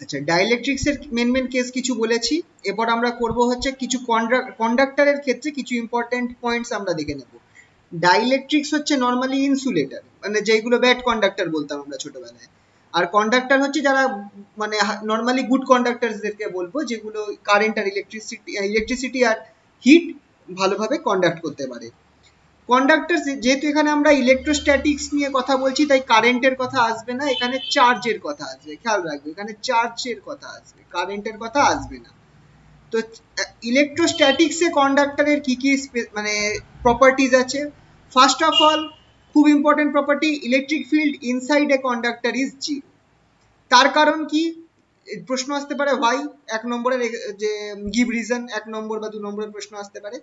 আচ্ছা, ডাইইলেকট্রিক্সের main case কিছু বলেছি। এরপর আমরা করব হচ্ছে কিছু কন্ডাক্টরের ক্ষেত্রে কিছু ইম্পর্টেন্ট পয়েন্টস আমরা দেখে নেব। ডাইইলেকট্রিক্স হচ্ছে নর্মালি ইনসুলেটর, মানে যেগুলো ব্যাড কন্ডাক্টর বলতাম আমরা ছোটবেলায়। আর কন্ডাক্টর হচ্ছে যারা মানে নর্মালি গুড কন্ডাক্টরদেরকে বলবো, যেগুলো কারেন্ট আর ইলেকট্রিসিটি আর হিট ভালোভাবে কন্ডাক্ট করতে পারে। কন্ডাক্টর, যেহেতু এখানে আমরা ইলেকট্রোস্ট্যাটিক্স নিয়ে কথা বলছি, তাই কারেন্টের কথা আসবে না, এখানে চার্জের কথা আসবে। খেয়াল রাখবে, এখানে চার্জের কথা আসবে, কারেন্টের কথা আসবে না। তো ইলেকট্রোস্ট্যাটিক্সে কন্ডাক্টরের কি কি মানে প্রপার্টিজ আছে? ফার্স্ট অফ অল, খুব important property, electric field inside a conductor is zero. তার কারণ কি প্রশ্ন আসতে পারে, হোয়াই, এক নম্বরের যে গিভ রিজন, 1 নম্বর বা 2 নম্বরের প্রশ্ন আসতে পারে।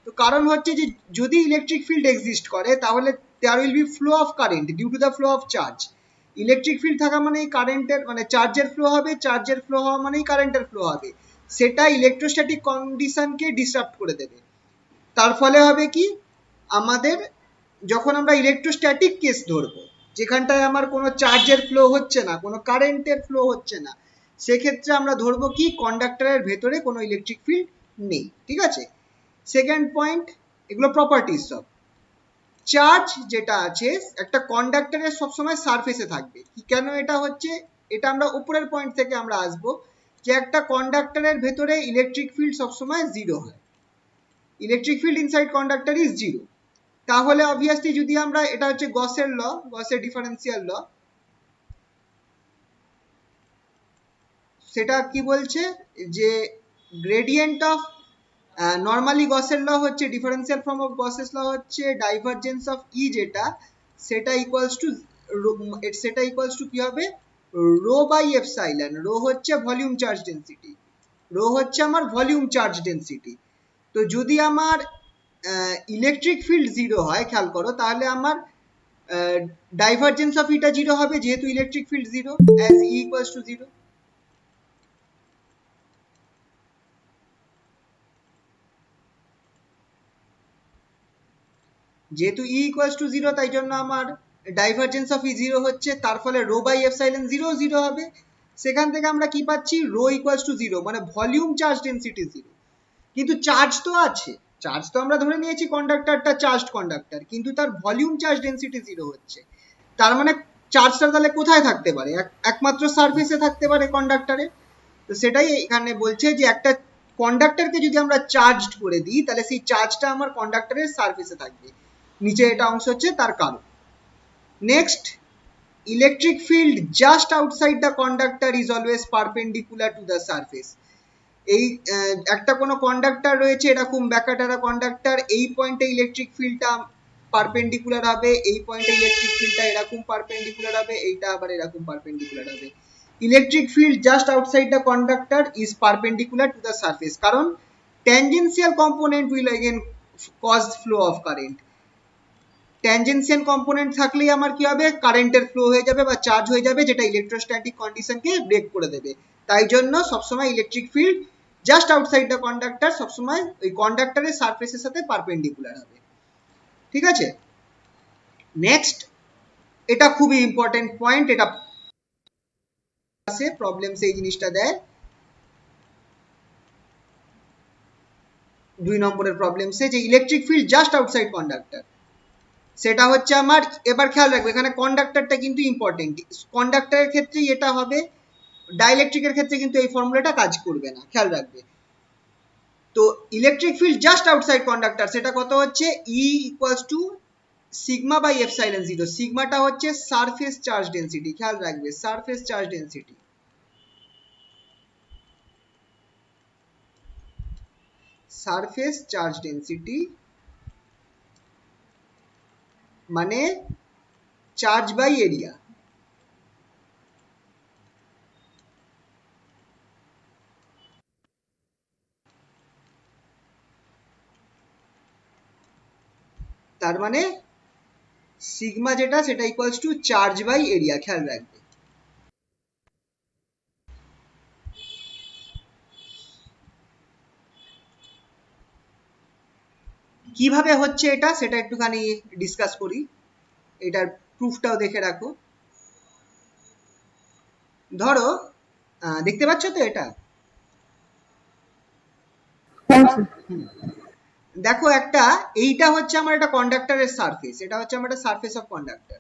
তো কারণ হচ্ছে যে যদি ইলেকট্রিক ফিল্ড এক্সিস্ট করে তাহলে there will be flow of current due to the flow of charge. Electric field থাকা মানেই কারেন্টের মানে চার্জের ফ্লো হবে, চার্জের ফ্লো হওয়া মানেই কারেন্টের ফ্লো হবে। সেটা ইলেকট্রোস্ট্যাটিক কন্ডিশনকে ডিসরাপ্ট করে দেবে। তার ফলে হবে কি, আমাদের যখন আমরা ইলেকট্রোস্ট্যাটিক কেস ধরবো, যেখানটায় আমার কোনো চার্জের ফ্লো হচ্ছে না, কোনো কারেন্টের ফ্লো হচ্ছে না, সেক্ষেত্রে আমরা ধরবো কি কন্ডাক্টরের ভেতরে কোনো ইলেকট্রিক ফিল্ড নেই। ঠিক আছে। সেকেন্ড পয়েন্ট, এগুলো প্রপার্টিজ সব। চার্জ যেটা আছে একটা কন্ডাক্টরের সবসময় সারফেসে থাকবে। কি কেন এটা হচ্ছে, এটা আমরা উপরের পয়েন্ট থেকে আমরা আসবো, যে একটা কন্ডাক্টরের ভেতরে ইলেকট্রিক ফিল্ড সবসময় জিরো হয়। Electric field inside conductor is zero. তাহলে অবভিয়াসলি যদি আমরা, এটা হচ্ছে গসের ল, গসের ডিফারেন্সিয়াল ল, সেটা কি বলছে যে গ্রেডিয়েন্ট অফ, নর্মালি গসের ল হচ্ছে ডিফারেন্সিয়াল ফর্ম অফ গসেস ল হচ্ছে ডাইভারজেন্স অফ ই, যেটা সেটা ইকুয়ালস টু, সেটা ইকুয়ালস টু কি হবে, রো বাই এপসাইলন। রো হচ্ছে ভলিউম চার্জ ডেন্সিটি, রো হচ্ছে আমার ভলিউম চার্জ ডেন্সিটি। তো যদি আমার ইলেকট্রিক ফিল্ড জিরো হয়, খেয়াল করো, তাহলে আমার ডাইভারজেন্স অফ ইটা জিরো হবে, যেহেতু electric field zero, as he equals to zero. যেহেতু ই ইকুয়ালস টু জিরো, তাই জন্য আমার ডাইভারজেন্স অফ ই জিরো হচ্ছে, তার ফলে rho by epsilon zero zero হবে। সেখান থেকে আমরা কি পাচ্ছি, রো ইকুয়ালস টু জিরো, মানে ভলিউম চার্জ ডেন্সিটি জিরো। কিন্তু চার্জ তো আছে, চার্জ তো আমরা ধরে নিয়েছি কন্ডাক্টরটা চার্জড কন্ডাক্টর, কিন্তু তার ভলিউম চার্জ ডেন্সিটি জিরো হচ্ছে। তার মানে চার্জটা তাহলে কোথায় থাকতে পারে, একমাত্র সারফেসে থাকতে পারে কন্ডাক্টরে। তো সেটাই এখানে বলছে যে একটা কন্ডাক্টরকে যদি আমরা চার্জড করে দিই, তাহলে সেই চার্জটা আমার কন্ডাক্টরের সারফেসে থাকবে। নিচে এটা অংশ হচ্ছে তার কারণ। Next, electric field just outside the conductor is always perpendicular to the surface. এই একটা কোনো কন্ডাক্টর রয়েছে, এরকম ব্যাকাটারা কন্ডাক্টর, এই পয়েন্টে ইলেকট্রিক ফিল্ডটা পারপেন্ডিকুলার হবে, এই পয়েন্টে ইলেকট্রিক ফিল্ডটা এরকম পারপেন্ডিকুলার হবে, এইটা আবার এরকম পারপেন্ডিকুলার হবে। Electric field just outside the conductor is perpendicular to the surface, কারণ tangential component will again cause flow of current. Tangential component থাকলেই আমার কি হবে, কারেন্টের ফ্লো হয়ে যাবে বা চার্জ হয়ে যাবে, যেটা ইলেকট্রোস্ট্যাটিক কন্ডিশনকে ব্রেক করে দেবে। তাই জন্য সবসময় electric field just outside the conductor সবসময় ওই কন্ডাক্টরের সারফেসের সাথে পারপেন্ডিকুলার হবে। ঠিক আছে। নেক্সট, এটা খুবই ইম্পর্টেন্ট পয়েন্ট, এটা প্রবলেমস এই জিনিসটা দেয়, 2 নম্বরের প্রবলেমসে, যে electric field just outside conductor, সেটা হচ্ছে আমার, এবার খেয়াল রাখবে এখানে কন্ডাক্টরটা কিন্তু ইম্পর্টেন্ট। কন্ডাক্টরের ক্ষেত্রেই এটা হবে, ডাইইলেকট্রিকের ক্ষেত্রে কিন্তু এই ফর্মুলাটা কাজ করবে না, খেয়াল রাখবে। তো electric field just outside conductor, সেটা কত হচ্ছে, E equals to sigma by epsilon zero. সিগমাটা হচ্ছে সারফেস চার্জ ডেন্সিটি, খেয়াল রাখবে, surface charge density. Surface charge density মানে চার্জ বাই এরিয়া। তার মানে সিগমা যেটা, সেটা equals to charge by area, খেয়াল রাখবে। কিভাবে হচ্ছে এটা, সেটা একটুখানি ডিসকাস করি, এটার প্রুফটাও দেখে রাখো। ধরো দেখতে পাচ্ছ তো এটা? হ্যাঁ স্যার। হুম। দেখো একটা, এইটা হচ্ছে আমার একটা কন্ডাক্টরের সারফেস, এটা হচ্ছে আমার একটা surface of conductor,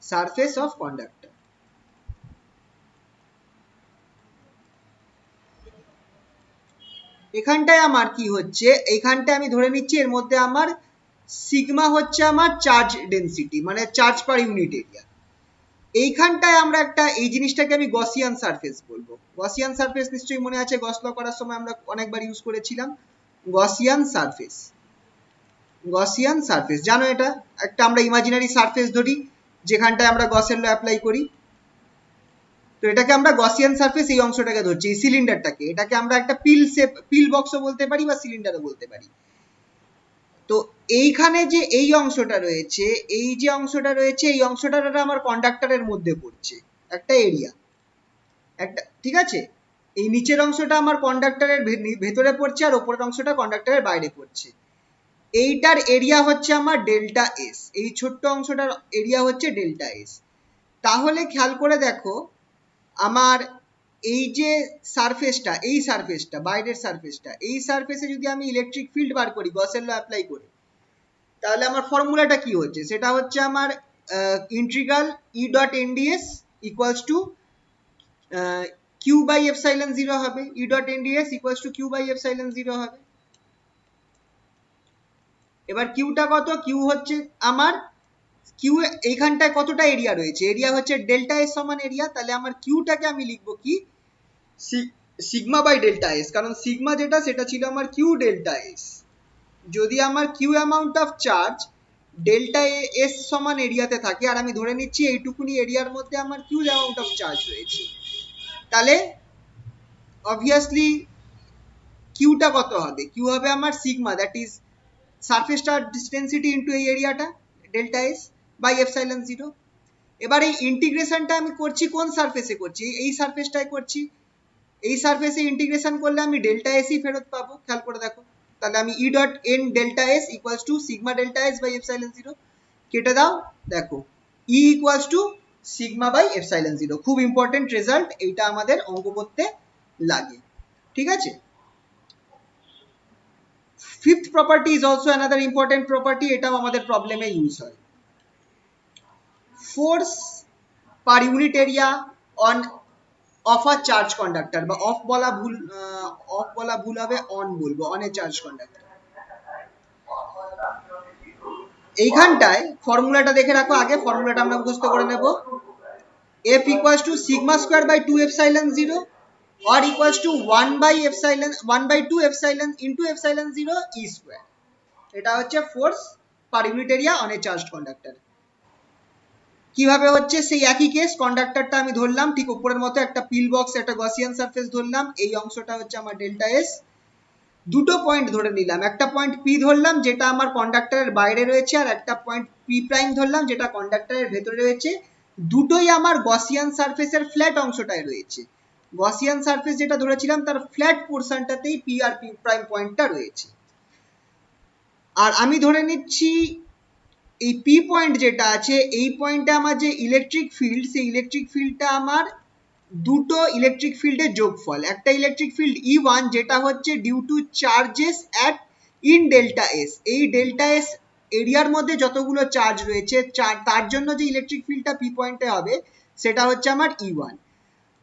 surface of conductor. এখানটায় আমার কি হচ্ছে, এইখানটায় আমি ধরে নিচ্ছি এর মধ্যে আমার সিগমা হচ্ছে আমার চার্জ ডেন্সিটি, মানে চার্জ পার ইউনিট এরিয়া। এইখানটায় আমরা একটা, এই জিনিসটাকে আমি গসিয়ান সারফেস বলবো। গসিয়ান সারফেস নিশ্চয়ই মনে আছে, গস ল করার সময় আমরা অনেকবার ইউজ করেছিলাম গসিয়ান সারফেস। গসিয়ান সারফেস জানো, এটা একটা আমরা ইমাজিনারি সারফেস ধরি যেখানটায় আমরা গসের ল অ্যাপ্লাই করি। তো এটাকে আমরা গসিয়ান সারফেস, এই অংশটাকে ধরছি, এই সিলিন্ডারটাকে, এটাকে আমরা একটা পিল শেপ, পিল বক্সও বলতে পারি বা সিলিন্ডারও বলতে পারি। তো এইখানে যে এই অংশটা রয়েছে, এই যে অংশটা রয়েছে, এই অংশটা আমার কন্ডাক্টরের মধ্যে পড়ছে, একটা এরিয়া, একটা, ঠিক আছে? এই নিচের অংশটা আমার কন্ডাক্টরের ভেতরে পড়ছে, আর ওপরের অংশটা কন্ডাক্টরের বাইরে পড়ছে। এইটার এরিয়া হচ্ছে আমার ডেল্টা এস, এই ছোট্ট অংশটার এরিয়া হচ্ছে ডেল্টা এস। তাহলে খেয়াল করে দেখো, আমার এই যে সারফেসটা, এই সারফেসটা, বাইরের সারফেসটা, এই সারফেসে যদি আমি ইলেকট্রিক ফিল্ড বার করি গসের ল অ্যাপ্লাই করে, তাহলে আমার ফর্মুলাটা কি হচ্ছে, সেটা হচ্ছে আমার integral E dot n ds equals to Q by epsilon zero হবে। E dot n ds equals to Q by epsilon zero হবে। এবার কিউটা কত, কিউ হচ্ছে আমার, কিউ এইখানটায় কতটা এরিয়া রয়েছে, এরিয়া হচ্ছে ডেল্টা এস সমান এরিয়া, তাহলে আমার কিউটাকে আমি লিখবো কি, সিগমা বাই ডেল্টা এস, কারণ সিগমা যেটা সেটা ছিল আমার কিউ ডেল্টা এস। যদি আমার Q amount of charge delta S সমান এরিয়াতে থাকে, আর আমি ধরে নিচ্ছি এইটুকুনি এরিয়ার মধ্যে আমার কিউ অ্যামাউন্ট অফ চার্জ রয়েছে, তাহলে অবভিয়াসলি কিউটা কত হবে, কিউ হবে আমার sigma, that is surface charge density into এই এরিয়াটা delta S by epsilon zero. এবার এই ইন্টিগ্রেশনটা আমি করছি কোন সারফেসে করছি, এই সারফেসটাই করছি। এই সারফেসে ইন্টিগ্রেশন করলে আমি ডেল্টা এসই ফেরত পাবো, খেয়াল করে দেখো। তাহলে আমি E dot N delta S equals to sigma delta S by epsilon zero, কেটে দাও, দেখো E equals to sigma by epsilon zero. খুব ইম্পর্টেন্ট রেজাল্ট, এইটা আমাদের অঙ্ক করতে লাগে, ঠিক আছে? Fifth property is also another important property, এটাও আমাদের প্রবলেমে ইউজ হয়। Force per unit area on of a charge conductor, বা অফ বলা ভুল, অফ বলা ভুল হবে, অন বলবো, অন এ চার্জ কন্ডাক্টর। এইখানটায় ফর্মুলাটা দেখে রাখো, আগে ফর্মুলাটা আমরা মুখস্থ করে নেব। F equals to sigma square by 2 epsilon 0 or equals to 1 by epsilon 1 by 2 epsilon into epsilon 0 e square। এটা হচ্ছে force per unit area on a charged conductor. কিভাবে হচ্ছে, সেই একই কেস, কন্ডাক্টরটা আমি ধরলাম ঠিক উপরের মতো, একটা পিল বক্স, একটা গসিয়ান সারফেস ধরলাম, এই অংশটা হচ্ছে আমার ডেল্টা এস। দুটো পয়েন্ট ধরে নিলাম, একটা পয়েন্ট পি ধরলাম যেটা আমার কন্ডাক্টরের বাইরে রয়েছে, আর একটা পয়েন্ট পি প্রাইম ধরলাম যেটা কন্ডাক্টরের ভেতরে রয়েছে। দুটোই আমার গসিয়ান সারফেসের ফ্ল্যাট অংশটায় রয়েছে। গসিয়ান সারফেস যেটা ধরেছিলাম তার flat পোর্শনটাতেই P R P prime পয়েন্টটা রয়েছে। আর আমি ধরে নিচ্ছি এই পি পয়েন্ট যেটা আছে, এই পয়েন্টে আমার যে ইলেকট্রিক ফিল্ড, সেই ইলেকট্রিক ফিল্ডটা আমার দুটো ইলেকট্রিক ফিল্ডের যোগফল। একটা ইলেকট্রিক ফিল্ড E1 যেটা হচ্ছে due to charges at in delta S, এই ডেল্টা এস এরিয়ার মধ্যে যতগুলো চার্জ রয়েছে তার জন্য যে ইলেকট্রিক ফিল্ডটা পি পয়েন্টে হবে সেটা হচ্ছে আমার E1।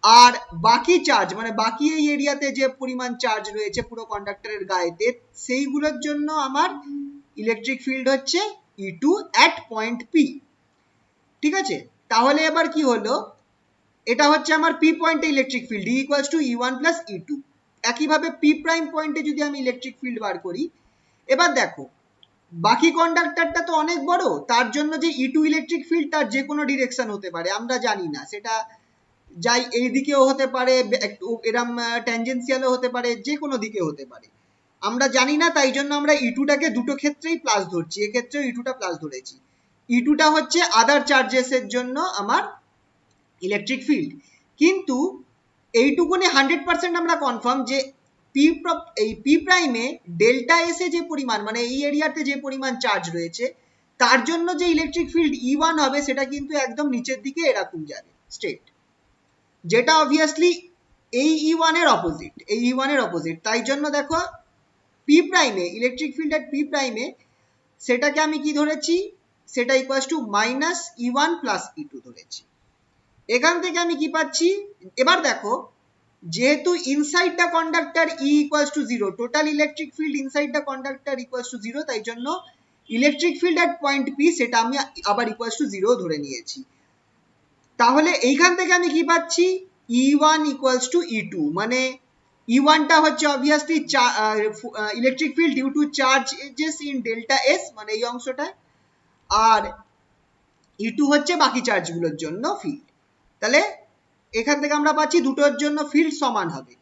আর বাকি চার্জ, মানে বাকি এই এরিয়াতে যে পরিমাণ চার্জ রয়েছে পুরো কন্ডাক্টরের গায়েতে, সেইগুলোর জন্য আমার ইলেকট্রিক ফিল্ড হচ্ছে E2 অ্যাট পয়েন্ট পি, ঠিক আছে? তাহলে এবার কি হলো, এটা হচ্ছে আমার পি পয়েন্টে electric field E equals two E1 plus E2। একইভাবে পি প্রাইম পয়েন্টে যদি আমি ইলেকট্রিক ফিল্ড বার করি, এবার দেখো বাকি কন্ডাক্টরটা তো অনেক বড়, তার জন্য যে E2 ইলেকট্রিক ফিল্ড তার যে কোনো ডিরেকশন হতে পারে, আমরা জানি না, সেটা যাই এই দিকেও হতে পারে, একটু এরম ট্যানজেন্সিয়ালও হতে পারে, যে কোনো দিকে হতে পারে, আমরা জানি না। তাই জন্য আমরা E2টাকে দুটো ক্ষেত্রেই প্লাস ধরছি, এক্ষেত্রেও E2টা প্লাস ধরেছি। E2টা হচ্ছে আদার চার্জেসের জন্য আমার ইলেকট্রিক ফিল্ড। কিন্তু এইটুকুনি 100% আমরা কনফার্ম যে এই পি প্রাইমে ডেল্টা এসে যে পরিমাণ, মানে এই এরিয়াতে যে পরিমাণ চার্জ রয়েছে তার জন্য যে ইলেকট্রিক ফিল্ড E1 হবে সেটা কিন্তু একদম নিচের দিকে এরকম যাবে স্ট্রেট, যেটা অবভিয়াসলি এই E1 এর অপোজিট, এই E1 এর অপোজিট। তাই জন্য দেখো পি প্রাইমে ইলেকট্রিক ফিল্ড এট পি প্রাইমে সেটাকে আমি কি ধরেছি, সেটা equals to minus E1 plus E2 ধরেছি। এখান থেকে আমি কি পাচ্ছি, এবার দেখো যেহেতু inside the conductor E equals two 0, total electric field inside the conductor equals to 0, তাই জন্য ইলেকট্রিক ফিল্ড এট পয়েন্ট পি সেটা আমি আবার ইকুয়ালস টু 0 ধরে নিয়েছি। তাহলে এইখান থেকে আমি কি পাচ্ছি, E1 ইকুয়ালস টু E2, মানে E1 টা হচ্ছে obviously electric field due to charges in delta S, মানে এই অংশটায়, আর E2 হচ্ছে বাকি চার্জগুলোর জন্য ফিল্ড। তাহলে এখান থেকে আমরা পাচ্ছি দুটোর জন্য ফিল্ড সমান হবে।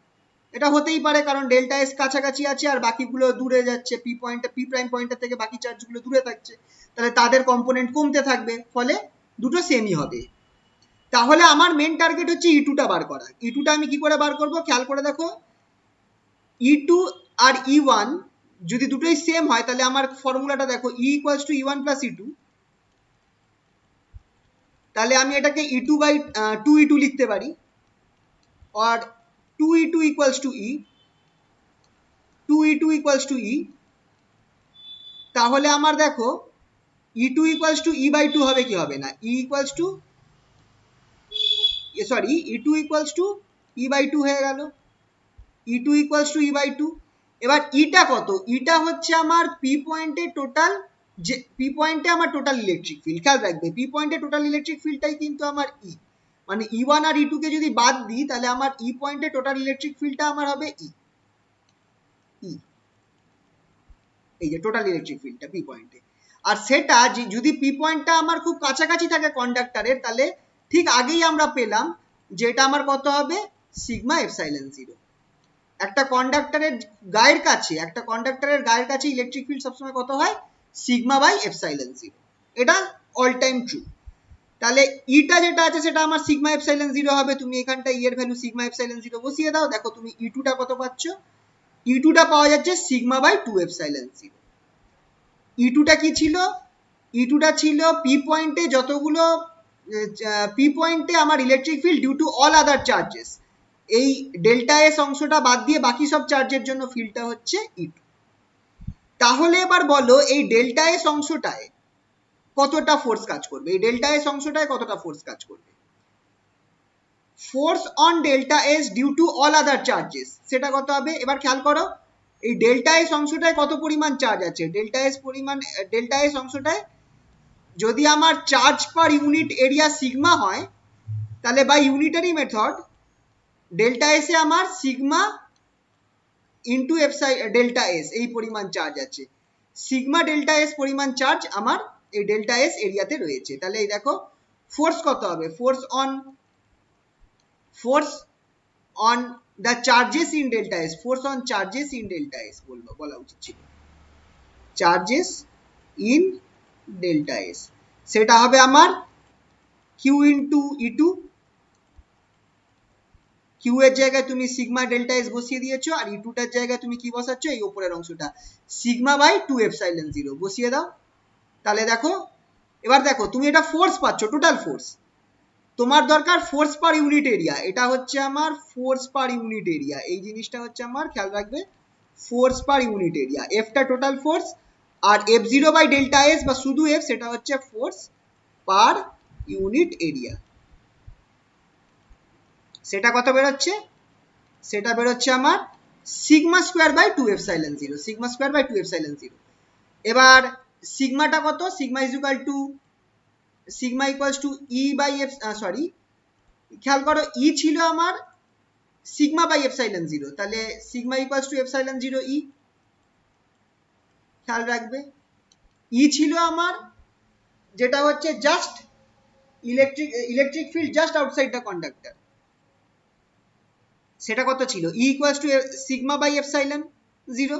এটা হতেই পারে কারণ ডেল্টা এস কাছাকাছি আছে আর বাকিগুলো দূরে যাচ্ছে, পি পয়েন্টে পি প্রাইম পয়েন্টের থেকে বাকি চার্জগুলো দূরে থাকছে, তাহলে তাদের কম্পোনেন্ট কমতে থাকবে, ফলে দুটো সেমই হবে। তাহলে আমার মেন টার্গেট হচ্ছে E2 টা বার করা। E2 টা আমি কি করে বার করব, খেয়াল করে দেখো, E2 আর E1 যদি দুটোই সেম হয় তাহলে আমার ফর্মুলাটা দেখো, E equals two E1 plus E2, তাহলে আমি এটাকে E2 বাই 2E2 লিখতে পারি, আর 2E2 equals to E, 2E2 equals to E, তাহলে আমার দেখো E2 equals to E by 2 হবে কি হবে না, E equals to sorry E2 equals to E by 2 হয়ে গেল, E2 equals to E by 2। এবার ইটা কত, ইটা হচ্ছে আমার পি পয়েন্টে টোটাল, যে পি পয়েন্টে আমার টোটাল ইলেকট্রিক ফিল্ড, খেয়াল রাখবে পি পয়েন্টে টোটাল ইলেকট্রিক ফিল্ডটাই কিন্তু আমার ই, মানে E1 আর E2 কে যদি বাদ দিই তাহলে আমার ই পয়েন্টে টোটাল ইলেকট্রিক ফিল্ডটা আমার হবে ই, এই যে টোটাল ইলেকট্রিক ফিল্ডটা পি পয়েন্টে। আর সেটা যদি পি পয়েন্টটা আমার খুব কাছাকাছি থাকে কন্ডাক্টরের, তাহলে ঠিক আগেই আমরা পেলাম যে এটা আমার কত হবে, সিগমা এপসাইলন 0। একটা কন্ডাক্টরের গায়ের কাছে, একটা কন্ডাক্টরের গায়ের কাছে ইলেকট্রিক ফিল্ড সবসময় কত হয়, সিগমা বাই এপসাইলন 0, এটা অল টাইম ট্রু। তাহলে ইটা যেটা আছে সেটা আমার সিগমা এপসাইলন 0 হবে। তুমি এখানটা ই এর ভ্যালু সিগমা এপসাইলন 0 বসিয়ে দাও, দেখো তুমি E2 টা কত পাচ্ছ, E2 টা পাওয়া যাচ্ছে সিগমা বাই 2 এপসাইলন 0। E2 টা কি ছিল, E2 টা ছিল পি পয়েন্টে যতগুলো পি পয়েন্টে আমার electric field due to all other charges, এই ডেল্টা এস অংশটা বাদ দিয়ে বাকি সব চার্জের জন্য ফিল্ডটা হচ্ছে E2। তাহলে এবার বলো এই ডেল্টা এস অংশটায় কতটা ফোর্স কাজ করবে, এই ডেল্টা এস অংশটায় কতটা ফোর্স কাজ করবে, force on delta S due to all other charges, সেটা কত হবে। এবার খেয়াল করো এই ডেল্টা এস অংশটায় কত পরিমাণ চার্জ আছে, ডেল্টা এস অংশটায় যদি আমার charge per unit area sigma হয়, তাহলে by unitary method delta S এ আমার সিগমা ইন্টু ডেল্টা এস এই পরিমাণ চার্জ আছে, সিগমা ডেল্টা এস পরিমাণ চার্জ আমার এই ডেল্টা এস এরিয়াতে রয়েছে। তাহলে এই দেখো ফোর্স কত হবে, force on the charges in delta S, force on charges in delta S বলা উচিত ছিল, চার্জেস ইন ডেল্টা এস, সেটা হবে আমার কিউ ইন্টু E2, কিউ এর জায়গায় তুমি সিগমা ডেল্টা এস বসিয়ে দিয়েছো, আর E2 টার জায়গায় তুমি কি বসাচ্ছ, এই উপরের অংশটা সিগমা বাই 2 এপসাইলন 0 বসিয়ে দাও। তাহলে দেখো এবার দেখো তুমি এটা ফোর্স পাচ্ছ, টোটাল ফোর্স, তোমার দরকার ফোর্স পার ইউনিট এরিয়া, এটা হচ্ছে আমার ফোর্স পার ইউনিট এরিয়া, এই জিনিসটা হচ্ছে আমার, খেয়াল রাখবে ফোর্স পার ইউনিট এরিয়া, এফটা টোটাল ফোর্স, আর F0 বাই ডেল্টা এস বা শুধু এফ সেটা হচ্ছে ফোর্স পার ইউনিট এরিয়া। সেটা কত বেরোচ্ছে, সেটা বেরোচ্ছে আমার sigma square by 2 epsilon 0, sigma square by 2 epsilon 0। এবার সিগমাটা কত, sigma is equal to sigma equals to E by F, sorry খেয়াল করো ই ছিল আমার সিগমা বাই এপসাইলন 0, তাহলে sigma equals to epsilon 0 E, খেয়াল রাখবে ই ছিল আমার যেটা হচ্ছে just electric field just outside the conductor, সেটা কত ছিল, E equals to sigma by epsilon 0,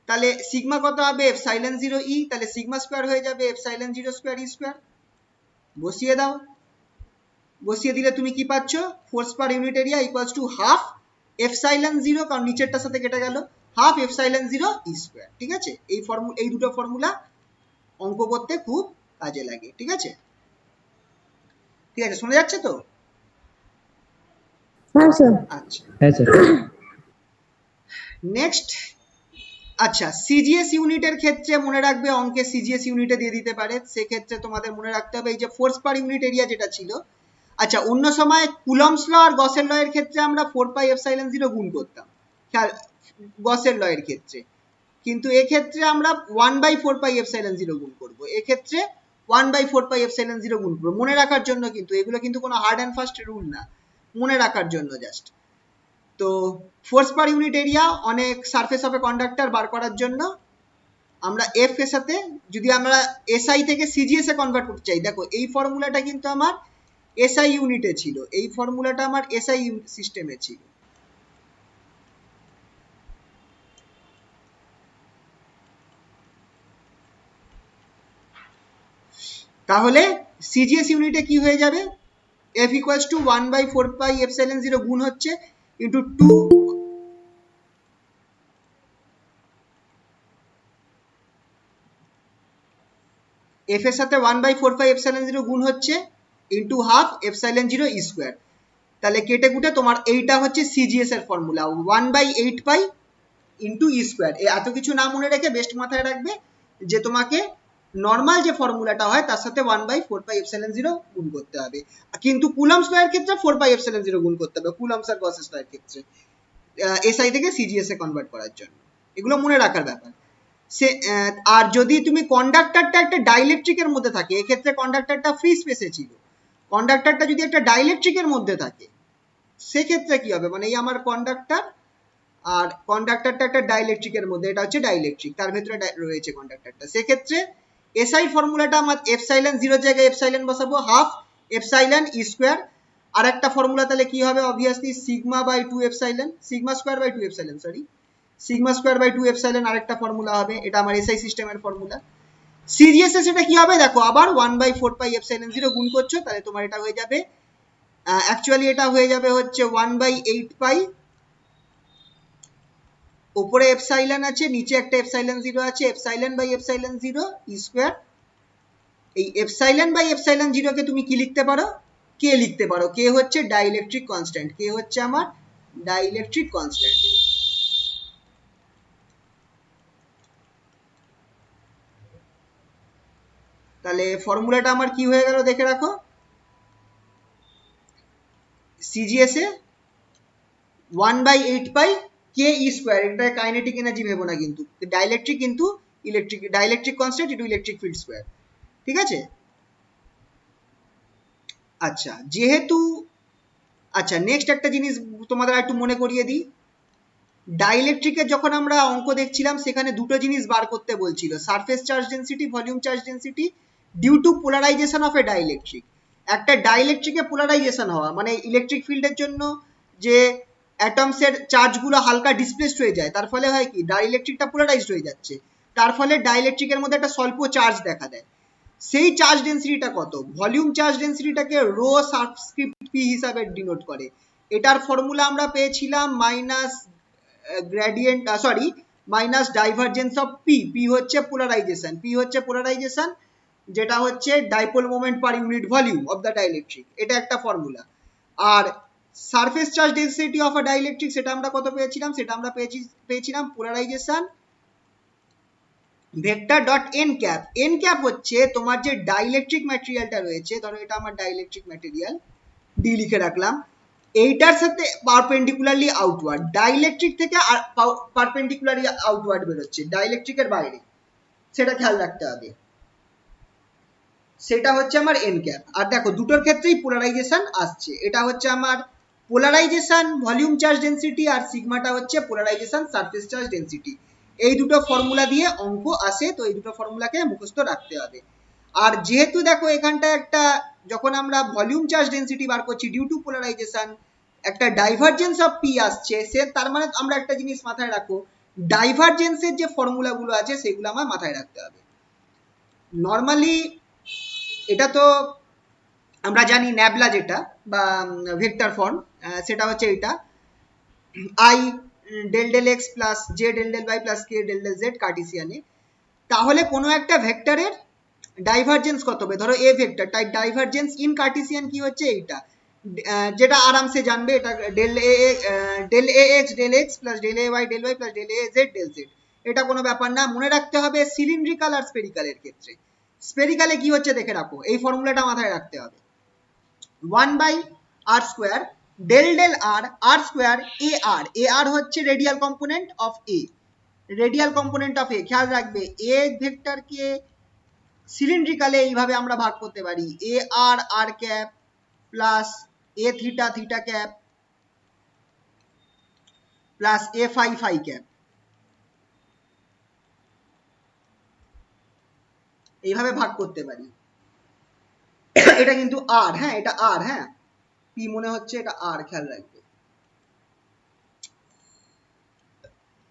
তাহলে সিগমা কত হবে এপসাইলন 0 ই, তাহলে সিগমা স্কোয়ার হয়ে যাবে এপসাইলন 0 স্কোয়ার ই স্কোয়ার, বসিয়ে দাও, বসিয়ে দিলে তুমি কি পাচ্ছ, force per unit area equals to half epsilon 0, কারণ নিচেরটার সাথে কেটে গেল, হাফ এপসাইলন 0 ই স্কোয়ার। ঠিক আছে, এই দুটো ফর্মুলা অঙ্ক করতে খুব কাজে লাগে। ঠিক আছে, ঠিক আছে, শোনা যাচ্ছে তো? হ্যাঁ স্যার। আচ্ছা, হ্যাঁ স্যার। নেক্সট, আচ্ছা সিজিএস ইউনিটের ক্ষেত্রে মনে রাখবে, অঙ্কে সিজিএস ইউনিটে দিয়ে দিতে পারে, সেক্ষেত্রে তোমাদের মনে রাখতে হবে এই যে ফোর্স পার ইউনিট এরিয়া যেটা ছিল। আচ্ছা, অন্য সময় কুলম্বস ল আর গসের ল এর ক্ষেত্রে আমরা 4πε0 গুণ করতাম গসের ল এর ক্ষেত্রে, কিন্তু এক্ষেত্রে আমরা 1/4πε0 গুণ করবো, এক্ষেত্রে 1/4πε0 গুণ করবো, মনে রাখার জন্য। কিন্তু এগুলো কিন্তু কোনো হার্ড অ্যান্ড ফাস্ট রুল না, মনে রাখার জন্য জাস্ট। তো ফোর্স পার ইউনিট এরিয়া অনেক সারফেস অফ এ কন্ডাক্টর বার করার জন্য আমরা এফ এর সাথে, যদি আমরা এসআই থেকে সিজিএস এ কনভার্ট করতে চাই, দেখো এই ফর্মুলাটা কিন্তু আমার এসআই ইউনিটে ছিল, এই ফর্মুলাটা আমার এসআই সিস্টেমে ছিল। তাহলে সিজিএস ইউনিটে কি হয়ে যাবে, এফ ইকুয়ালস টু 1/4πε0 গুণ হচ্ছে ইন্টু 2, এফ এর সাথে 1/4πε0 গুণ হচ্ছে into half epsilon zero E square. তাহলে কেটে কুটে তোমার এইটা হচ্ছে সিজিএস এর ফর্মুলা, 1/8π ইন্টু ই স্কোয়ার। এত কিছু না মনে রেখে বেস্ট মাথায় রাখবে যে তোমাকে নর্মাল যে ফর্মুলাটা হয় তার সাথে 1/4πε0 গুণ করতে হবে, কিন্তু কুলম্বস ল এর ক্ষেত্রে 4πε0 গুণ করতে হবে, কুলম্বস আর গসেস ল এর ক্ষেত্রে এসআই থেকে সিজিএস এ কনভার্ট করার জন্য। এগুলো মনে রাখার ব্যাপার। সে আর যদি তুমি কন্ডাক্টরটা একটা ডাইইলেকট্রিকের মধ্যে থাকে, এক্ষেত্রে কন্ডাক্টরটা ফ্রি স্পেসে ছিল, কন্ডাক্টরটা যদি একটা ডাইইলেকট্রিকের মধ্যে থাকে সেক্ষেত্রে কি হবে, মানে এই আমার কন্ডাক্টর আর কন্ডাক্টরটা একটা ডাইইলেকট্রিকের মধ্যে, এটা হচ্ছে ডাইইলেকট্রিক, তার ভেতরে রয়েছে কন্ডাক্টরটা, সেক্ষেত্রে এসআই ফর্মুলাটা আমার এপসাইলন জিরোর জায়গায় এপসাইলন বসাবো হাফ এপসাইলন ই স্কোয়ার। আর একটা ফর্মুলা তাহলে কি হবে, obviously sigma by 2 epsilon, sigma square by 2 epsilon, sorry sigma square by 2 epsilon আরেকটা ফর্মুলা হবে, এটা আমার এসআই সিস্টেমের ফর্মুলা। সিজিএস এ সেটা কি হবে দেখো, আবার 1/4πε0 গুণ করছো, তাহলে তোমার এটা হয়ে যাবে, অ্যাকচুয়ালি এটা হয়ে যাবে হচ্ছে 1/8π, উপরে এপসাইলন আছে, নিচে একটা এপসাইলন জিরো আছে, epsilon by epsilon zero E square. এই এপসাইলন বাই এপসাইলন জিরোকে তুমি কি লিখতে পারো, কে লিখতে পারো, কে হচ্ছে ডাইইলেকট্রিক কনস্ট্যান্ট, কে হচ্ছে আমার ডাইইলেকট্রিক কনস্ট্যান্ট। তাহলে ফর্মুলাটা আমার কি হয়ে গেল দেখে রাখো, সিজিএস এ 1/8π কে ই স্কোয়ার, এটা কাইনেটিক এনার্জি ভেবো না, কিন্তু ডাইইলেকট্রিক কিন্তু electric, dielectric constant into electric field square. ঠিক আছে, আচ্ছা যেহেতু, আচ্ছা নেক্সট একটা জিনিস তোমাদের একটু মনে করিয়ে দিই, ডাইইলেকট্রিকের যখন আমরা অঙ্ক দেখছিলাম সেখানে দুটো জিনিস বার করতে বলছিল, surface charge density, volume charge density due to polarization of a dielectric. একটা ডাইইলেকট্রিকে পোলারাইজেশন হওয়া মানে ইলেকট্রিক ফিল্ডের জন্য যে অ্যাটমসের চার্জগুলো হালকা ডিসপ্লেসড হয়ে যায়, তার ফলে হয় কি ডাইইলেকট্রিকটা পোলারাইজড হয়ে যাচ্ছে, তার ফলে ডাইইলেকট্রিকের মধ্যে একটা স্বল্প চার্জ দেখা দেয়। সেই চার্জ ডেন্সিটিটা কত, ভলিউম চার্জ ডেন্সিটিটাকে রো সাবস্ক্রিপ্ট পি হিসাবে ডিনোট করে। এটার ফর্মুলা আমরা পেয়েছিলাম minus gradient, sorry minus divergence of P, P হচ্ছে পোলারাইজেশন, পি হচ্ছে পোলারাইজেশন যেটা হচ্ছে dipole moment per unit volume of the dielectric, এটা একটা ফর্মুলা। আর surface charge density of a dielectric সেটা আমরা কত পেয়েছিলাম, সেটা আমরা পেয়েছিলাম polarisation vector dot N cap. N cap হচ্ছে তোমার যে ডাইইলেকট্রিক ম্যাটেরিয়ালটা রয়েছে, ধরো এটা আমার ডাইইলেকট্রিক ম্যাটেরিয়াল, ডি লিখে রাখলাম, এইটার সাথে পারপেন্ডিকুলারলি আউটওয়ার্ড, ডাইইলেকট্রিক থেকে পারপেন্ডিকুলারলি আউটওয়ার্ড বেরোচ্ছে ডাইইলেকট্রিকের বাইরে, সেটা খেয়াল রাখতে হবে, সেটা হচ্ছে আমার এন ক্যাপ। আর দেখো দুটোর ক্ষেত্রেই পোলারাইজেশন আসছে, এটা হচ্ছে আমার পোলারাইজেশন ভলিউম চার্জ ডেন্সিটি, আর সিগমাটা হচ্ছে পোলারাইজেশন সারফেস চার্জ ডেন্সিটি। এই দুটো ফর্মুলা দিয়ে অঙ্ক আসে, তো এই দুটো ফর্মুলাকে মুখস্থ রাখতে হবে। আর যেহেতু দেখো এখানটা একটা, যখন আমরা ভলিউম চার্জ ডেন্সিটি বার করছি ডিউ টু পোলারাইজেশন, একটা ডাইভারজেন্স অফ পি আসছে, সে তার মানে আমরা একটা জিনিস মাথায় রাখো, ডাইভারজেন্সের যে ফর্মুলাগুলো আছে সেগুলো আমার মাথায় রাখতে হবে। নর্মালি এটা তো আমরা জানি ন্যাবলা যেটা বা ভেক্টর ফর্ম, সেটা হচ্ছে এটা I del del X plus J del del Y plus K del del Z কার্টেসিয়ানে। তাহলে কোনো একটা ভেক্টরের ডাইভারজেন্স কত হবে, ধরো এ ভেক্টর, তাই ডাইভারজেন্স ইন কার্টেসিয়ান কি হচ্ছে এইটা, যেটা আরামসে জানবে, এটা del A X del X plus del A Y del Y plus del A Z del Z. এটা কোনো ব্যাপার না, মনে রাখতে হবে সিলিন্ড্রিক্যাল আর স্পেরিক্যালের ক্ষেত্রে। স্পেরিক্যালে কি হচ্ছে দেখে রাখো, এই ফর্মুলাটা মাথায় রাখতে হবে, 1/r square del del R R square A R, A R হচ্ছে radial component of A, radial component of A, খেয়াল রাখবে এ ভেক্টরকে সিলিন্ড্রিক্যালে এইভাবে আমরা ভাগ করতে পারি, এ আর আর ক্যাপ প্লাস এ থিটা থিটা ক্যাপ প্লাস এ ফাই ফাই ক্যাপ, এইভাবে ভাগ করতে পারি। এটা কিন্তু আর, হ্যাঁ এটা আর, হ্যাঁ পি মনে হচ্ছে এটা আর, খেয়াল রাখবে।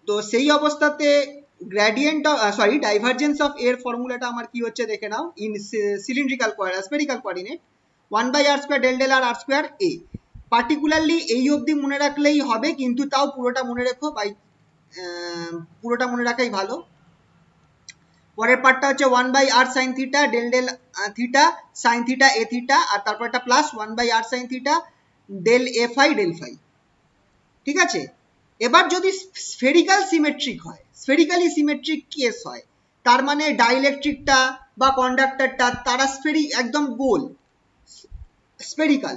তো সেই অবস্থাতে গ্রেডিয়েন্ট সরি ডাইভারজেন্স অফ এর ফর্মুলাটা আমার কি হচ্ছে দেখে নাও, in cylindrical spherical coordinate 1/r square del del R R square A. Particularly এই অবধি মনে রাখলেই হবে, কিন্তু তাও পুরোটা মনে রেখো, পুরোটা মনে রাখাই ভালো। পরের পার্টটা হচ্ছে 1/r sine theta del del theta sine theta A theta, আর তারপর একটা plus 1/r sine theta del এ ফাই ডেল ফাই, ঠিক আছে। এবার যদি স্ফেরিক্যাল সিমেট্রিক হয়, স্ফেরিক্যালি সিমেট্রিক কেস হয়, তার মানে ডাইইলেকট্রিকটা বা কন্ডাক্টরটা তারা একদম গোল স্ফেরিক্যাল,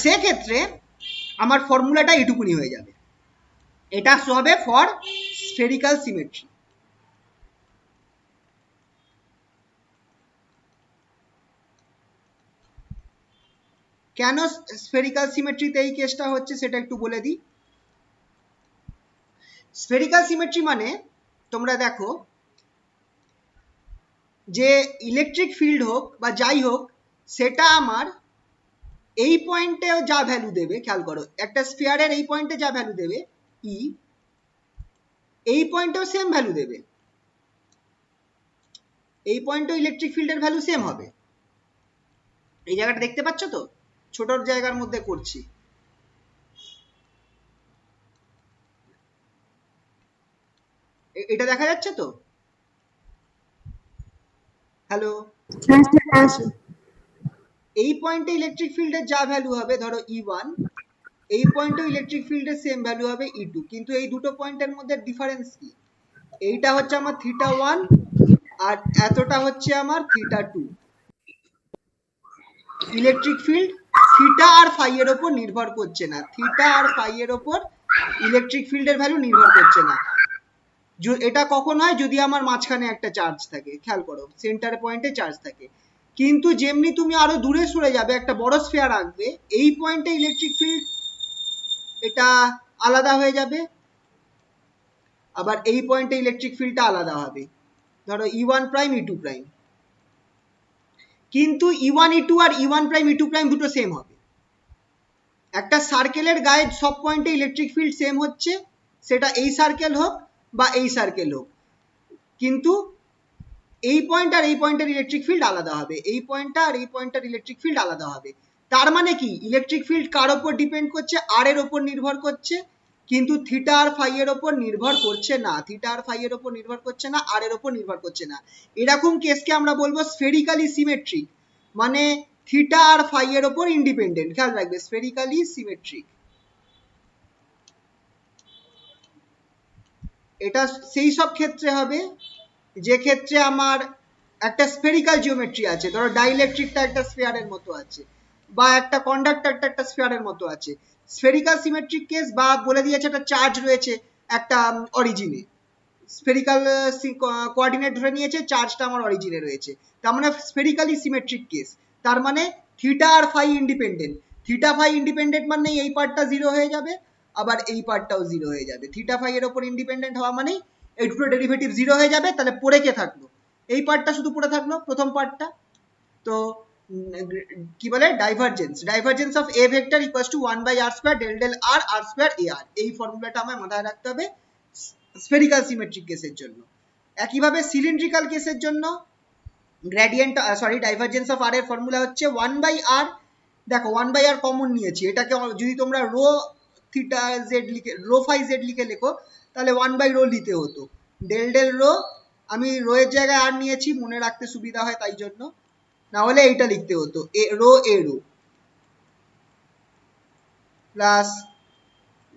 সেক্ষেত্রে আমার ফর্মুলাটা এটুকুনি হয়ে যাবে, এটা হবে ফর স্ফেরিক্যাল সিমেট্রি। কেন স্ফেরিক্যাল সিমেট্রিতে এই কেসটা হচ্ছে সেটা একটু বলে দিই। স্ফেরিক্যাল সিমেট্রি মানে তোমরা দেখো যে ইলেকট্রিক ফিল্ড হোক বা যাই হোক, সেটা আমার এই পয়েন্টে যা ভ্যালু দেবে, খেয়াল করো একটা স্ফিয়ারের এই পয়েন্টে যা ভ্যালু দেবে ই, এই পয়েন্টেও সেম ভ্যালু দেবে, এই পয়েন্টেও ইলেকট্রিক ফিল্ডের ভ্যালু সেম হবে। এই জায়গাটা দেখতে পাচ্ছ তো, ছোট জায়গার মধ্যে করছি, এটা দেখা যাচ্ছে তো, হ্যালো, এই পয়েন্টে ইলেকট্রিক ফিল্ডের যা ভ্যালু হবে ধরো E1, এই পয়েন্টেও ইলেকট্রিক ফিল্ডের সেম ভ্যালু হবে E2, কিন্তু এই দুটো পয়েন্টের মধ্যে ডিফারেন্স কি, এইটা হচ্ছে আমার θ1 আর এতটা হচ্ছে আমার θ2। ইলেকট্রিক ফিল্ড থিটা আর ফাই এর ওপর নির্ভর করছে না, থিটা আর ফাই এর ওপর ইলেকট্রিক ফিল্ডের ভ্যালু নির্ভর করছে না। এটা কখন হয়, যদি আমার মাঝখানে একটা চার্জ থাকে, খেয়াল করো সেন্টার পয়েন্টে চার্জ থাকে। কিন্তু যেমনি তুমি আরো দূরে সরে যাবে, একটা বড় স্ফিয়ার আঁকবে, এই পয়েন্টে ইলেকট্রিক ফিল্ড এটা আলাদা হয়ে যাবে, আবার এই পয়েন্টে ইলেকট্রিক ফিল্ডটা আলাদা হবে, ধরো E1 প্রাইম E2 প্রাইম, কিন্তু E1 E2 আর E1 প্রাইম E2 প্রাইম দুটো সেম হবে। একটা সার্কেলের গায়ে সব পয়েন্টে ইলেকট্রিক ফিল্ড সেম হচ্ছে, সেটা এই সার্কেল হোক বা এই সার্কেল হোক, কিন্তু এই পয়েন্ট আর এই পয়েন্টের ইলেকট্রিক ফিল্ড আলাদা হবে, এই পয়েন্টটা আর এই পয়েন্টের ইলেকট্রিক ফিল্ড আলাদা হবে। তার মানে কি, ইলেকট্রিক ফিল্ড কার ওপর ডিপেন্ড করছে, আর এর ওপর নির্ভর করছে, কিন্তু থিটা আর ফাই এর ওপর নির্ভর করছে না, থিটা আর ফাই এর ওপর নির্ভর করছে না, আর এর ওপর নির্ভর করছে না। এরকম কেসকে আমরা বলবো স্ফেরিক্যালি সিমেট্রিক, মানে থিটা আর ফাই এর ওপর ইন্ডিপেন্ডেন্ট, খেয়াল রাখবে স্ফেরিক্যালি সিমেট্রিক। এটা সেই সব ক্ষেত্রে হবে যে ক্ষেত্রে আমার একটা স্ফেরিক্যাল জিওমেট্রি আছে, ধরো ডাইইলেকট্রিকটা একটা স্ফিয়ারের মতো আছে, বা একটা কন্ডাক্টরটা একটা স্ফিয়ারের মতো আছে, স্ফেরিক্যাল সিমেট্রিক কেস, বা বলে দিয়েছে একটা চার্জ রয়েছে একটা অরিজিনে, স্ফেরিক্যাল কোঅর্ডিনেট ধরে নিয়েছে, চার্জটা আমার অরিজিনে রয়েছে, তার মানে স্ফেরিক্যালি সিমেট্রিক কেস। তার মানে থিটা আর phi independent, theta phi independent মানে এই পার্টটা জিরো হয়ে যাবে, আবার এই পার্টটাও জিরো হয়ে যাবে। থিটা ফাই এর ওপর ইন্ডিপেন্ডেন্ট হওয়া মানেই এই দুটো ডেরিভেটিভ জিরো হয়ে যাবে, তাহলে পড়ে কে থাকলো, এই পার্টটা শুধু পড়ে থাকলো, প্রথম পার্টটা। তো কি বলে, divergence of A vector equals to 1/r square del del R R square A R, এই ফর্মুলাটা আমার মাথায় রাখতে হবে স্ফেরিক্যাল সিমেট্রিক কেসের জন্য। একইভাবে সিলিন্ড্রিক্যাল কেসের জন্য গ্রেডিয়েন্ট ডাইভারজেন্স অফ আর এর ফর্মুলা হচ্ছে 1/r, দেখো 1/r কমন নিয়েছি, এটাকে যদি তোমরা রো থিটা জেড লিখে, রো ফাই জেড লিখে লেখো, তাহলে 1/ρ নিতে হতো, ডেল ডেল রো আমি রো এর জায়গায় আর নিয়েছি, মনে রাখতে সুবিধা হয় তাই জন্য, না হলে এইটা লিখতে হতো rho a rho plus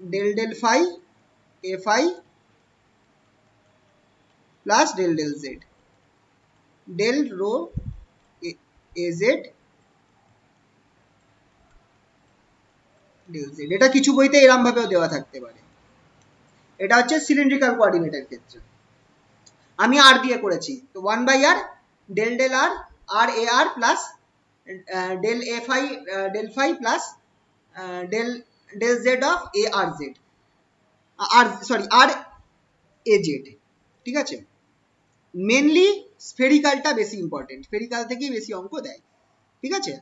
del del phi a phi plus del del Z, del rho a Z del Z. এটা কিছু বইতে এরম ভাবেও দেওয়া থাকতে পারে। এটা হচ্ছে সিলিন্ড্রিক্যাল কোঅর্ডিনেটের ক্ষেত্রে। আমি আর দিয়ে করেছি, তো 1/r del del R R A R plus del A phi del phi plus del del Z of a R Z, R sorry R a Z. ঠিক আছে, মেনলি স্ফেরিক্যালটা বেশি ইম্পর্টেন্ট, স্ফেরিক্যাল থেকেই বেশি অঙ্ক দেয়। ঠিক আছে,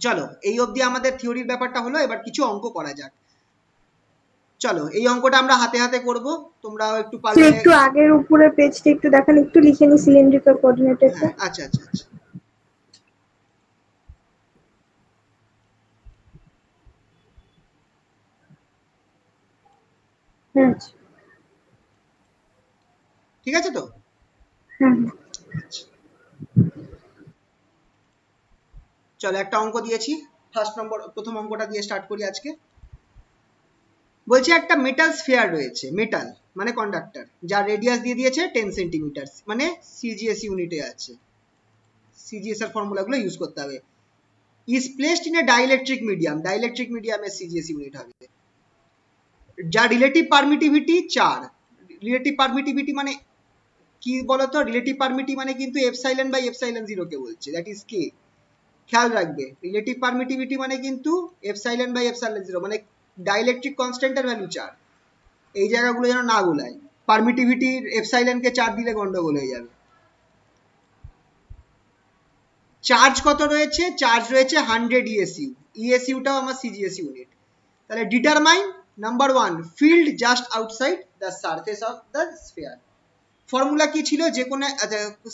চলো এই অবধি আমাদের থিওরির ব্যাপারটা হলো, এবার কিছু অঙ্ক করা যাক। চলো এই অঙ্কটা আমরা হাতে হাতে করব, তোমরা একটু পারলে একটু আগের উপরে পেজটা একটু দেখান, একটু লিখে নি সিলিন্ড্রিক্যাল কোঅর্ডিনেটরটা। হ্যাঁ আচ্ছা আচ্ছা আচ্ছা, হ্যাঁ ঠিক আছে তো। হ্যাঁ চলো একটা অঙ্ক দিয়েছি, ফার্স্ট নম্বর প্রথম অঙ্কটা দিয়ে স্টার্ট করি আজকে। বলছে একটা মেটাল স্ফিয়ার রয়েছে, মেটাল মানে কন্ডাক্টর, যার রেডিয়াস দিয়ে দিয়েছে 10 সেন্টিমিটার, মানে সিজিএস ইউনিটে আছে, সিজিএস এর ফর্মুলাগুলো ইউজ করতে হবে। Is placed in a dielectric medium, dielectric মিডিয়ামের সিজিএস ইউনিট হবে, যার রিলেটিভ পারমিটিভিটি 4। রিলেটিভ পারমিটিভিটি মানে কি বলতো, রিলেটিভ পারমিটিভিটি মানে কিন্তু এপসাইলন বাই এপসাইলন 0 কে বলছে, দ্যাট ইজ কে। খেয়াল রাখবে, রিলেটিভ পারমিটিভিটি মানে কিন্তু এপসাইলন বাই এপসাইলন 0, মানে ডাইইলেকট্রিক কনস্ট্যান্টের ভ্যালু 4। এই জায়গাগুলো যেন না গোলায়, পারমিটিভিটির এপসাইলনকে 4 দিলে গন্ডগোল হয়ে যাবে। চার্জ কত রয়েছে, চার্জ রয়েছে 100 ইএসইউ, ইএসইউটাও আমার সিজিএস ইউনিট। তাহলে determine number 1 field just outside the surface of the sphere. Formula কি ছিল, যে কোনো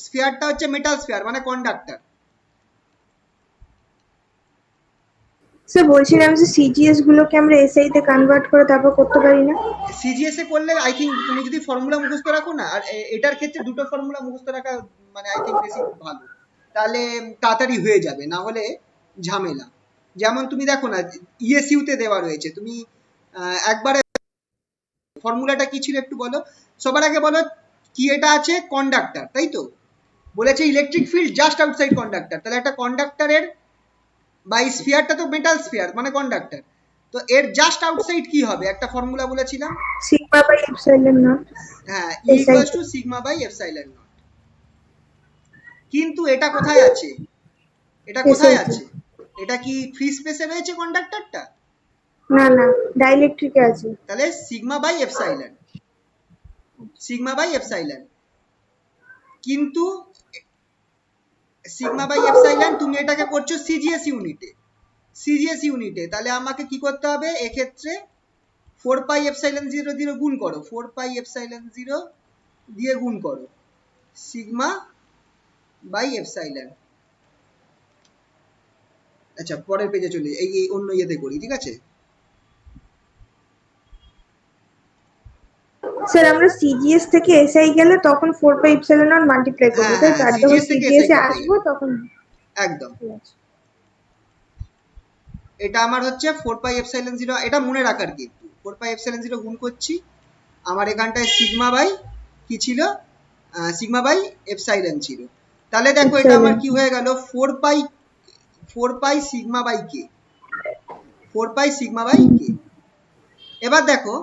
স্ফিয়ারটা হচ্ছে মেটাল স্ফিয়ার মানে কন্ডাক্টর। স্যার বলছিলাম যে সিজিএস গুলোকে আমরা এসআই তে কনভার্ট করে তারপর করতে পারি না? সিজিএস এ করলে আই থিঙ্ক তুমি যদি ফর্মুলা মুখস্থ রাখো না, আর এটার ক্ষেত্রে দুটো ফর্মুলা মুখস্থ রাখা মানে আই থিঙ্ক বেশি ভালো, তাহলে তাড়াতাড়ি হয়ে যাবে, না হলে ঝামেলা। যেমন তুমি দেখো না, ইএসইউ তে দেওয়া রয়েছে, তুমি একবারে ফর্মুলাটা কি ছিল একটু বলো। সবার আগে বলো কি এটা আছে, কন্ডাক্টর, তাই তো বলেছে electric field just outside conductor. তাহলে একটা কন্ডাক্টরের বা স্ফিয়ারটা তো মেটাল স্ফিয়ার মানে কন্ডাক্টর, তো এর জাস্ট আউটসাইড কি হবে, একটা ফর্মুলা বলেছিলাম, সিগমা বাই এপসাইলন নট। হ্যাঁ E SI equals to sigma by epsilon naught. কিন্তু এটা কোথায় আছে, এটা কোথায় এসআই তে। আছে, এটা কি ফ্রি স্পেসে রয়েছে কন্ডাক্টরটা? না না, ডাইইলেকট্রিকে আছে। তাহলে sigma by epsilon, sigma by epsilon. কিন্তু সিগমা বাই এপসাইলন তুমি এটাকে করছো সিজিএস ইউনিটে, সিজিএস ইউনিটে, তাহলে আমাকে কি করতে হবে এক্ষেত্রে 4 পাই এপসাইলন 0 দিয়ে গুণ করো, 4 পাই এপসাইলন 0 দিয়ে গুণ করো সিগমা বাই এপসাইলন। আচ্ছা পরের পেজে চলে এই অন্য ইয়েতে করি, ঠিক আছে। স্যার আমরা সিজিএস থেকে এসআই গেলে তখন 4 পাই এপসাইলন নট মাল্টিপ্লাই করব, হ্যাঁ তাই হ্যাঁ, তো? আর যখন সিজিএস থেকে সিজিএস এসআই এ করতে আসবো গেলে তখন একদম। এটা আমার হচ্ছে 4 পাই এপসাইলন 0, এটা মনে রাখার, কিন্তু 4 পাই এপসাইলন 0 গুণ করছি, আমার এখানটায় সিগমা বাই কি ছিল, সিগমা বাই এপসাইলন ছিল। তাহলে দেখো এটা আমার কি হয়ে গেল, 4 pi sigma by K, 4 pi sigma by K. এবার দেখো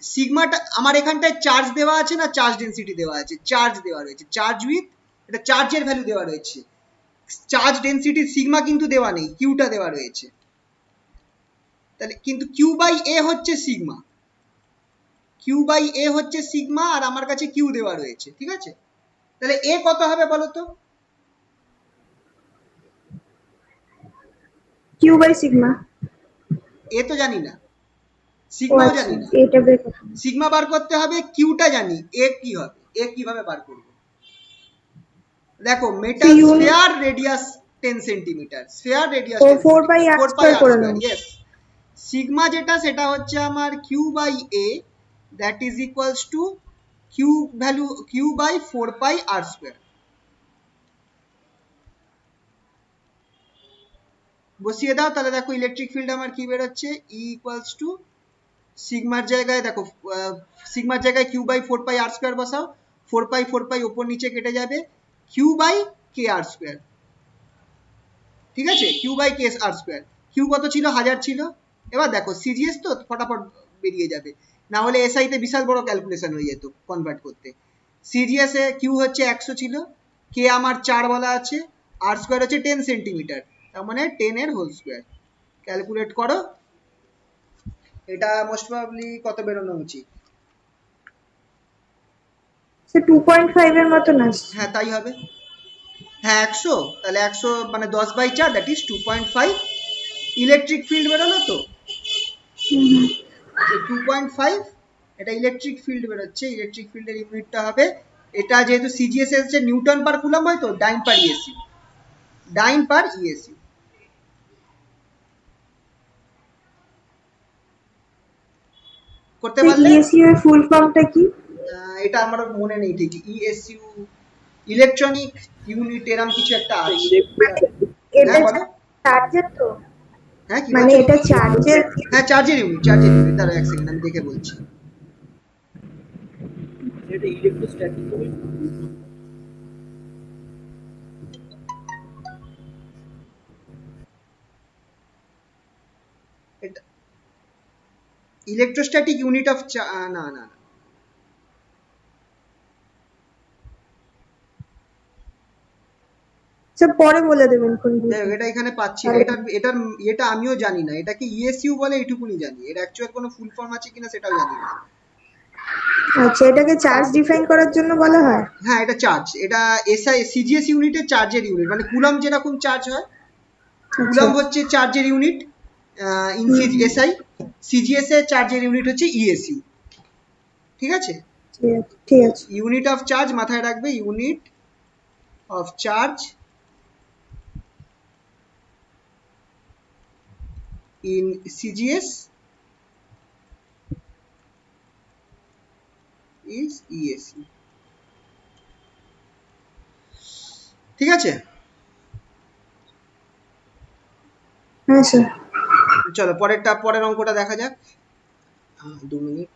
সিগমাটা আমার এখানটায় চার্জ দেওয়া আছে না, চার্জ ডেনসিটি দেওয়া আছে, চার্জ দেওয়া রয়েছে, চার্জ উইথ এটা চার্জের ভ্যালু দেওয়া রয়েছে, চার্জ ডেনসিটি সিগমা কিন্তু দেওয়া নেই, কিউটা দেওয়া রয়েছে। তাহলে কিন্তু কিউ বাই এ হচ্ছে সিগমা, কিউ বাই এ হচ্ছে সিগমা, আর আমার কাছে কিউ দেওয়া রয়েছে, ঠিক আছে। তাহলে এ কত হবে বলো তো, কিউ বাই সিগমা। এ তো জানি না, ও সিগমাও আচ্ছা, জানি না, এটা বের করতে হবে। সিগমা বার করতে হবে, কিউটা জানি, এ কি হবে, এ কিভাবে বার করব। দেখো তো metal unit sphere radius 10 centimetre, sphere radius ও 10 4 বাই সেন্টিমিটার, আর 4 পাই স্কয়ার আর করে স্কয়ার, নেব। ইয়েস। সিগমা যেটা সেটা হচ্ছে আমার Q by A, that is equals to Q value Q by 4 pi R square. বসিয়ে দাও, তাহলে দেখো ইলেকট্রিক ফিল্ড আমার কি বেরোচ্ছে, ই ইকুয়ালস টু সিগমার জায়গায় দেখো সিগমার জায়গায় Q by 4 pi R square বসাও, 4 পাই ওপর নিচে কেটে যাবে, Q by K R square. ঠিক আছে, Q by K R square. Q কত ছিল, 1000 ছিল। এবার দেখো সিজিএস তো ফটাফট বেরিয়ে যাবে, না হলে এসআই তে বিশাল বড় ক্যালকুলেশন হয়ে যেত কনভার্ট করতে। সিজিএস এ কিউ হচ্ছে 100 ছিল, কে আমার 4 বলা আছে, আর স্কোয়ার হচ্ছে 10 সেন্টিমিটার, তার মানে 10 এর হোল স্কোয়ার। ক্যালকুলেট করো, এটা মোস্ট প্রবাবলি কত বেরোনো উচিত? সে 2.5 এর মতন আসছে। হ্যাঁ তাই হবে। হ্যাঁ 100, তাহলে 100 মানে 10/4, দ্যাট ইজ 2.5 ইলেকট্রিক ফিল্ড বেরোলো তো। হুম। 2.5 এটা ইলেকট্রিক ফিল্ড বেরোচ্ছে। ইলেকট্রিক ফিল্ডের ইউনিটটা হবে, এটা যেহেতু সিজিএস এসেছে নিউটন পার কুলম হয় তো, ডাইন পার ইএসইউ, ডাইন পার ইএসইউ। করতে তো পারলে? ইএসইউ এর ফুল ফর্মটা কি? এটা আমার মনে নেই ঠিক, ইএসইউ ইলেকট্রনিক ইউনিট এরম কিছু একটা আছে। এটা হ্যাঁ বলো। চার্জের তো, হ্যাঁ কি মানে বলছো? এটা চার্জের। হ্যাঁ চার্জের ইউনিট, চার্জের ইউনিট। দাঁড়াও এক সেকেন্ড আমি দেখে বলছি। এটা ইলেকট্রোস্ট্যাটিক হবে। এটা ইলেকট্রোস্ট্যাটিক ইউনিট অফ, না না না, সব পরে বলে দেবেন কোনগুলো। যাই হোক এটা এখানে পাচ্ছি না। এটার এটা আমিও জানি না, এটা কি ইএসইউ বলে এইটুকুনি জানি, এর অ্যাকচুয়াল কোনো ফুল ফর্ম আছে কিনা সেটাও জানি না। আচ্ছা, এটাকে চার্জ ডিফাইন করার জন্য বলা হয়। হ্যাঁ এটা চার্জ, এটা এসআই সিজিএস ইউনিটের চার্জের ইউনিট, মানে কুলম যেরকম চার্জ হয়, আচ্ছা। কুলম হচ্ছে চার্জের ইউনিট ইন এসআই, সিজিএস এর চার্জের ইউনিট হচ্ছে ইএসইউ। ঠিক আছে, ঠিক আছে, ঠিক আছে। ইউনিট অফ চার্জ মাথায় রাখবে, unit of charge in CGS is ESU. ঠিক আছে, হ্যাঁ স্যার। চলো পরের অঙ্কটা দেখা যাক। 2 মিনিট।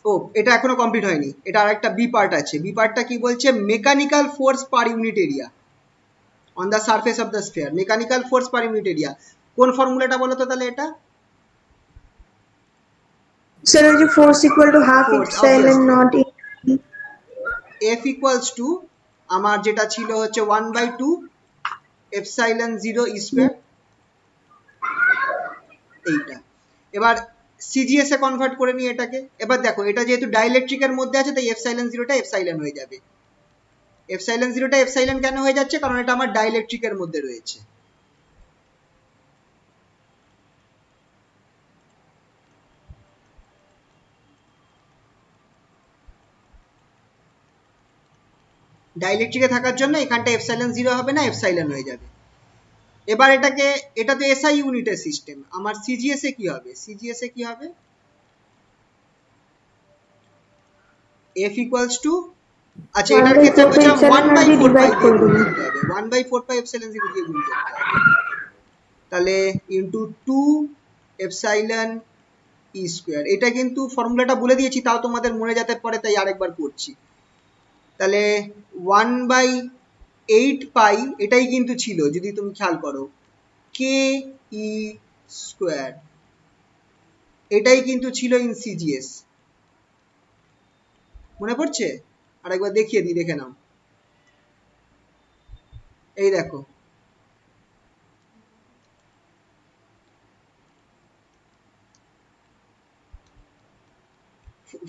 ও এটা এখনো কমপ্লিট হয়নি, এটা আরেকটা বি পার্ট আছে। বি পার্টটা কি বলছে, mechanical force per unit area on the surface of the sphere. Mechanical force per unit area, কোন ফর্মুলাটা বলো তো তাহলে? এটা স্যার ওই যে force equal to half force epsilon obviously, not F equals to আমার যেটা ছিল হচ্ছে 1/2 এপসাইলন 0 ই স্কোয়ার, এইটা। এবার সিজিএস এ কনভার্ট করে নিই এটাকে। এবার দেখো এটা যেহেতু ডাইইলেকট্রিকের মধ্যে আছে, তাই এপসাইলন 0টা এপসাইলন হয়ে যাবে। এপসাইলন 0টা এপসাইলন কেন হয়ে যাচ্ছে, কারণ এটা আমার ডাইইলেকট্রিকের মধ্যে রয়েছে। ডাইইলেকট্রিকে থাকার জন্য এখানটা এপসাইলন 0 হবে না, এপসাইলন হয়ে যাবে। এবার এটাকে, এটা তো এসআই ইউনিটের সিস্টেম, আমার সিজিএস এ কি হবে? সিজিএস এ কি হবে, এফ ইকুয়ালস টু, আচ্ছা এটার ক্ষেত্রে বলছিলাম 1/4 পাই দিয়ে গুণ করতে হবে, 1/4 পাই এপসাইলন 0 দিয়ে গুণ করতে হবে, তাহলে ইন্টু 2 এপসাইলন ই স্কোয়ার। এটা কিন্তু ফর্মুলাটা বলে দিয়েছি, তাও তোমাদের মনে যেতে পারে তাই আরেকবার করছি। তাহলে 1/8 পাই, এটাই কিন্তু ছিল যদি তুমি খেয়াল করো, কে ই স্কোয়ার, এটাই কিন্তু ছিল ইন সিজিএস। মনে পড়ছে? আরেকবার দেখিয়ে দিই, দেখে নাও। এই দেখো,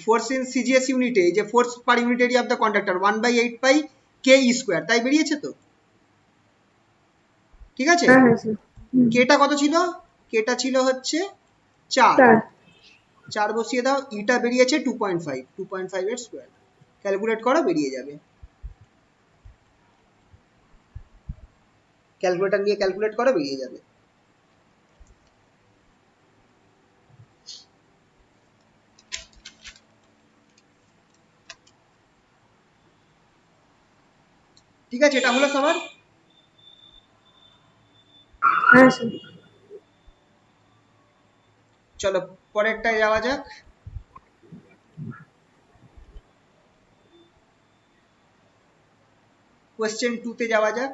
ফোর্স ইন সিজিএস ইউনিটে, এই যে force per unit area of the conductor 1/8 pi K E square, তাই বেরিয়েছে তো। ঠিক আছে, হ্যাঁ হ্যাঁ স্যার। কেটা কত ছিল? কেটা ছিল হচ্ছে 4, চার। 4 বসিয়ে দাও, ইটা বেরিয়েছে 2.5, 2.5 এর স্কোয়ার। ক্যালকুলেট করো, বেরিয়ে যাবে। ক্যালকুলেটর নিয়ে ক্যালকুলেট করো, বেরিয়ে যাবে। ঠিক আছে, এটা হলো সবার? হ্যাঁ স্যার। চলো পরেরটায় যাওয়া যাক। কোয়েশ্চেন 2 তে যাওয়া যাক।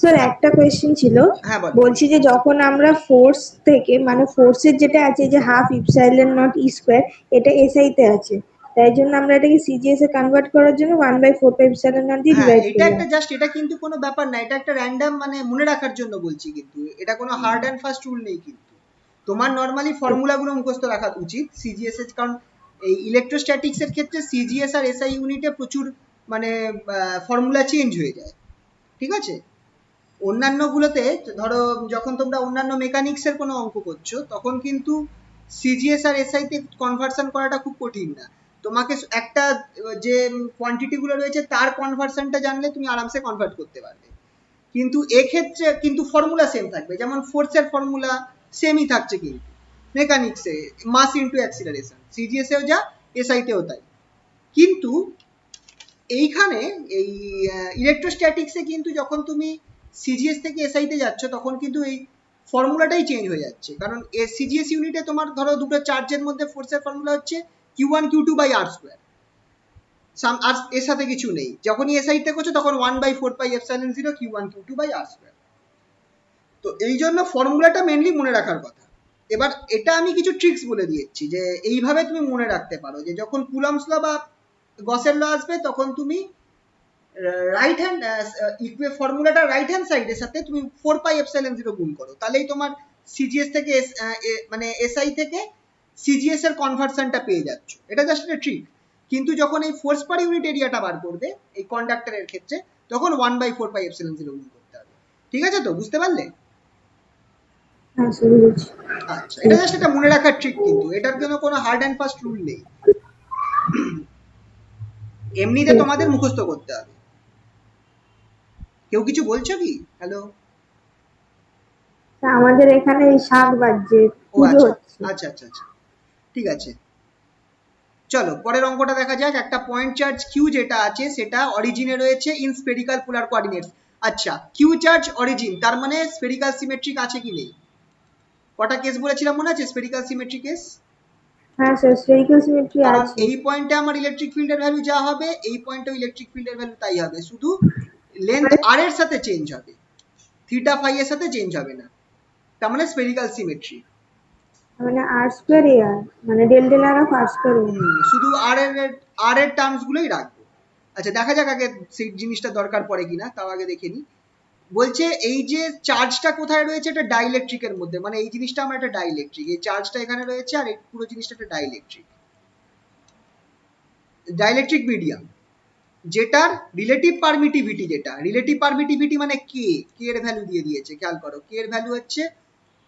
স্যার একটা কোয়েশ্চেন ছিল, হ্যাঁ বলো। বলছি যে যখন আমরা ফোর্স থেকে মানে ফোর্সের যেটা আছে যে হাফ ইপসাইলন নট ই স্কোয়ার, এটা এসআই তে আছে, তাই জন্য আমরা এটাকে সিজিএস এ কনভার্ট করার জন্য 1/4 ইপসাইলন নট দিয়ে হ্যাঁ ডিভাইড এটা করলাম। একটা জাস্ট, এটা কিন্তু কোনো ব্যাপার না, এটা একটা র্যান্ডম মানে মনে রাখার জন্য বলছি, কিন্তু এটা কোনো হার্ড অ্যান্ড ফাস্ট রুল নেই কিন্তু। তোমার নর্মালি ফর্মুলাগুলো মুখস্থ রাখা উচিত সিজিএস এর, কারণ এই ইলেকট্রোস্ট্যাটিক্স এর ক্ষেত্রে সিজিএস আর এসআই ইউনিটে প্রচুর মানে ফর্মুলা চেঞ্জ হয়ে যায়, ঠিক আছে? অন্যান্য গুলোতে ধরো যখন তোমরা অন্যান্য মেকানিক্স এর কোনো অঙ্ক করছো তখন কিন্তু সিজিএস আর এসআই তে কনভার্সন করাটা খুব কঠিন না। তোমাকে একটা যে কোয়ান্টিটি গুলো রয়েছে তার কনভার্সনটা জানলে তুমি আরামসে কনভার্ট করতে পারবে। কিন্তু এক্ষেত্রে কিন্তু ফর্মুলা সেম থাকবে, যেমন ফোর্সের ফর্মুলা সেমই থাকছে কিন্তু মেকানিক্সে, মাস ইনটু অ্যাক্সিলারেশন, সিজিএস এও যা এসআই তেও তাই। কিন্তু এইখানে এই ইলেকট্রোস্ট্যাটিক্সে কিন্তু যখন তুমি সিজিএস থেকে এসআই তে যাচ্ছ তখন কিন্তু এই ফর্মুলাটাই চেঞ্জ হয়ে যাচ্ছে, কারণ সিজিএস ইউনিটে তোমার ধরো দুটো চার্জের মধ্যে ফোর্সের ফর্মুলা হচ্ছে Q1 Q2/r², আর এর সাথে কিছু নেই। যখনই এসআই তে করছো তখন 1/4πε0 Q1 Q2/r²। তো এই জন্য ফর্মুলাটা মেনলি মনে রাখার কথা। এবার এটা আমি কিছু ট্রিক্স বলে দিয়েছি যে এইভাবে তুমি মনে রাখতে পারো যে যখন কুলম্বস ল বা গসের ল আসবে তখন তুমি রাইট হ্যান্ড ফর্মুলাটা রাইট হ্যান্ড সাইডের সাথে তুমি 4πε0 গুণ করো, তাহলেই তোমার সিজিএস থেকে মানে এসআই থেকে সিজিএস এর কনভার্সনটা পেয়ে যাচ্ছ। এটা জাস্ট একটা ট্রিক। কিন্তু যখন এই ফোর্স পার ইউনিট এরিয়াটা বার করবে এই কন্ডাক্টরের ক্ষেত্রে তখন 1/4πε0 গুণ করতে হবে। ঠিক আছে, তো বুঝতে পারলে? হ্যাঁ স্যার বুঝেছি। আচ্ছা, এটা জাস্ট একটা মনে রাখার ট্রিক, কিন্তু এটার জন্য কোনো হার্ড অ্যান্ড ফাস্ট রুল নেই, এমনিতে ঠিক আছে। তোমাদের মুখস্থ করতে হবে। কেউ কিছু বলছো কি? হ্যালো? তা আমাদের এখানে এই শাক বাজছে, ও পুজো আচ্ছা হচ্ছে। আচ্ছা আচ্ছা আচ্ছা, ঠিক আছে। চলো পরের অঙ্কটা দেখা যাক। একটা পয়েন্ট চার্জ কিউ যেটা আছে সেটা অরিজিনে রয়েছে ইন স্ফেরিক্যাল পোলার কোঅর্ডিনেটস। আচ্ছা, কিউ চার্জ অরিজিন, তার মানে স্ফেরিক্যাল সিমেট্রিক আছে কি নেই? কটা কেস বলেছিলাম মনে আছে স্ফেরিক্যাল সিমেট্রিক কেস? হ্যাঁ স্যার, স্ফেরিক্যাল সিমেট্রি কারণ আছে। এই পয়েন্টে আমার ইলেকট্রিক ফিল্ডের ভ্যালু যা হবে এই পয়েন্টেও ইলেকট্রিক ফিল্ডের ভ্যালু তাই হবে, শুধু লেন্থ মানে আর এর সাথে চেঞ্জ হবে, থিটা ফাই এর সাথে চেঞ্জ হবে না। তার মানে স্ফেরিক্যাল সিমেট্রি। মানে আর স্কোয়ার এ আর, মানে del del R of R square A. শুধু আর এর টার্মস গুলোই রাখবো। আচ্ছা দেখা যাক আগে সেই জিনিসটা দরকার পড়ে কিনা, তাও আগে দেখে নিই। বলছে এই যে চার্জটা কোথায় রয়েছে, এটা ডাইইলেকট্রিকের মধ্যে, মানে এই জিনিসটা আমার একটা ডাইইলেকট্রিক, এই চার্জটা এখানে রয়েছে আর এই পুরো জিনিসটা একটা ডাইইলেকট্রিক, ডাইইলেকট্রিক মিডিয়াম, যেটার রিলেটিভ পারমিটিভিটি, যেটা রিলেটিভ পারমিটিভিটি মানে কে, কে এর ভ্যালু দিয়ে দিয়েছে, খেয়াল করো কে এর ভ্যালু হচ্ছে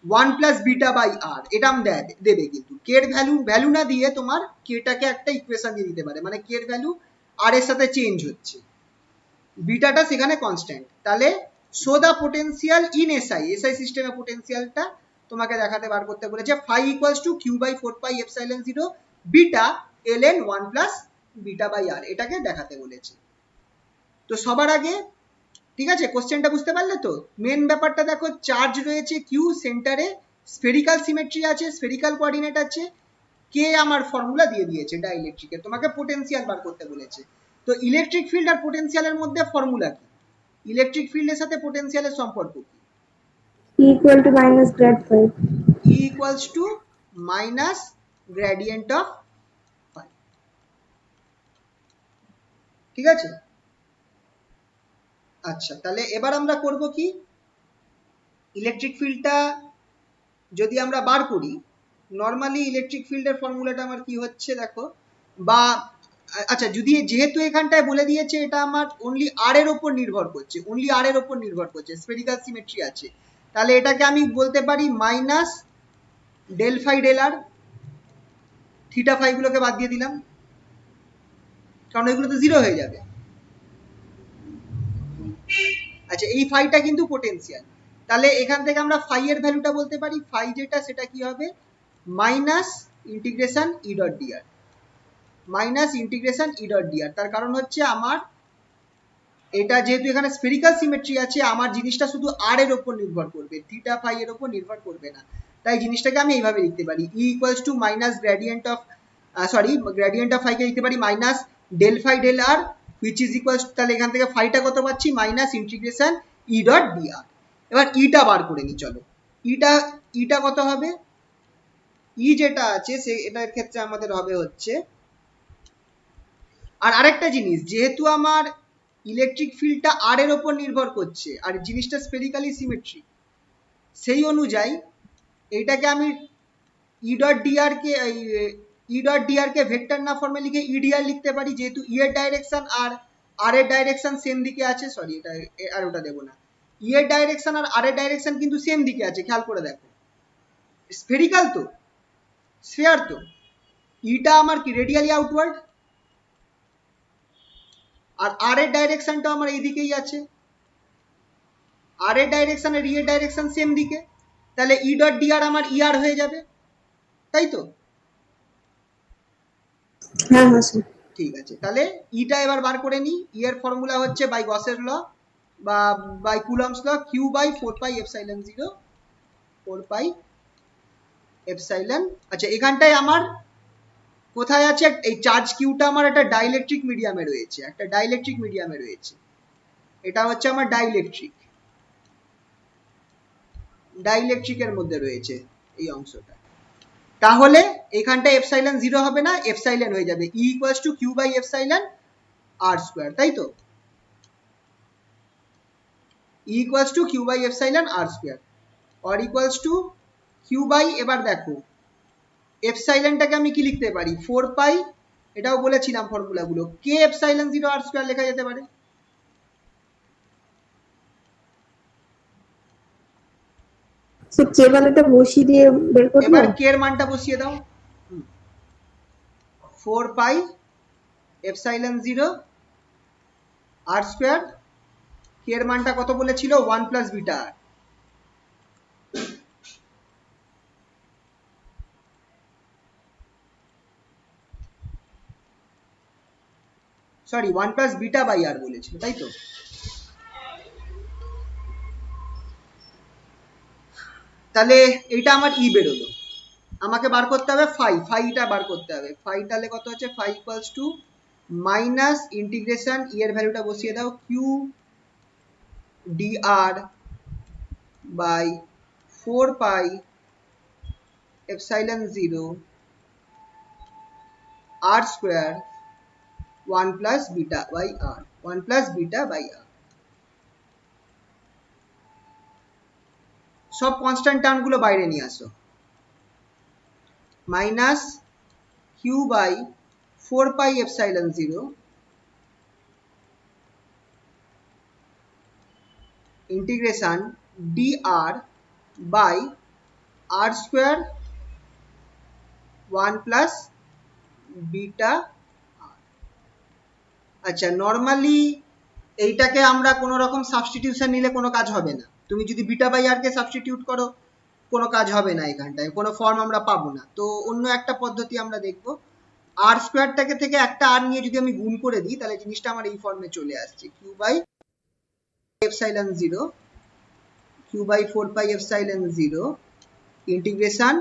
1 + β/r, এটা দেবে, কিন্তু কে এর ভ্যালু না দিয়ে তোমার কেটাকে একটা ইকুয়েশন দিয়ে দিতে পারে, মানে কে এর ভ্যালু আর এর সাথে চেঞ্জ হচ্ছে, বিটাটা সেখানে কনস্ট্যান্ট। তাহলে show the potential in SI, SI সিস্টেমে পোটেনশিয়ালটা তোমাকে দেখাতে বার করতে বলেছে। Phi equals to Q/4πε0 beta ln 1 + β/r, এটাকে দেখাতে বলেছে। তো সবার আগে ঠিক আছে, কোশ্চেনটা বুঝতে পারলে তো? মেন ব্যাপারটা দেখো, চার্জ রয়েছে কিউ সেন্টারে, স্ফেরিক্যাল সিমেট্রি আছে, স্ফেরিক্যাল কোঅর্ডিনেট আছে, কে আমার ফর্মুলা দিয়ে দিয়েছে ডাইইলেকট্রিকের, তোমাকে পোটেনশিয়াল বার করতে বলেছে। তো ইলেকট্রিক ফিল্ড আর পোটেনশিয়ালের মধ্যে ফর্মুলা কি? ইলেকট্রিক ফিল্ডের সাথে পোটেনশিয়ালের সম্পর্ক কি? E equal to minus grad phi. E equals to minus gradient of phi, ঠিক আছে? আচ্ছা তাহলে এবার আমরা করব কি, ইলেকট্রিক ফিল্ডটা যদি আমরা বার করি, নর্মালি ইলেকট্রিক ফিল্ডের ফর্মুলাটা আমার কি হচ্ছে দেখো, বা আচ্ছা যদি যেহেতু এখানটায় বলে দিয়েছে এটা আমার অনলি আর এর উপর নির্ভর করছে, অনলি আর এর উপর নির্ভর করছে, স্ফেরিক্যাল সিমেট্রি আছে, তাহলে এটাকে আমি বলতে পারি মাইনাস ডেল ফাই ডেল আর, থিটা ফাই গুলোকে বাদ দিয়ে দিলাম কারণ এগুলো তো জিরো হয়ে যাবে। আচ্ছা এই ফাইটা কিন্তু পোটেনশিয়াল, তাহলে এখান থেকে আমরা ফাই এর ভ্যালুটা বলতে পারি, ফাই যেটা সেটা কি হবে minus integration E dot dr, minus integration E dot dr. তার কারণ হচ্ছে আমার এটা যেহেতু এখানে স্ফেরিক্যাল সিমেট্রি আছে, আমার জিনিসটা শুধু আর এর ওপর নির্ভর করবে, থিটা ফাই এর ওপর নির্ভর করবে না। তাই জিনিসটাকে আমি এইভাবে লিখতে পারি, E equals to minus gradient of gradient of ফাইকে লিখতে পারি minus del phi del R which is equals, তাহলে এখান থেকে ফাইটা কত পাচ্ছি, minus integration E dot DR. এবার ইটা বার করে নি, চলো ইটা কত হবে, ই যেটা আছে সে এটার ক্ষেত্রে আমাদের হবে হচ্ছে, আর আরেকটা জিনিস, যেহেতু আমার ইলেকট্রিক ফিল্ডটা আর এর ওপর নির্ভর করছে আর জিনিসটা স্পেরিক্যালি সিমেট্রিক, সেই অনুযায়ী এইটাকে আমি ই ডট ডিআর কে ভেক্টর না ফর্মে লিখে ইডিআর লিখতে পারি, যেহেতু ই এর ডাইরেকশন আর এর ডাইরেকশন সেম দিকে আছে, সরি এটা আর ওটা দেবো না, ই এর ডাইরেকশন আর আর এর ডাইরেকশন কিন্তু সেম দিকে আছে, খেয়াল করে দেখো, স্ফেরিক্যাল তো, স্ফিয়ার তো, ইটা আমার কি রেডিয়ালি আউটওয়ার্ড, আর আর এর ডাইরেকশনটা আমার এইদিকেই আছে, আর এর ডাইরেকশন আর ই এর ডাইরেকশন সেম দিকে, তাহলে ই ডট ডিআর আমার ইআর হয়ে যাবে, তাই তো? হ্যাঁ হ্যাঁ স্যার। ঠিক আছে, তাহলে ইটা এবার বার করে নিই। ই এর ফর্মুলা হচ্ছে বাই গসের ল বা by Coulomb's law, Q by 4 pi epsilon 0, 4 pi epsilon. আচ্ছা, এখানটায় আমার কোথায় আছে, এই চার্জ কিউটা আমার একটা ডাইইলেকট্রিক মিডিয়ামে রয়েছে, এটা হচ্ছে আমার ডাইইলেকট্রিকের মধ্যে রয়েছে এই অংশটা। তাহলে এখানটা এপসাইলন 0 হবে না, এপসাইলন হয়ে যাবে, E equals to Q by epsilon R square, তাই তো? E equals to Q by epsilon R square or equals to Q by, এবার দেখো এপসাইলনটাকে আমি কি লিখতে পারি, 4 পাই, এটাও বলেছিলাম ফর্মুলাগুলো, কে এপসাইলন 0 আর স্কোয়ার লেখা যেতে পারে। স্যার কে ভ্যালুটা বসিয়ে দিয়ে বের করবো? এবার কে এর মানটা বসিয়ে দাও, 4 পাই এপসাইলন 0 আর স্কোয়ার, কে এর মানটা কত বলেছিল, 1 plus beta R, sorry 1 plus beta by R বলেছিল, তাই তো? তাহলে এইটা আমার ই বেরোলো, আমাকে বার করতে হবে ফাইটা বার করতে হবে, ফাই তাহলে কত হচ্ছে, phi equals to minus integration E এর ভ্যালুটা বসিয়ে দাও, Q DR by 4 pi epsilon 0 R square 1 plus beta by R, 1 plus beta by R. সব কনস্ট্যান্ট টার্মগুলো বাইরে নিয়ে আসো, minus Q by 4 pi epsilon 0 integration dr by R square 1 plus beta. আচ্ছা, নর্মালি এইটাকে আমরা কোনো রকম সাবস্টিটিউশন নিলে কোনো কাজ হবে না, তুমি যদি বিটা বাই আর কে সাবস্টিটিউট করো কোনো কাজ হবে না, এখানটায় কোনো ফর্ম আমরা পাবো না। তো অন্য একটা পদ্ধতি আমরা দেখবো, আর স্কোয়ারটাকে থেকে একটা আর নিয়ে যদি আমি গুণ করে দিই, তাহলে জিনিসটা আমার এই ফর্মে চলে আসছে, Q by epsilon 0, Q by 4 pi epsilon 0 integration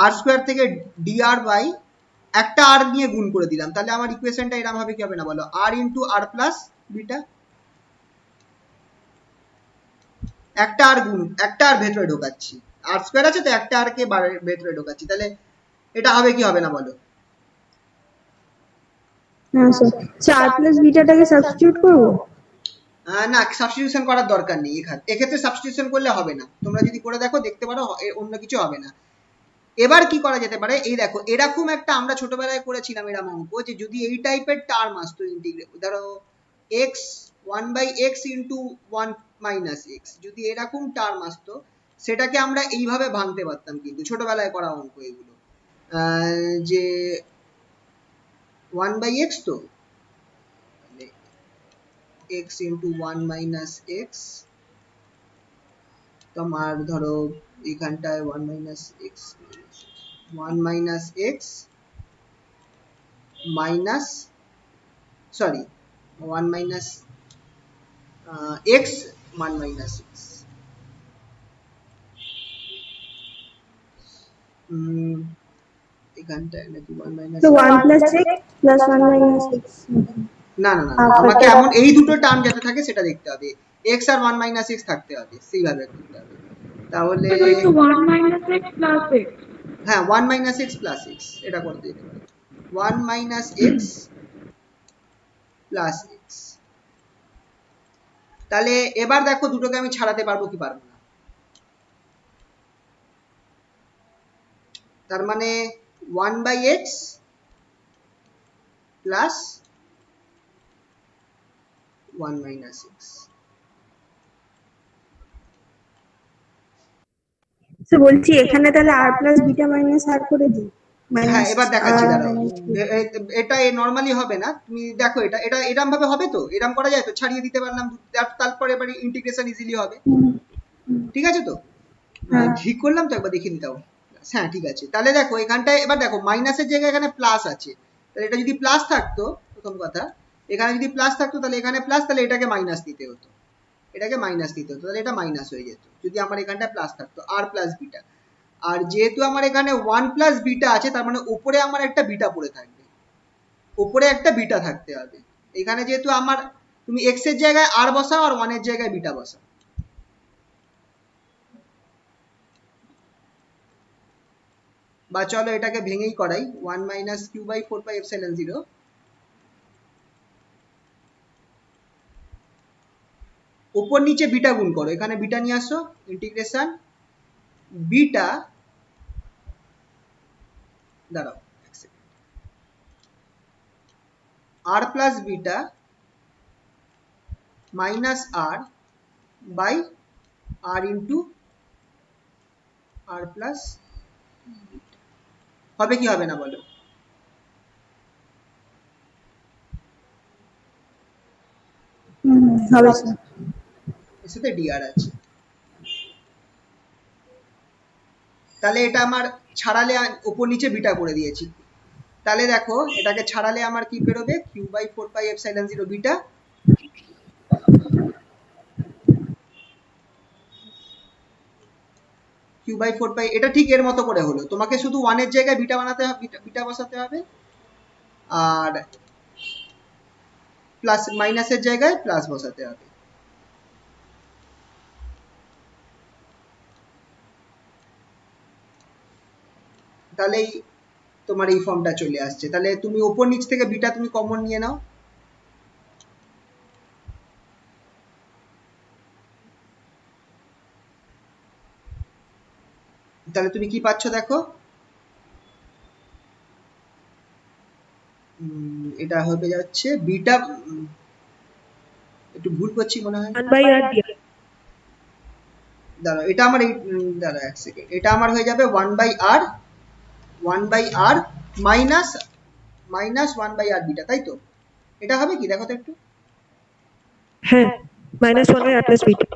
R square থেকে ডিআর বাই একটা আর নিয়ে গুণ করে দিলাম, তাহলে আমার ইকুয়েশনটা এরকম হবে, কি হবে না বলো, আর ইন্টু আর প্লাস বিটা, একটা আর ভেতরে ঢোকাচ্ছি, আর স্কোয়ার আছে তো একটা আর কে ভেতরে ঢোকাচ্ছি, তাহলে এটা হবে কি হবে না বলো। হ্যাঁ স্যার, চার প্লাস বিটাটাকে সাবস্টিটিউট করবো? না, সাবস্টিটিউশন করার দরকার নেই, এক্ষেত্রে সাবস্টিটিউশন করলে হবে না, তোমরা যদি করে দেখো দেখতে পারো অন্য কিছু হবে না। এবার কি করা যেতে পারে, এই দেখো এরকম একটা আমরা ছোটবেলায় করেছিলাম এরকম অঙ্ক, যে যদি এই টাইপের টার্ম আসতো ইন্টিগ্রেট, ধরো x 1/x into 1 minus x, যদি এরকম টার্ম আসতো, সেটাকে আমরা এইভাবে ভাঙতে পারতাম, কিন্তু ছোটবেলায় করা অঙ্ক এগুলো, যে 1/x তো x ইন্টু 1 মাইনাস এক্স, তোমার ধরো এখানটায় 1 minus x minus, sorry, 1 minus x, 1 minus x, এখানটায় নাকি 1 মাইনাস, তো 1 plus x plus 1 minus x, না না না না, হাফ আমাকে এটা এমন এই দুটো টার্ম যাতে থাকে সেটা দেখতে হবে, এক্স আর 1 মাইনাস এক্স থাকতে হবে, সেইভাবে করতে হবে। তাহলে তো 1 minus x plus x. হ্যাঁ 1 মাইনাস এক্স প্লাস এক্স, এটা করতে যেতে পারে, 1 মাইনাস এক্স প্লাস এক্স। তাহলে এবার দেখো দুটোকে আমি ছাড়াতে পারবো কি পারবো না। তার মানে 1 by X plus 1 minus X. তো বলছি এখানে তাহলে R plus beta minus R করে দিই, হ্যাঁ মাইনাস এবার দেখাচ্ছি, আর দাঁড়াও, মাইনাস এটা নর্মালি হবে না, তুমি দেখো এটা এটা এরম ভাবে হবে, তো এরম করা যায় তো, ছাড়িয়ে দিতে পারলাম, তারপরে এবার ইন্টিগ্রেশন ইজিলি হবে, ঠিক আছে তো? হ্যাঁ ঠিক করলাম তো, একবার দেখে নিতাম। হ্যাঁ ঠিক আছে, তাহলে দেখো এখানটায় এবার দেখো মাইনাসের জায়গায় এখানে প্লাস আছে, তাহলে এটা যদি প্লাস থাকতো, প্রথম কথা এখানে যদি প্লাস থাকতো তাহলে এখানে প্লাস, তাহলে এটাকে মাইনাস দিতে হতো, এটাকে মাইনাস দিতে হতো, তাহলে এটা মাইনাস হয়ে যেত যদি আমার এখানটায় প্লাস থাকতো, আর প্লাস বিটা। আর যেহেতু আমার এখানে 1 প্লাস বিটা আছে, তার মানে উপরে আমার একটা বিটা পড়ে থাকবে, উপরে একটা বিটা থাকতে হবে। এখানে যেহেতু আমার, তুমি এক্স এর জায়গায় আর বসাও আর 1 এর জায়গায় বিটা বসাও, বা চলো এটাকে ভেঙেই করাই, 1 minus Q by 4 pi epsilon 0, উপর নিচে বিটা গুণ করো, এখানে বিটা নিয়ে আসো, ইন্টিগ্রেশন বিটা, দাঁড়াও R plus beta minus R by R into R plus, হবে কি হবে না বলো? হবে স্যার। এর সাথে ডিআর আছে, তাহলে এটা আমার ছাড়ালে উপর নিচে বিটা করে দিয়েছি, তাহলে দেখো এটাকে ছাড়ালে আমার কি বেরোবে, Q by 4 pi epsilon 0 beta, Q by 4 pi, এটা ঠিক এর মতো করে হলো, তোমাকে শুধু 1 এর জায়গায় বিটা বানাতে হবে, বিটা বসাতে হবে, আর প্লাস মাইনাসের জায়গায় প্লাস বসাতে হবে। তাহলেই তোমার এই ফর্মটা চলে আসছে, তাহলে তুমি ওপর নিচ থেকে বিটা তুমি কমন নিয়ে নাও, তাহলে তুমি কি পাচ্ছ দেখো, এটা হবে যাচ্ছে বিটা, একটু ভুল করছি মনে হয়, 1 বাই আর দিয়ে দাঁড়াও এটা আমার এই, দাঁড়াও এক সেকেন্ড, এটা আমার হয়ে যাবে 1 by R, 1 by R minus minus 1 by R beta, তাই তো? এটা হবে কি দেখো তো একটু, হ্যাঁ minus 1 by R plus beta.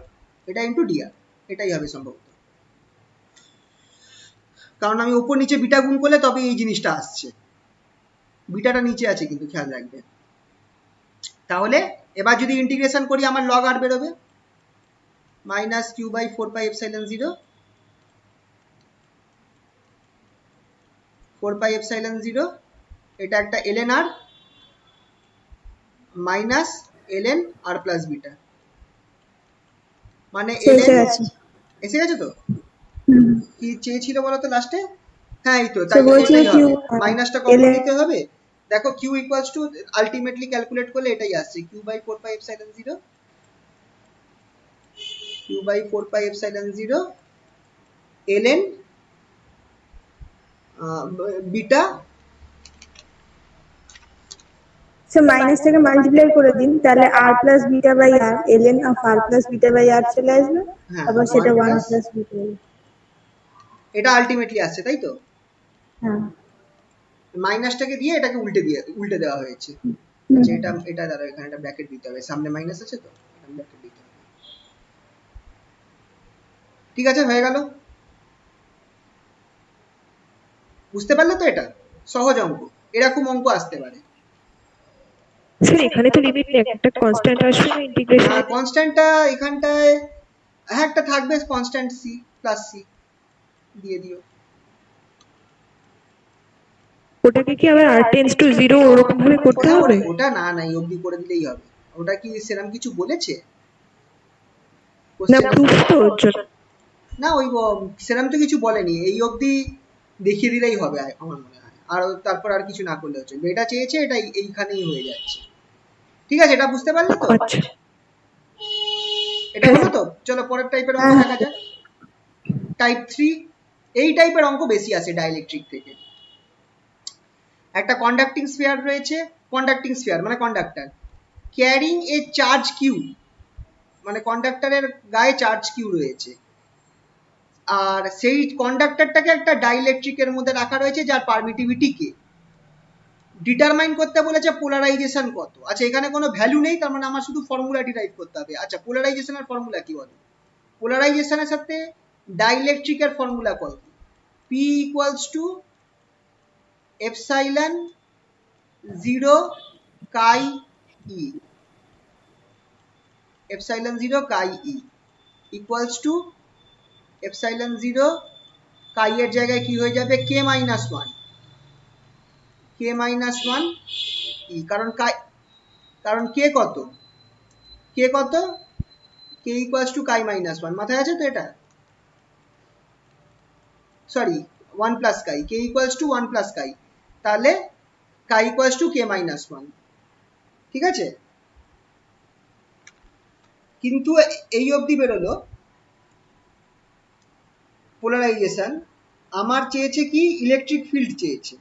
এটা ইন্টু ডিআর, এটাই হবে সম্ভবত, কারণ আমি উপর নিচে বিটা গুণ করলে তবে এই জিনিসটা আসছে, বিটাটা নিচে আছে কিন্তু খেয়াল রাখবে। তাহলে এবার যদি ইন্টিগ্রেশন করি আমার লগ আর বেরোবে, minus Q by 4 pi epsilon 0, 4 pi epsilon 0, এটা একটা ln R minus ln R plus beta, মানে শেষে ln, আছে। এসে গেছে তো? কি চেয়েছিল বলো তো লাস্টে? হ্যাঁ এই তো, সে তাই বলছে এটাই কিউ হবে, মাইনাসটা কমন এলে নিতে হবে, দেখো Q equals to, ultimately calculate করলে এটাই আসছে, Q by 4 pi epsilon 0, Q by 4 pi epsilon 0 ln beta, সে মাইনাস থেকে মাল্টিপ্লাই করে দিন, তাহলে R plus beta by R LN of R plus beta by R চলে আসবে, হ্যাঁ তারপর সেটা 1 1 প্লাস, প্লাস বিটা। এটা আলটিমেটলি আসছে তাই তো, হ্যাঁ মাইনাসটাকে দিয়ে এটাকে উল্টে দেওয়া হয়েছে। হুম। আচ্ছা এটা এটা দাঁড়াও, এখানে একটা ব্র্যাকেট দিতে হবে, সামনে মাইনাস আছে তো, এখানে ব্র্যাকেট দিতে হবে, ঠিক আছে হয়ে গেল, বুঝতে পারলে তো? এটা সহজ অঙ্ক, এরকম অঙ্ক আসতে পারে। স্যার এখানে তো লিমিট নেই, একটা কনস্ট্যান্ট আসবে না ইন্টিগ্রেশন? কনস্ট্যান্টটা এখানটায় হ্যাঁ একটা থাকবে কনস্ট্যান্ট সি প্লাস সি দিয়ে দিও। ওটাকে কি আবার r টেন্ডস টু 0 ওরকম ভাবে করতে হবে? ওটা না না এই অবধি করে দিলেই হবে। ওটা কি সেরকম কিছু বলেছে না কোশ্চেন? প্রুফ তো ওর জন্য। না ওই সেরকম তো কিছু বলেনি, এই অবধি দেখিয়ে দিলেই হবে আমার মনে হয়, আর তারপর আর কিছু না করলে হচ্ছে। এটা চেয়েছে এটা এইখানেই হয়ে যাচ্ছে। ঠিক আছে, এটা বুঝতে পারলে তো? আচ্ছা এটা হলো তো। চলো পরের টাইপের অঙ্ক দেখা যাক। টাইপ 3, এই টাইপের অঙ্ক বেশি আসে ডাইইলেকট্রিক থেকে। একটা কন্ডাক্টিং স্ফিয়ার রয়েছে, কন্ডাক্টিং স্ফিয়ার মানে conductor carrying a charge Q, মানে কন্ডাক্টরের গায়ে চার্জ কিউ রয়েছে, আর সেই কন্ডাক্টরটাকে একটা ডাইইলেকট্রিকের মধ্যে রাখা রয়েছে যার পারমিটিভিটি কে। ডিটারমাইন করতে বলেছে পোলারাইজেশন কত। আচ্ছা এখানে কোনো ভ্যালু নেই, তার মানে আমার শুধু ফর্মুলা ডিরাইভ করতে হবে। আচ্ছা পোলারাইজেশনের ফর্মুলা কি বলো? পোলারাইজেশনের সাথে ডাইইলেকট্রিকের ফর্মুলা কত? P equals to epsilon 0 chi E, epsilon 0 chi E equals to epsilon 0 chi এর জায়গায় কি হয়ে যাবে কে মাইনাস 1, কে মাইনাস 1 ই, কারণ কে কত, কে কত, K equals to chi minus 1, মাথায় আছে তো এটা? Sorry 1 plus chi, K equals to 1 plus chi, তাহলে chi equals to K minus 1। ঠিক আছে, কিন্তু এই অবধি বেরোলো পোলারাইজেশন। আমার চেয়েছে কি ইলেকট্রিক ফিল্ড চেয়েছে,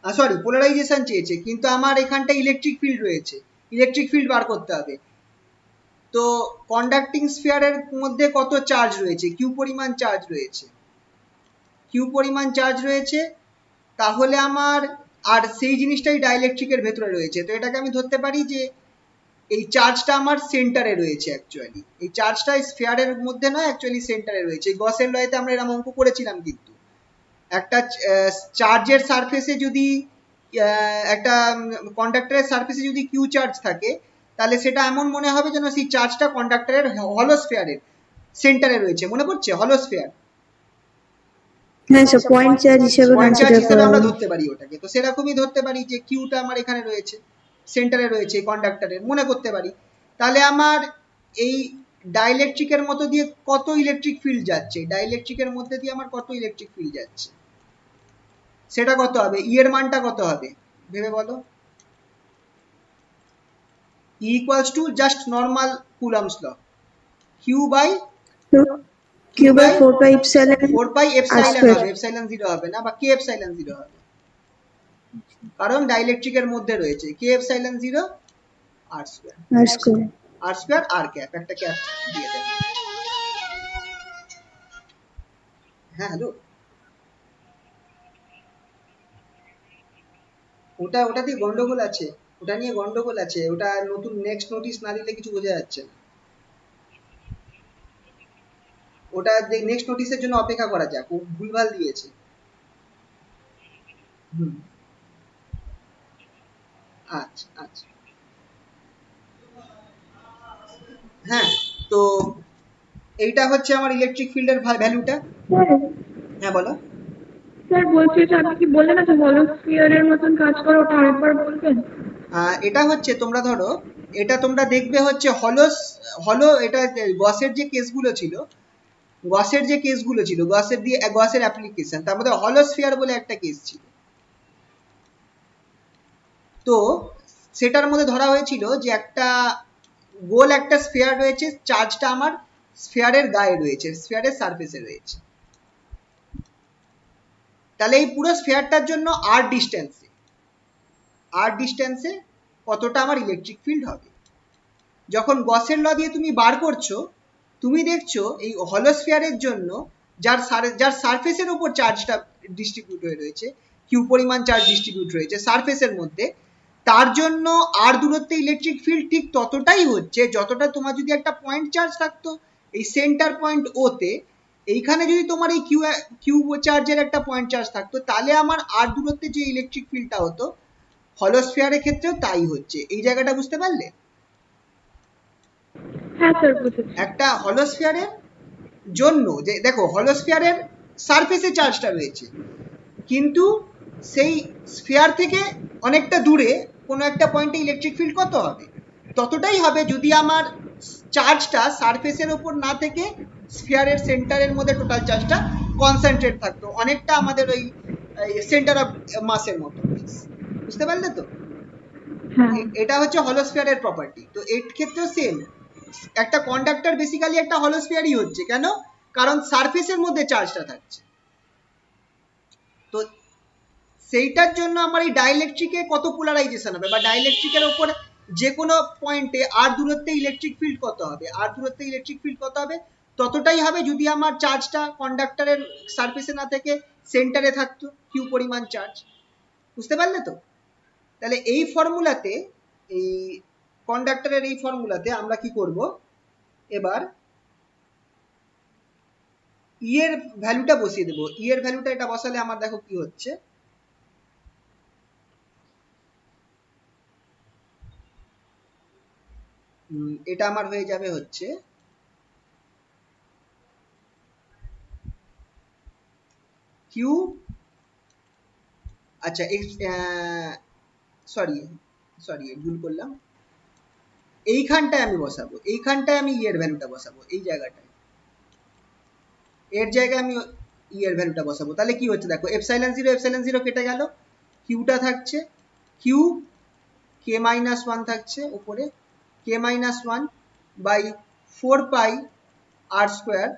সরি পোলারাইজেশন চেয়েছে, কিন্তু আমার এখানটা ইলেকট্রিক ফিল্ড রয়েছে, ইলেকট্রিক ফিল্ড বার করতে হবে। তো কন্ডাক্টিং স্ফিয়ারের মধ্যে কত চার্জ রয়েছে, কিউ পরিমাণ চার্জ রয়েছে, কিউ পরিমাণ চার্জ রয়েছে, তাহলে আমার আর সেই জিনিসটাই ডাইইলেকট্রিকের ভেতরে রয়েছে। তো এটাকে আমি ধরতে পারি যে এই চার্জটা আমার সেন্টারে রয়েছে, অ্যাকচুয়ালি এই চার্জটা স্ফিয়ারের মধ্যে নয়, অ্যাকচুয়ালি সেন্টারে রয়েছে। এই গসের লয়েতে আমরা এরকম অঙ্ক করেছিলাম, কিন্তু একটা চার্জের সারফেসে যদি একটা কন্ডাক্টরের সারফেসে যদি কিউ চার্জ থাকে, তাহলে সেটা এমন মনে হবে যেন সেই চার্জটা কন্ডাক্টরের হলো স্ফিয়ারের সেন্টারে রয়েছে। মনে পড়ছে হলো স্ফিয়ার? হ্যাঁ স্যার পয়েন্ট চার্জ হিসেবে পয়েন্ট চার্জ কনসিডার হিসেবে করা আমরা হয়। ধরতে পারি ওটাকে। তো সেরকমই ধরতে পারি যে কিউটা আমার এখানে রয়েছে, সেন্টারে রয়েছে কন্ডাক্টরের, মনে করতে পারি। তাহলে আমার এই ডাইইলেকট্রিকের মতো দিয়ে কত ইলেকট্রিক ফিল্ড যাচ্ছে, ডাইইলেকট্রিকের মধ্যে দিয়ে আমার কত ইলেকট্রিক ফিল্ড যাচ্ছে, সেটা কত হবে, ই এর মানটা কত হবে ভেবে বলো? E equals to just normal Coulomb's law, Q by Q by 4 pi epsilon 4 pi r epsilon square. হবে, এপসাইলন 0 হবে না, বা কে এপসাইলন 0 হবে, কারণ ডাইইলেকট্রিকের মধ্যে রয়েছে কে এপসাইলন 0 আর square, r square. R square R cap, একটা ক্যাপ দিয়ে দেন। হ্যাঁ হ্যালো, ওটাতে গন্ডগোল আছে, ওটা নিয়ে গন্ডগোল আছে, ওটা নতুন নেক্সট নোটিশ না দিলে কিছু বোঝা যাচ্ছে না। ওটা নেক্সট নোটিশের জন্য অপেক্ষা করা যাক, ও ভুলভাল দিয়েছে। হুম, আচ্ছা আচ্ছা, হ্যাঁ। তো এইটা হচ্ছে আমার ইলেকট্রিক ফিল্ডের ভ্যালুটা। স্যার হ্যাঁ বলো। স্যার বলছি যে আপনি কি বললেন না যে হলো স্ফিয়ারের মতন কাজ করে, ওটা আরেকবার বলবেন? এটা হচ্ছে তোমরা ধরো, এটা তোমরা দেখবে হচ্ছে হলো এটা গসের যে কেসগুলো ছিল, গসের অ্যাপ্লিকেশন, তার মধ্যে হলো স্ফিয়ার বলে একটা কেস ছিল। তো সেটার মধ্যে ধরা হয়েছিল যে একটা গোল একটা স্ফিয়ার রয়েছে, চার্জটা আমার স্ফিয়ারের গায়ে রয়েছে, স্ফিয়ারের সারফেসে রয়েছে। তাহলে এই পুরো স্ফিয়ারটার জন্য আর ডিস্টেন্সে কতটা আমার ইলেকট্রিক ফিল্ড হবে। যখন গসের ল দিয়ে তুমি বার করছো, তুমি দেখছো এই হলো স্ফিয়ারের জন্য যার সারফেসের উপর চার্জটা ডিস্ট্রিবিউট হয়ে রয়েছে, কিউ পরিমাণ চার্জ ডিস্ট্রিবিউট রয়েছে সারফেসের মধ্যে, তার জন্য আর দূরত্বে ইলেকট্রিক ফিল্ড ঠিক ততটাই হচ্ছে যতটা তোমার যদি একটা পয়েন্ট চার্জ থাকতো এই সেন্টার পয়েন্ট ও তে, এইখানে যদি তোমার এই কিউ কিউ চার্জের একটা পয়েন্ট চার্জ থাকতো, তাহলে আমার আর দূরত্বে যে ইলেকট্রিক ফিল্ডটা হতো হলো স্ফিয়ারের ক্ষেত্রেও তাই হচ্ছে। এই জায়গাটা বুঝতে পারলে? হ্যাঁ স্যার বুঝেছি। একটা হলো স্ফিয়ারের জন্য যে দেখো হলো স্ফিয়ারের সারফেসে চার্জটা রয়েছে, কিন্তু সেই স্ফিয়ার থেকে অনেকটা দূরে কোনো একটা পয়েন্টে ইলেকট্রিক ফিল্ড কত হবে? ততটাই হবে যদি আমার চার্জটা সারফেসের ওপর না থেকে স্ফিয়ারের সেন্টারের মধ্যে টোটাল চার্জটা কনসেন্ট্রেট থাকতো, অনেকটা আমাদের ওই সেন্টার অফ মাসের মতো। বুঝতে পারলে তো? হ্যাঁ এটা হচ্ছে হলো স্ফিয়ারের প্রপার্টি। তো এর ক্ষেত্রেও সেম, একটা কন্ডাক্টর বেসিক্যালি একটা হলো স্ফিয়ারই হচ্ছে। কেন? কারণ সারফেসের মধ্যে চার্জটা থাকছে। তো সেইটার জন্য আমার এই ডাইইলেকট্রিকে কত পোলারাইজেশন হবে, বা ডাইইলেকট্রিকের ওপর যে কোনো পয়েন্টে আর দূরত্বে ইলেকট্রিক ফিল্ড কত হবে, আর দূরত্বে ইলেকট্রিক ফিল্ড কত হবে ততটাই হবে যদি আমার চার্জটা কন্ডাক্টরের সারফেসে না থেকে সেন্টারে থাকতো কিউ পরিমাণ চার্জ। বুঝতে পারলে তো? তাহলে এই ফর্মুলাতে, এই কন্ডাক্টরের এই ফর্মুলাতে আমরা কি করব, এবার ই এর ভ্যালুটা বসিয়ে দেবো। ই এর ভ্যালুটা এটা বসালে আমার দেখো কি হচ্ছে, এটা আমার হয়ে যাবে হচ্ছে কিউ, আচ্ছা সরি সরি ভুল করলাম, এইখানটায় আমি বসাবো, এইখানটায় আমি ই এর ভ্যালুটা বসাবো, এই জায়গাটায় এর জায়গায় আমি ই এর ভ্যালুটা বসাবো। তাহলে কি হচ্ছে দেখো, এপসাইলন জিরো কেটে গেল, কিউটা থাকছে কিউ কে মাইনাস ওয়ান থাকছে উপরে, K minus one by 4 pi R square,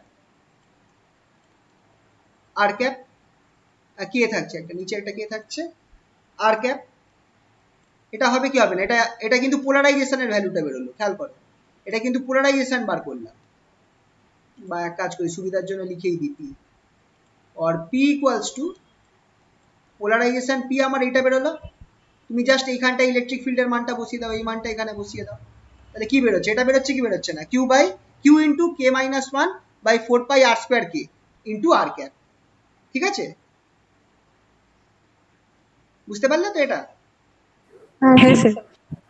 R cap K থাকছে একটা, নিচে একটা কে থাকছে আর ক্যাপ। এটা হবে কি হবে না, এটা এটা কিন্তু পোলারাইজেশনের ভ্যালুটা বেরোলো, খেয়াল করো, এটা কিন্তু পোলারাইজেশন বার করলাম। বা এক কাজ করি, সুবিধার জন্য লিখেই দিই পি, और P equals two polarisation P আমার এইটা বেরোলো। তুমি জাস্ট এইখানটা ইলেকট্রিক ফিল্ডের মানটা বসিয়ে দাও, এই মানটা এখানে বসিয়ে দাও, তাহলে কি বেরোচ্ছে, এটা বেরোচ্ছে কি বেরোচ্ছে না, Q by Q into K minus one by 4 pi R square K into R cap. ঠিক আছে? বুঝতে পারলে তো এটা? হ্যাঁ স্যার।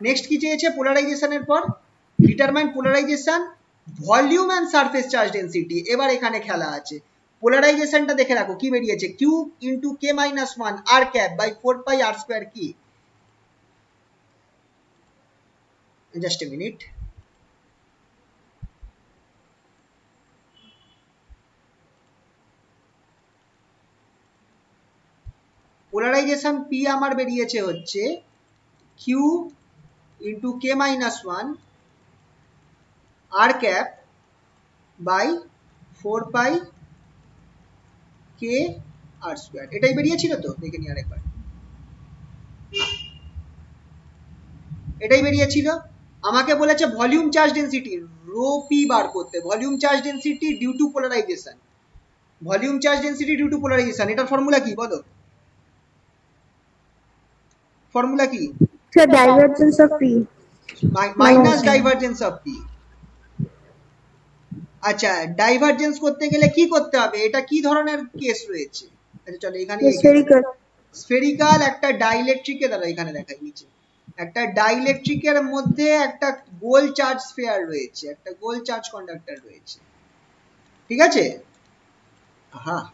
নেক্সট কি চেয়েছে পোলারাইজেশনের পর, determine polarization volume and surface charge density. এবার এখানে খেলা আছে, পোলারাইজেশনটা দেখে রাখো কি বেরিয়েছে, Q into K minus one R cap by 4 pi R square কি। Just a minute, polarization P আমার বেরিয়েছে হচ্ছে Q into K minus one R cap by 4 pi K R square. এটাই বেরিয়েছিল তো, দেখে নি আরেকবার, এটাই বেরিয়েছিল। আমাকে বলেছে volume charge density rho P বার করতে, volume charge density due to polarization, volume charge density due to polarization. এটার ফর্মুলা কি বলো, ফর্মুলা কি? Sir divergence of P minus divergence of P. আচ্ছা, ডাইভারজেন্স করতে গেলে কি করতে হবে, এটা কি ধরনের কেস রয়েছে? আচ্ছা চলো এখানে স্ফেরিক্যাল। স্ফেরিক্যাল একটা ডাইইলেকট্রিকের দ্বারা এখানে দেখাই নিচে, একটা ডাইইলেকট্রিকের মধ্যে একটা গোল চার্জ স্ফিয়ার রয়েছে, একটা গোল চার্জ কন্ডাক্টর রয়েছে। ঠিক আছে? হ্যাঁ,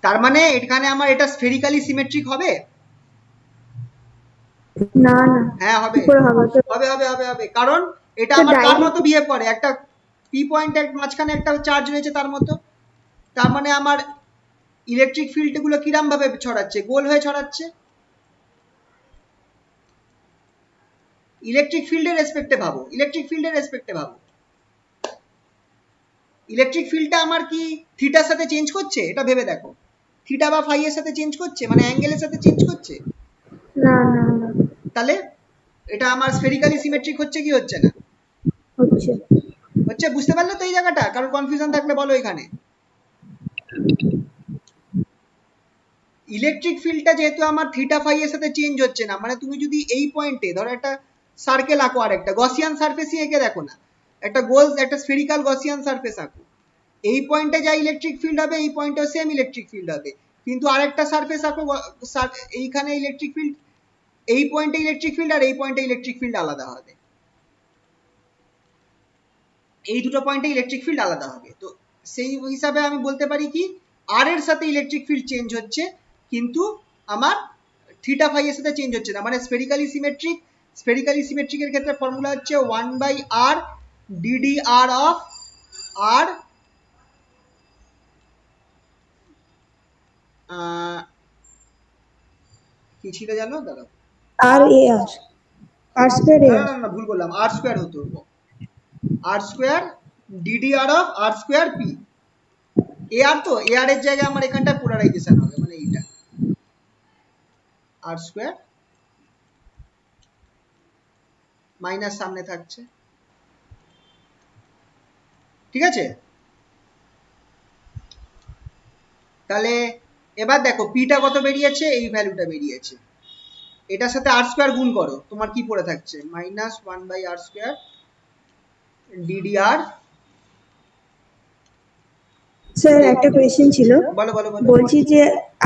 তার মানে এখানে আমার এটা স্ফেরিক্যালি সিমেট্রিক হবে। না না, হ্যাঁ কি হবে, করে হবে? হবে হবে হবে হবে, কারণ এটা তো আমার কার মতো ডাইলেকট্রিক। বিহেভ করে, একটা পি পয়েন্টের মাঝখানে একটা চার্জ রয়েছে তার মতো। তার মানে আমার ইলেকট্রিক ফিল্ড গুলো কিরম ভাবে ছড়াচ্ছে, গোল হয়ে ছড়াচ্ছে। ইলেকট্রিক ফিল্ডের রেসপেক্টে ভাবো, ইলেকট্রিক ফিল্ডের রেসপেক্টে ভাবো, ইলেকট্রিক ফিল্ডটা আমার কি থিটার সাথে চেঞ্জ করছে, এটা ভেবে দেখো, থিটা বা ফাই এর সাথে চেঞ্জ করছে, মানে অ্যাঙ্গেলের সাথে চেঞ্জ করছে। না না না, তাহলে এটা আমার স্ফেরিক্যালি সিমেট্রিক হচ্ছে কি হচ্ছে না? হচ্ছে। হচ্ছে। বুঝতে পারলে তো এই জায়গাটা? কারণ কনফিউশন থাকলে বলো এখানে। ইলেকট্রিক ফিল্ডটা যেহেতু আমার থিটা ফাই এর সাথে চেঞ্জ হচ্ছে না, মানে তুমি যদি এই পয়েন্টে ধরো একটা সার্কেল আঁকো, আর একটা গসিয়ান সারফেসই এঁকে দেখো না, একটা গোল একটা স্ফেরিক্যাল গসিয়ান সারফেস আঁকো, এই পয়েন্টে যা ইলেকট্রিক ফিল্ড হবে এই পয়েন্টেও সেম ইলেকট্রিক ফিল্ড হবে, কিন্তু আরেকটা সারফেস আঁকো, এইখানে ইলেকট্রিক ফিল্ড, এই পয়েন্টে ইলেকট্রিক ফিল্ড আর এই পয়েন্টে ইলেকট্রিক ফিল্ড আলাদা হবে, এই দুটো পয়েন্টে ইলেকট্রিক ফিল্ড আলাদা হবে। তো সেই হিসাবে আমি বলতে পারি কি আর এর সাথে ইলেকট্রিক ফিল্ড চেঞ্জ হচ্ছে, কিন্তু আমার থিটা ফাই এর সাথে চেঞ্জ হচ্ছে না, মানে স্ফেরিক্যালি সিমেট্রিকের ক্ষেত্রে ফর্মুলা হচ্ছে 1/r ddr অফ r কি ছিল জানো দাদা, আর এ আর আর স্কোয়ার এ না আর। না না ভুল বললাম, r স্কয়ার হতো, r square ddr of r square p, আর তো আর এর জায়গায় আমার এখানটা পোলারাইজেশন হবে, মানে এইটা r স্কয়ার মাইনাস সামনে থাকছে, ঠিক আছে। তাহলে এবার দেখো পিটা কত বেরিয়েছে, এই ভ্যালুটা বেরিয়েছে, এটার সাথে আর স্কয়ার গুণ করো, তোমার কি পড়ে থাকছে minus 1/r square ddr। Sir একটা কোয়েশ্চেন ছিল, বলো বলো বলো। বলছি যে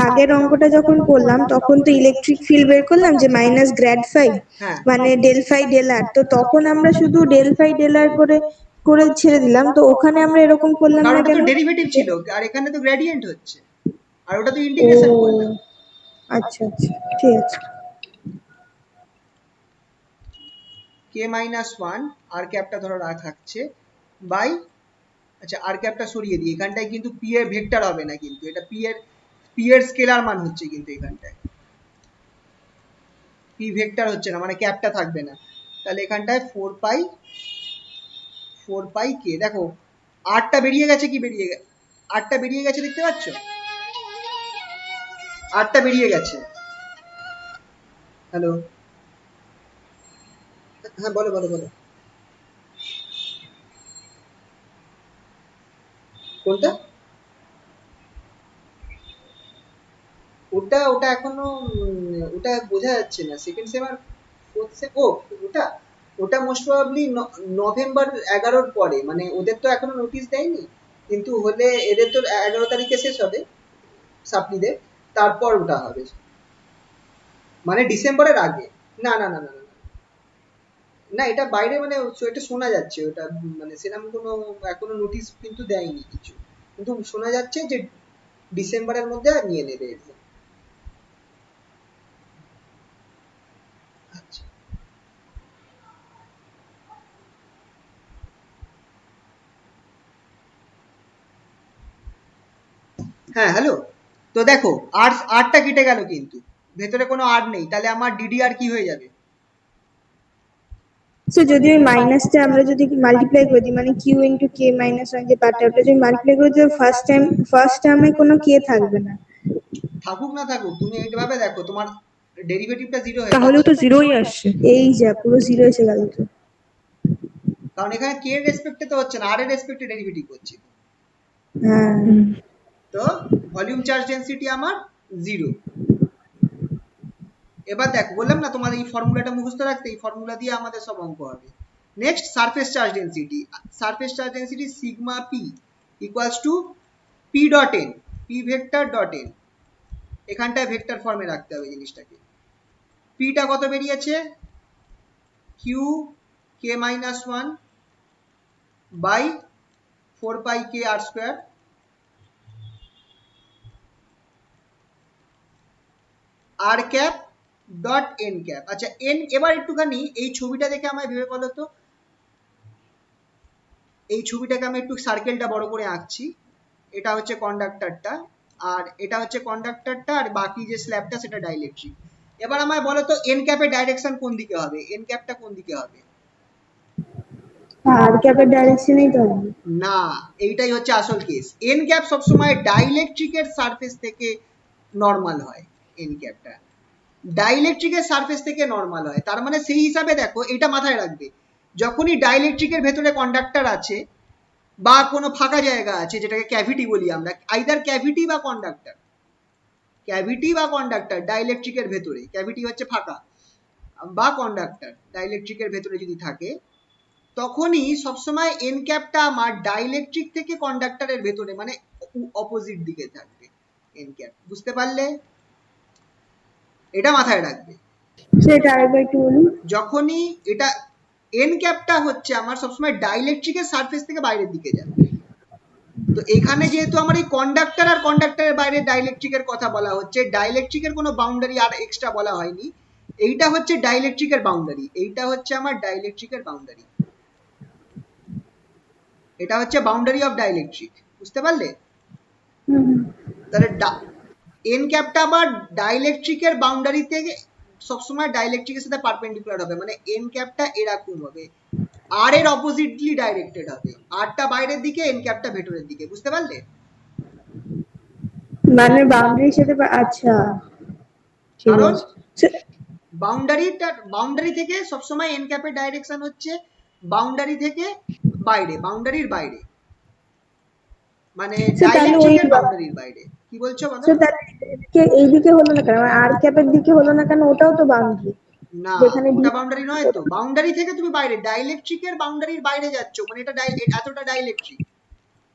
আগের অঙ্কটা যখন করলাম তখন তো ইলেকট্রিক ফিল্ড বের করলাম যে মাইনাস গ্র্যাড ফাই, হ্যাঁ মানে ডেল ফাই ডেল আর, তো তখন আমরা শুধু ডেল ফাই ডেল আর করে করে ছেড়ে দিলাম, তো ওখানে আমরা এরকম করলাম কারণ না ওটা তো কেন? ডেরিভেটিভ ছিল, আর এখানে তো গ্রেডিয়েন্ট হচ্ছে, আর ওটা তো ও ইন্টিগ্রেশন করলাম। আচ্ছা আচ্ছা, ঠিক আছে। কে মাইনাস ওয়ান আর ক্যাপটা ধরো থাকছে বাই, আচ্ছা আর ক্যাপটা সরিয়ে দিই, এখানটায় কিন্তু পি এর ভেক্টর হবে না, কিন্তু এটা পি এর স্কেলার মান হচ্ছে, কিন্তু এখানটায় পি ভেক্টর হচ্ছে না, মানে ক্যাপটা থাকবে না, তাহলে এখানটায় 4 পাই কে, দেখো আটটা বেরিয়ে গেছে, কি বেরিয়ে গেছে, আটটা বেরিয়ে গেছে দেখতে পাচ্ছ, আটটা বেরিয়ে গেছে। হ্যালো, হ্যাঁ বলো বলো বলো, কোনটা, ওটা ওটা এখনো ওটা বোঝা যাচ্ছে না, সেকেন্ড সেম আর ফোর্থ সেম, ও ওটা ওটা মোস্ট প্রবাবলি নভেম্বর 11-র পরে, মানে ওদের তো এখনো নোটিশ দেয়নি, কিন্তু হলে এদের তো 11 তারিখে শেষ হবে সাপ্লিদের, তারপর ওটা হবে, মানে ডিসেম্বরের আগে। না না না না না না, এটা বাইরে মানে এটা শোনা যাচ্ছে, ওটা মানে সেরকম কোনো এখনো নোটিশ কিন্তু দেয়নি কিছু, কিন্তু শোনা যাচ্ছে যে ডিসেম্বরের মধ্যে নিয়ে নেবে exam। আচ্ছা হ্যাঁ হ্যালো, তো দেখো আরটা কেটে গেল, কিন্তু ভেতরে কোনো আর নেই, তাহলে আমার ডিডিআর কি হয়ে যাবে, সো যদি ওই মাইনাসটা আমরা যদি মাল্টিপ্লাই করে দিই, মানে Q into K minus one যে পার্টটা, ওটা যদি মাল্টিপ্লাই করে দিই, ফার্স্ট টার্মে কোনো কে থাকবে না। থাকুক না থাকুক, তুমি এইভাবে দেখো তোমার ডেরিভেটিভটা জিরো হয়ে তাহলেও যাচ্ছে, তো জিরোই আসছে। এই যা পুরো জিরো এসে গেল তো। কারণ এখানে কে এর রেসপেক্টে তো হচ্ছে না, আর এর রেসপেক্টে ডেরিভেটিভ হচ্ছে, হ্যাঁ তো ভলিউম চার্জ ডেনসিটি আমার জিরো। এবার দেখো বললাম না তোমার এই ফর্মুলাটা মুখস্থ রাখতে, এই ফর্মুলা দিয়ে আমাদের সব অঙ্ক হবে। Next surface charge density sigma P equals to P dot N, P vector dot N, এখানটায় ভেক্টর ফর্মে রাখতে হবে জিনিসটাকে। পিটা কত বেরিয়েছে, Q K minus one by 4 pi K R square, R cap dot N cap. আচ্ছা এন, এবার একটুখানি এই ছবিটা দেখে আমায় ভেবে বলো তো, এই ছবিটাকে আমি একটু সার্কেলটা বড় করে আঁকছি, এটা হচ্ছে কন্ডাক্টরটা, আর এটা হচ্ছে কন্ডাক্টরটা, আর বাকি যে স্ল্যাবটা সেটা ডাইলেকট্রিক। এবার আমায় বলো তো এন ক্যাপের ডাইরেকশন কোন দিকে হবে, এন ক্যাপটা কোন দিকে হবে, আর ক্যাপের ডাইরেকশনেই তো হবে। না এইটাই হচ্ছে আসল কেস, এন ক্যাপ সবসময় ডাইলেকট্রিকের সারফেস থেকে নর্মাল হয়, এন ক্যাপটা ডাইলেকট্রিকের সারফেস থেকে নর্মাল হয়, তার মানে সেই হিসাবে দেখো এটা মাথায় রাখবে, যখনই ডাইলেকট্রিকের ভেতরে কন্ডাক্টর আছে বা কোনো ফাঁকা জায়গা আছে যেটাকে ক্যাভিটি বলি আমরা, আইদার ক্যাভিটি বা কন্ডাক্টর, ক্যাভিটি বা কন্ডাক্টর ডাইলেকট্রিকের ভেতরে, ক্যাভিটি হচ্ছে ফাঁকা বা কন্ডাক্টর ডাইইলেকট্রিকের ভেতরে যদি থাকে, তখনই সবসময় এন ক্যাপটা আমার ডাইইলেকট্রিক থেকে কন্ডাক্টরের ভেতরে মানে অপোজিট দিকে থাকবে এন ক্যাপ। বুঝতে পারলে? এটা মাথায় রাখবে। সেটা আরেকবার একটু বলুন। যখনই এটা এন ক্যাপটা হচ্ছে আমার সবসময় ডাইইলেকট্রিকের সারফেস থেকে বাইরের দিকে যাবে। তো এখানে যেহেতু আমার এই কন্ডাক্টর আর কন্ডাক্টরের বাইরে ডাইইলেকট্রিকের কথা বলা হচ্ছে, ডাইইলেকট্রিকের কোনো বাউন্ডারি আর এক্সট্রা বলা হয়নি। এইটা হচ্ছে ডাইইলেকট্রিকের বাউন্ডারি, এইটা হচ্ছে আমার ডাইইলেকট্রিকের বাউন্ডারি, এটা হচ্ছে বাউন্ডারি অফ ডাইইলেকট্রিক। বুঝতে পারলে? হুম হুম। তাহলে এন ক্যাপটা আবার ডাইইলেকট্রিকের বাউন্ডারি থেকে সবসময় ডাইইলেকট্রিকের সাথে পারপেন্ডিকুলার হবে, মানে এন ক্যাপটা এরকম হবে, আর এর অপোজিটলি ডাইরেক্টেড হবে, আরটা বাইরের দিকে, এন ক্যাপটা ভেতরের দিকে। বুঝতে পারলে? মানে বাউন্ডারির সাথে আচ্ছা ঠিক কারণ আছে। সে- বাউন্ডারি থেকে সবসময় এন ক্যাপের ডাইরেকশন হচ্ছে বাউন্ডারি থেকে বাইরে, বাউন্ডারির বাইরে, মানে তাহলে ওই ডাইইলেকট্রিকের বাউন্ডারির বাইরে। কি বলছো বলো? তাহলে এইদিকে হলো না কেন, আর ক্যাপের দিকে হলো না কেন? ওটাও তো বাউন্ডারি না, যেখানে ওটা বাউন্ডারি নয় তো। বাউন্ডারি থেকে তুমি বাইরে, ডাইইলেকট্রিকের বাউন্ডারির বাইরে যাচ্ছ, মানে এটা এতটা ডাইইলেকট্রিক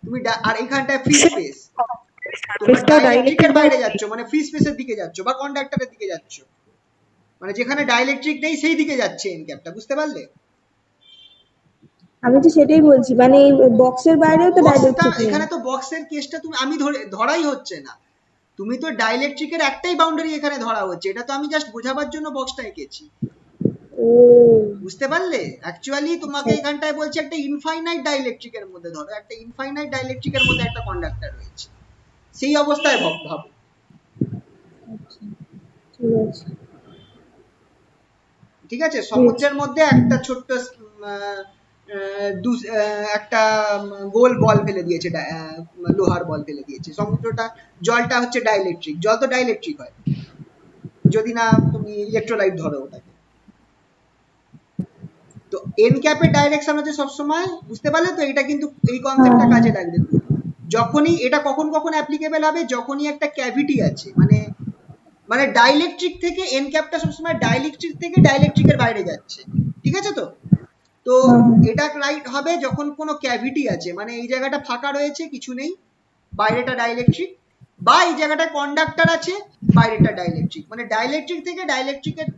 তুমি আর এখানটায় ফ্রি স্পেস, তোমার ডাইইলেকট্রিকের বাইরে যাচ্ছ মানে ফ্রি স্পেসের দিকে যাচ্ছ বা কন্ডাক্টরের দিকে যাচ্ছ, মানে যেখানে ডাইইলেকট্রিক নেই সেই দিকে যাচ্ছে এন ক্যাপটা। বুঝতে পারলে? আমি তো সেটাই বলছি, মানে এই বক্সের বাইরেও তো বক্সটা ডাইরেক্ট্রিক নেই। এখানে তো বক্সের কেসটা তুমি আমি ধরাই হচ্ছে না, তুমি তো ডাইইলেকট্রিকের একটাই বাউন্ডারি এখানে ধরা হচ্ছে, এটা তো আমি জাস্ট বোঝাবার জন্য বক্সটা এঁকেছি। ও বুঝতে পারলে? অ্যাকচুয়ালি তোমাকে আচ্ছা এখানটায় বলছে একটা ইনফাইনাইট ডাইইলেকট্রিকের মধ্যে ধরো, একটা ইনফাইনাইট ডাইইলেকট্রিকের মধ্যে একটা কন্ডাক্টর রয়েছে, সেই অবস্থায় ভাবো। আচ্ছা, ঠিক আছে ঠিক আছে? সমুদ্রের মধ্যে একটা ছোট্ট একটা গোল বল ফেলে দিয়েছে, লোহার বল ফেলে দিয়েছে, সমুদ্রটা, জলটা হচ্ছে ডাইইলেকট্রিক, জল তো ডাইইলেকট্রিক হয় যদি না তুমি ইলেকট্রোলাইট ধরো ওটাকে। তো এন ক্যাপের ডাইরেকশন হচ্ছে সবসময়, বুঝতে পারলে তো? এটা কিন্তু এই কনসেপ্টটা কাজে লাগবে খুব। যখনই এটা কখন কখন অ্যাপ্লিকেবল হবে, যখনই একটা ক্যাভিটি আছে, মানে ডাইইলেকট্রিক থেকে এন ক্যাপটা সবসময় ডাইইলেকট্রিক থেকে ডাইইলেকট্রিকের বাইরে যাচ্ছে। ঠিক আছে তো? তো এটা রাইট হবে যখন কোনো ক্যাভিটি আছে, মানে এই জায়গাটা ফাঁকা রয়েছে, কিছু নেই, বাইরেটা ডাইইলেকট্রিক, বা এই জায়গাটা কন্ডাক্টর আছে, বাইরেটা ডাইইলেকট্রিক, মানে ডাইইলেকট্রিক থেকে ডাইইলেকট্রিকের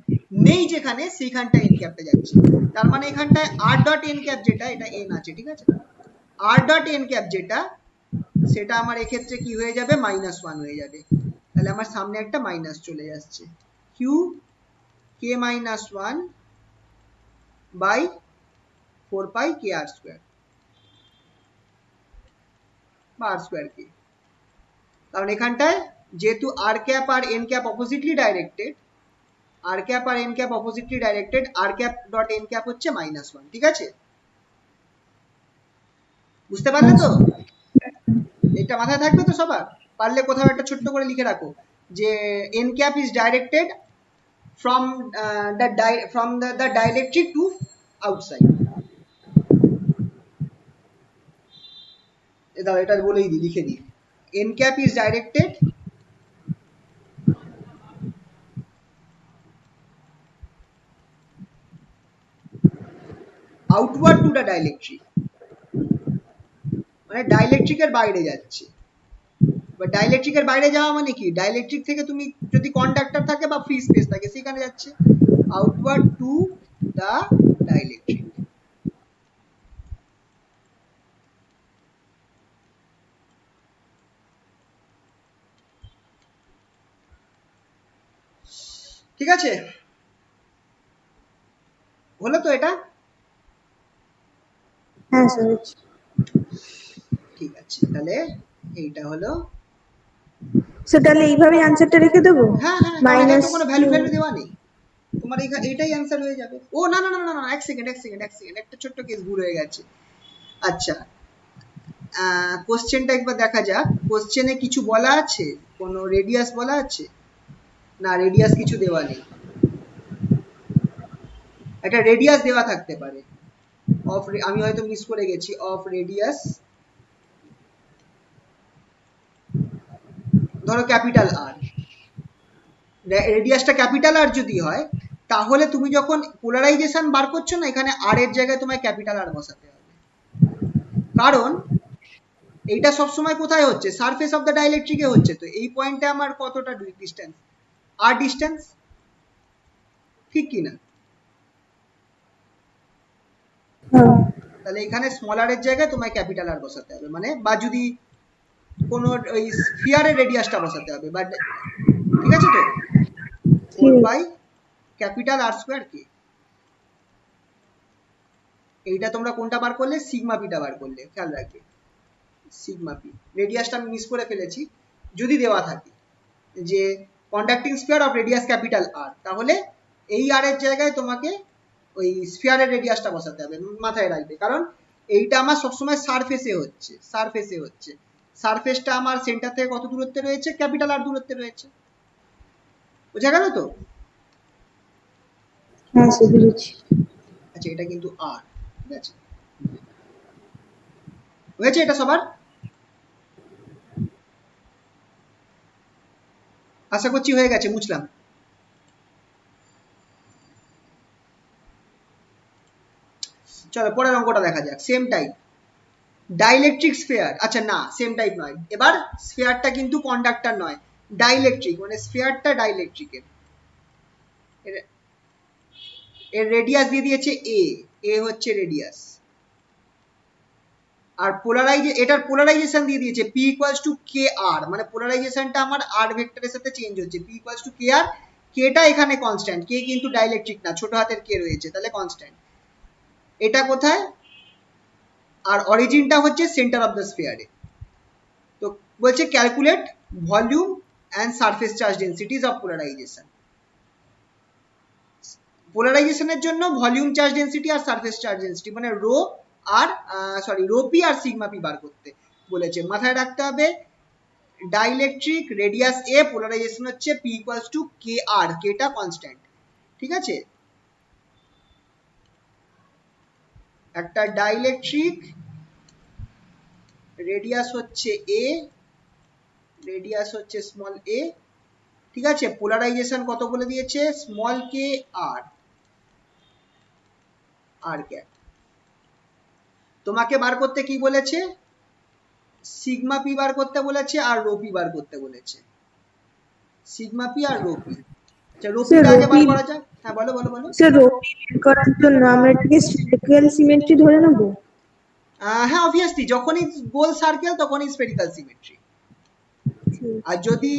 নেই যেখানে, সেইখানটা এন ক্যাপটা যাচ্ছে। তার মানে এখানটায় আর ডট এন ক্যাপ যেটা, এটা এন আছে, ঠিক আছে, আর ডট এন ক্যাপ যেটা, সেটা আমার এক্ষেত্রে কি হয়ে যাবে, -1 হয়ে যাবে। তাহলে আমার সামনে একটা মাইনাস চলে আসছে, Q K -1 by 4 pi K R square বা আর স্কোয়ার কে। কারণ এখানটায় যেহেতু আর ক্যাপ আর N cap oppositely directed, R cap আর N cap oppositely directed, R cap dot N cap হচ্ছে -1। ঠিক আছে? বুঝতে পারলে তো? এটা মাথায় থাকবে তো সবার? পারলে কোথাও একটা ছোট্ট করে লিখে রাখো যে N cap is directed from the dielectric to outside। এটা বলেই দিই, লিখে দিই, n cap is directed outward to the dielectric, মানে ডাইইলেকট্রিকের বাইরে যাচ্ছে। বা ডাইইলেকট্রিকের বাইরে যাওয়া মানে কি, ডাইইলেকট্রিক থেকে তুমি যদি কন্ডাক্টর থাকে বা ফ্রি স্পেস থাকে সেখানে যাচ্ছে, আউটওয়ার্ড টু দ্য ডাইইলেকট্রিক। ঠিক আছে? হলো তো এটা? হ্যাঁ স্যার। ঠিক আছে, তাহলে এইটা হলো। তাহলে এইভাবে অ্যানসারটা রেখে দেবো, হ্যাঁ হ্যাঁ, কারণ এখানে তো কোনো ভ্যালু দেওয়া নেই, তোমার এটাই অ্যান্সার হয়ে যাবে। ও না না না না না, এক সেকেন্ড, একটা ছোট্ট কেস ভুল হয়ে গেছে। আচ্ছা, কোশ্চেনটা একবার দেখা যাক। কোশ্চেনে কিছু বলা আছে, কোনো রেডিয়াস বলা আছে? না, রেডিয়াস কিছু দেওয়া নেই। একটা রেডিয়াস দেওয়া থাকতে পারে, আমি হয়তো মিস করে গেছি, অফ রেডিয়াস ধরো ক্যাপিটাল আর, রেডিয়াসটা ক্যাপিটাল আর যদি হয় তাহলে তুমি যখন পোলারাইজেশন বার করছো না, এখানে আর এর জায়গায় তোমায় ক্যাপিটাল আর বসাতে হবে, কারণ এইটা সবসময় কোথায় হচ্ছে, সারফেস অফ দ্য ডাইলেকট্রিকে হচ্ছে। তো এই পয়েন্টে আমার কতটা ডিস্টেন্স, আর ডিস্টেন্স, ঠিক কি না? হ্যাঁ তাহলে এখানে স্মল আর এর জায়গায় তোমায় ক্যাপিটাল আর বসাতে হবে, মানে বা যদি কোনো ওই স্ফিয়ারের রেডিয়াসটা বসাতে হবে, বাট ঠিক আছে তো, ঠিক 4 আছে। বাই ক্যাপিটাল আর স্কোয়ার কে। এইটা তোমরা কোনটা বার করলে, সিগমা পিটা বার করলে, খেয়াল রাখবে সিগমা পি। রেডিয়াসটা আমি মিস করে ফেলেছি, যদি দেওয়া থাকে যে conducting sphere of radius capital R, তাহলে এই আর এর জায়গায় তোমাকে ওই স্ফিয়ারের রেডিয়াসটা বসাতে হবে, মাথায় রাখবে, কারণ এইটা আমার সবসময় সারফেসে হচ্ছে, সারফেসে হচ্ছে। সারফেসটা আমার সেন্টার থেকে কত দূরত্বে রয়েছে, ক্যাপিটাল আর দূরত্বে রয়েছে, বোঝা গেল তো? হ্যাঁ সে বুঝেছি। আচ্ছা, এটা কিন্তু আর, ঠিক আছে, হয়েছে এটা সবার? আশা করছি হয়ে গেছে, মুছলাম। চলো পরের অঙ্কটা দেখা যাক, সেম টাইপ, ডাইলেকট্রিক স্ফিয়ার। আচ্ছা না, সেম টাইপ নয়, এবার স্ফিয়ারটা কিন্তু কন্ডাক্টর নয়, ডাইলেকট্রিক, মানে স্ফিয়ারটা ডাইলেকট্রিকের। এর রেডিয়াস দিয়ে দিয়েছে এ, এ হচ্ছে রেডিয়াস, আর এটার পোলারাইজেশন দিয়ে দিয়েছে পি ইকুয়ালস টু কে আর, মানে পোলারাইজেশনটা আমার আর ভেক্টরের সাথে চেঞ্জ হচ্ছে, P equals to K R, কেটা এখানে কনস্ট্যান্ট, কে কিন্তু ডাইলেকট্রিক না, ছোট হাতের কে রয়েছে, তাহলে কনস্ট্যান্ট। এটা কোথায়, আর অরিজিনটা হচ্ছে সেন্টার অফ দ্য স্ফিয়ারে। তো বলছে calculate volume and surface charge densities of polarization. পোলারাইজেশনের জন্য ভলিউম চার্জ ডেন্সিটি আর সারফেস চার্জ ডেন্সিটি, মানে রো আর রো পি আর সিগমা পি বার করতে বলেছে। মাথায় রাখতে হবে ডাইলেকট্রিক, রেডিয়াস এ, পোলারাইজেশন হচ্ছে P equals to K R, কেটা কনস্ট্যান্ট, ঠিক আছে? একটা ডাইলেকট্রিক, রেডিয়াস হচ্ছে এ, রেডিয়াস হচ্ছে স্মল এ, ঠিক আছে, পোলারাইজেশন কত বলে দিয়েছে, স্মল কে আর, আর ক্যাপ। তোমাকে বার করতে কি বলেছে, সিগমা পি বার করতে বলেছে আর রো পি বার করতে বলেছে, sigma P R rho P. আচ্ছা, রো স্যার পিটা আগে বার রোপি, করা যাক, হ্যাঁ বলো বলো বলো। স্যার রোপি বের করার জন্য আমরা এটাকে স্ফেরিক্যাল সিমেট্রি ধরে নেব। হ্যাঁ অবভিয়াসলি, যখনই গোল সার্কেল তখনই স্ফেরিক্যাল সিমেট্রি। আর যদি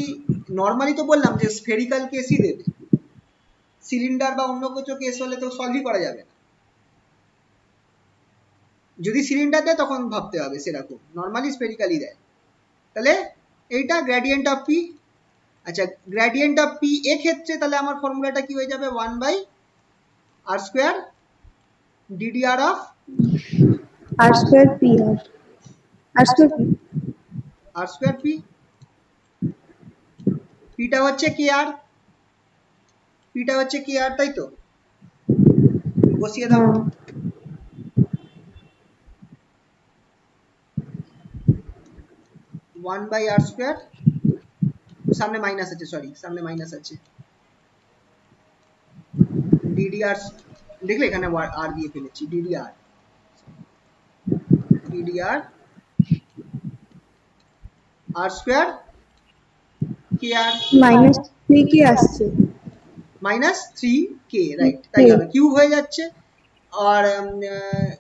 নর্মালি তো বললাম যে স্ফেরিক্যাল কেসই দেবে, সিলিন্ডার বা অন্য কিছু কেস হলে তো সলভই করা যাবে না। যদি সিলিন্ডার দেয় তখন ভাবতে হবে, সেরকম নর্মালি স্ফেরিক্যালই দেয়। তাহলে এইটা গ্রেডিয়েন্ট অফ পি। আচ্ছা, গ্রেডিয়েন্ট অফ পি এ ক্ষেত্রে তাহলে আমার ফর্মুলাটা কি হয়ে যাবে, 1 by R square d dr of R square P R, R square P, R square P. পিটা হচ্ছে কে আর, পিটা হচ্ছে কে আর, তাই তো? বসিয়ে দাও। হ্যাঁ 1 বাই আর স্কোয়ার, সামনে মাইনাস আছে, সরি সামনে মাইনাস আছে, ডিডিআর, দেখলে এখানে আর দিয়ে ফেলেছি, ডিডিআর, ডিডিআর আর স্কোয়ার কে আর, মাইনাস থ্রি কি আসছে, মাইনাস 3 কে, রাইট, তাই হবে, কিউব হয়ে যাচ্ছে। আর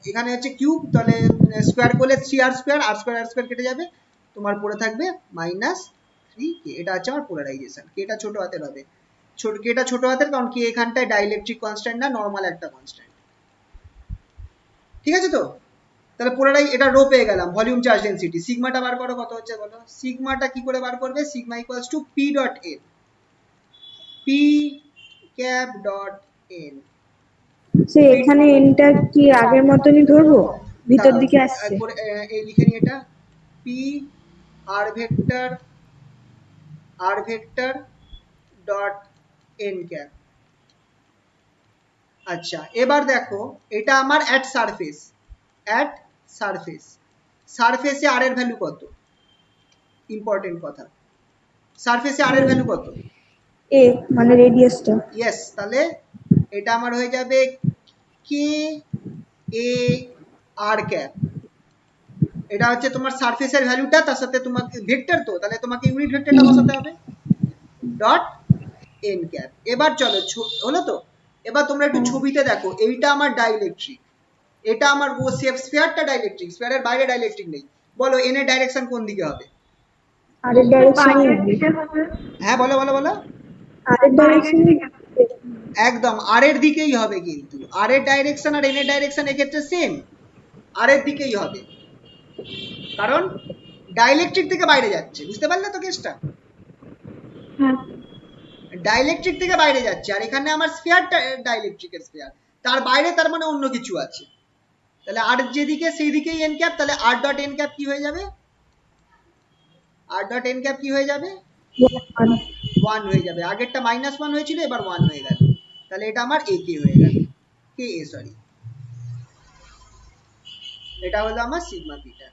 এখানে হচ্ছে কিউব, তাহলে স্কোয়ার করলে 3 আর স্কোয়ার, আর স্কোয়ার কেটে যাবে, তোমার পড়ে থাকবে মাইনাস 3 কে। এটা হচ্ছে আমার পোলারাইজেশন। কেটা ছোট হাতের হবে, কেটা ছোট হাতের, কারণ কে এখানটায় ডাইলেকট্রিক কনস্ট্যান্ট না, নর্মাল একটা কনস্ট্যান্ট, ঠিক আছে তো? তাহলে এটা রো পেয়ে গেলাম, ভলিউম চার্জ ডেন্সিটি। সিগমাটা বার করো, কত হচ্ছে বলো, সিগমাটা কি করে বার করবে, sigma equals to P dot N, P cap dot N. সে এখানে এনটা কি আগের মতনই ধরবো, ভিতর দিকে আসছে। এই লিখে নি এটা, পি আর ভেক্টর, আর ভেক্টর ডট এন ক্যাপ। আচ্ছা, এবার দেখো এটা আমার অ্যাট সারফেস, অ্যাট সারফেস, সারফেসে আর এর ভ্যালু কত, ইম্পর্টেন্ট কথা, সারফেসে আর এর ভ্যালু কত, এ মানে রেডিয়াসটা। ইয়েস, তাহলে এটা আমার হয়ে যাবে কে এ আর ক্যাপ। এটা হচ্ছে তোমার সারফেসের ভ্যালুটা, তার সাথে তোমাকে ভেক্টর, তো তাহলে তোমাকে ইউনিট ভেক্টরটা বসাতে হবে ডট এন ক্যাপ। এবার চলো হলো তো। এবার তোমরা একটু ছবিতে দেখো, এইটা আমার ডাইলেকট্রিক, এটা আমার স্ফিয়ারটা ডাইলেকট্রিক, স্ফিয়ারের বাইরে ডাইলেকট্রিক নেই। বলো এন এর ডাইরেকশন কোন দিকে হবে? আরের ডাইরেকশনে বাইরের দিকে হবে। হ্যাঁ বলো বলো বলো। আরের ডাইরেকশনে একদম আর এর দিকেই হবে, কিন্তু আর এর ডাইরেকশন আর এন এর ডাইরেকশন এক্ষেত্রে সেম, আর এর দিকেই হবে, কারণ ডাইলেকট্রিক থেকে বাইরে যাচ্ছে। বুঝতে পারলে তো কেসটা? হ্যাঁ ডাইলেকট্রিক থেকে বাইরে যাচ্ছে, আর এখানে আমার স্ফিয়ারটা ডাইলেকট্রিকের স্ফিয়ার, তার বাইরে তার মানে অন্য কিছু আছে। তাহলে আর যেদিকে সেই দিকেই এন ক্যাপ, তাহলে আর ডট এন ক্যাপ কি হয়ে যাবে? আর ডট এন ক্যাপ কি হয়ে যাবে? 1 হয়ে যাবে। আগেরটা -1 হয়েছিল, এবার 1 হয়ে গেল। তাহলে এটা আমার এ কে হয়ে গেল, কে এ সরি, এটা হলো আমার সিগমা থিটা।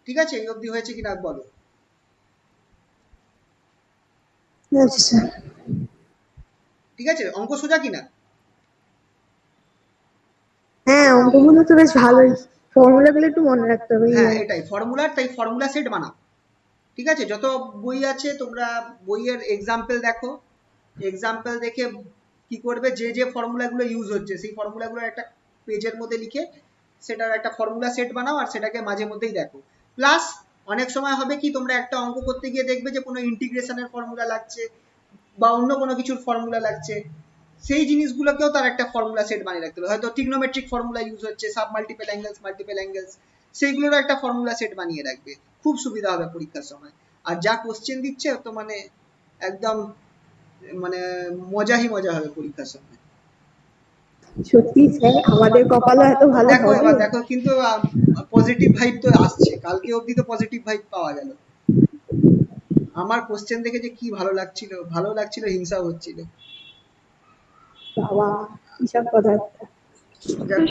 ঠিক আছে, এই অবধি হয়েছে কিনা বলো। আচ্ছা। ঠিক আছে, অঙ্ক সোজা কিনা? হ্যাঁ, অঙ্কগুলো তো বেশ ভালোই, ফর্মুলাগুলো একটু মনে রাখতে হবে। হ্যাঁ এটাই ফর্মুলার, তাই ফর্মুলা সেট বানাও। ঠিক আছে, যত বই আছে তোমরা বইয়ের এক্সাম্পল দেখো, এক্সাম্পল দেখে কি করবে, যে যে ফর্মুলাগুলো ইউজ হচ্ছে সেই ফর্মুলাগুলো একটা পেজের মধ্যে লিখে সেটার একটা ফর্মুলা সেট বানাও, আর সেটাকে মাঝে মধ্যেই দেখো। প্লাস অনেক সময় হবে কি, তোমরা একটা অঙ্ক করতে গিয়ে দেখবে যে কোনো ইন্টিগ্রেশনের ফর্মুলা লাগছে বা অন্য কোনো কিছুর ফর্মুলা লাগছে, সেই জিনিসগুলোকেও তার একটা ফর্মুলা সেট বানিয়ে রাখতে হবে। হয়তো ট্রিগনোমেট্রিক ফর্মুলা ইউজ হচ্ছে, সাব মাল্টিপল অ্যাঙ্গেলস, সেইগুলোর একটা ফর্মুলা সেট বানিয়ে রাখবে, খুব সুবিধা হবে পরীক্ষার সময়। আর যা কোশ্চেন দিচ্ছে তো মানে একদম মানে মজা হবে পরীক্ষার সময়। সত্যি স্যার, আমাদের কপালও এত ভালো দেখো হবে? এবার দেখো, কিন্তু পজিটিভ ভাইব তো আসছে, কালকে অবধি তো পজিটিভ ভাইব পাওয়া গেল। আমার কোশ্চেন দেখে যে কি ভালো লাগছিল, হিংসাও হচ্ছিল। বাবা, কিসব কথা।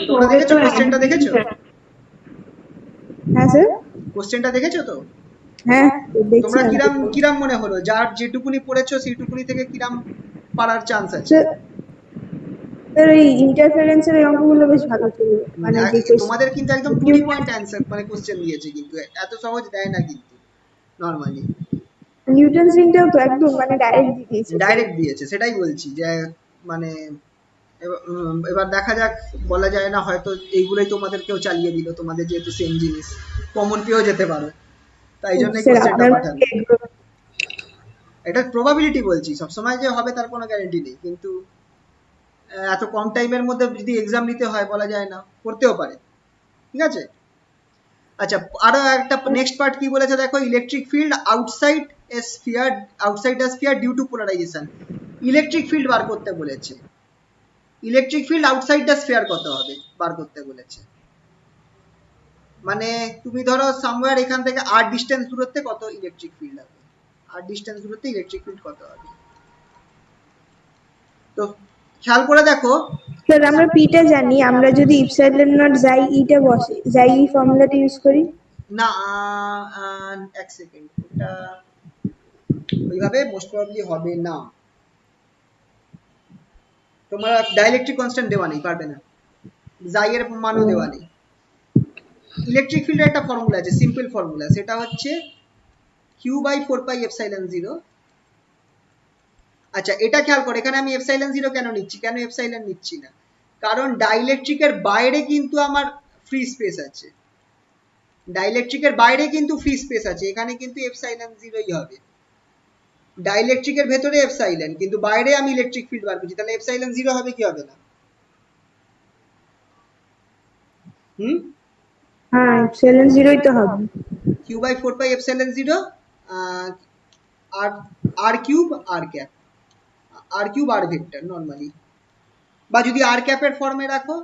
তোমরা দেখেছো কোশ্চেনটা? দেখেছো হ্যাঁ স্যার। কোশ্চেনটা দেখেছো তো? হ্যাঁ তোমরা দেখছি। কিরাম মনে হলো? যার যেটুকুনি পড়েছো সেইটুকুনি থেকে কিরাম পারার চান্স আছে? স্যার এই ইন্টারফারেন্সের এই অঙ্কগুলো বেশ ভালো ছিল, মানে যে তোমাদের কিন্তু একদম টু দি পয়েন্ট অ্যান্সার মানে কোশ্চেন দিয়েছে, কিন্তু এত সহজ দেয় না কিন্তু নরমালি। নিউটনস রিংটাও তো একদম মানে ডাইরেক্ট দিয়েছে। ডাইরেক্ট দিয়েছে, সেটাই বলছি যে মানে এবার দেখা যাক, বলা যায় না, হয়তো এইগুলোই তোমাদেরকেও চালিয়ে দিল, তোমাদের যেহেতু সেম জিনিস কমন পেয়েও যেতে পারো, তাই জন্য স্যার কোশ্চেনটা আপনার পাঠানো। এটা প্রবাবিলিটি বলছি, সবসময় যে হবে তার কোনো গ্যারান্টি নেই, কিন্তু এত কম টাইমের মধ্যে যদি এক্সাম নিতে হয় বলা যায় না, করতেও পারে। ঠিক আছে, আচ্ছা আরো একটা নেক্সট পার্ট কি বলেছে দেখো, electric field outside a sphere due to polarization. Electric field বার করতে বলেছে, electric field outside the sphere কত হবে বার করতে বলেছে। মানে তুমি ধরো সামওয়্যার এখান থেকে আর ডিস্টেন্স দূরত্বে কত ইলেকট্রিক ফিল্ড হবে, আর ডিস্টেন্স দূরত্বে ইলেকট্রিক ফিল্ড কত হবে। তো খেয়াল করে দেখো। স্যার আমরা পিটা জানি, আমরা যদি ইপসাইলন নট যাই ইটা বসে যাই এই ফর্মুলাটা ইউজ করি না এক সেকেন্ড, ওটা ওইভাবে মোস্ট প্রবাবলি হবে না, তোমার ডাইলেকট্রিক কনস্ট্যান্ট দেওয়া নেই, পারবে না, জাই এর মানও দেওয়া নেই। ইলেকট্রিক ফিল্ডের একটা ফর্মুলা আছে, সিম্পল ফর্মুলা, সেটা হচ্ছে Q/4πε0। আচ্ছা এটা খেয়াল করো, এখানে আমি এপসাইলন জিরো কেন নিচ্ছি, কেন এপসাইলন নিচ্ছি না, কারণ ডাইলেকট্রিকের বাইরে কিন্তু আমার ফ্রি স্পেস আছে, ডাইলেকট্রিকের বাইরে কিন্তু ফ্রি স্পেস আছে, এখানে কিন্তু এপসাইলন জিরোই হবে। ডাইলেকট্রিকের ভেতরে এপসাইলন, কিন্তু বাইরে আমি ইলেকট্রিক ফিল্ড বার করছি, তাহলে এপসাইলন জিরো হবে কি হবে না? হ্যাঁ এপসাইলন জিরোই তো হবে। Q/4πε0 আর কিউব আর ক্যাপ, আর কিউব আর ভেক্টর নরমালি, বা যদি আর ক্যাপের ফর্মে রাখো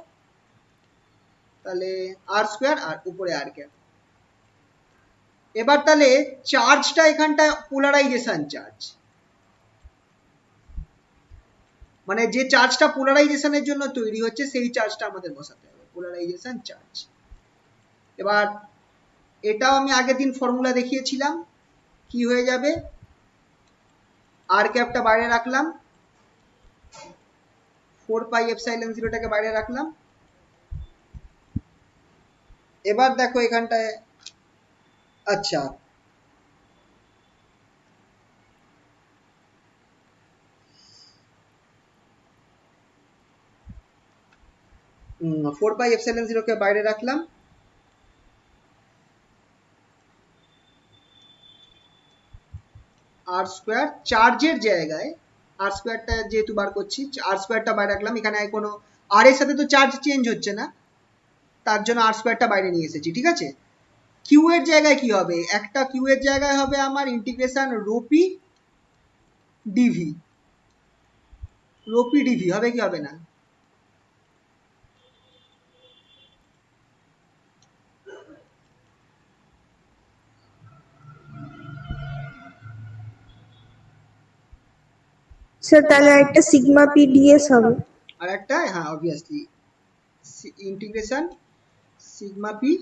তাহলে আর স্কোয়ার আর উপরে আর ক্যাপ। এবার তাহলে চার্জটা এখানটা পোলারাইজেশন চার্জ, মানে যে চার্জটা পোলারাইজেশনের জন্য তৈরি হচ্ছে সেই চার্জটা আমাদের বসাতে হবে, পোলারাইজেশন চার্জ। এবার এটাও আমি আগের দিন ফর্মুলা দেখিয়েছিলাম, কি হয়ে যাবে, আর ক্যাপটা বাইরে রাখলাম, 4πε0টাকে বাইরে রাখলাম। এবার দেখো এখানটায়, আচ্ছা 4πε0কে বাইরে রাখলাম, আর স্কোয়ার চার্জের জায়গায়, আর স্কোয়ারটা যেহেতু বার করছি, আর স্কোয়ারটা বাইরে রাখলাম, এখানে কোনো আর এর সাথে তো চার্জ চেঞ্জ হচ্ছে না, তার জন্য আর স্কোয়ারটা বাইরে নিয়ে এসেছি, ঠিক আছে। কিউ এর জায়গায় কি হবে, একটা কিউ এর জায়গায় হবে আমার ইন্টিগ্রেশন রোপি ডিভি, রোপি ডিভি হবে কি হবে না, স্যার তাহলে একটা সিগমা পি ডিএস হবে। আর একটা, হ্যাঁ অবভিয়াসলি ইন্টিগ্রেশন সিগমা পি।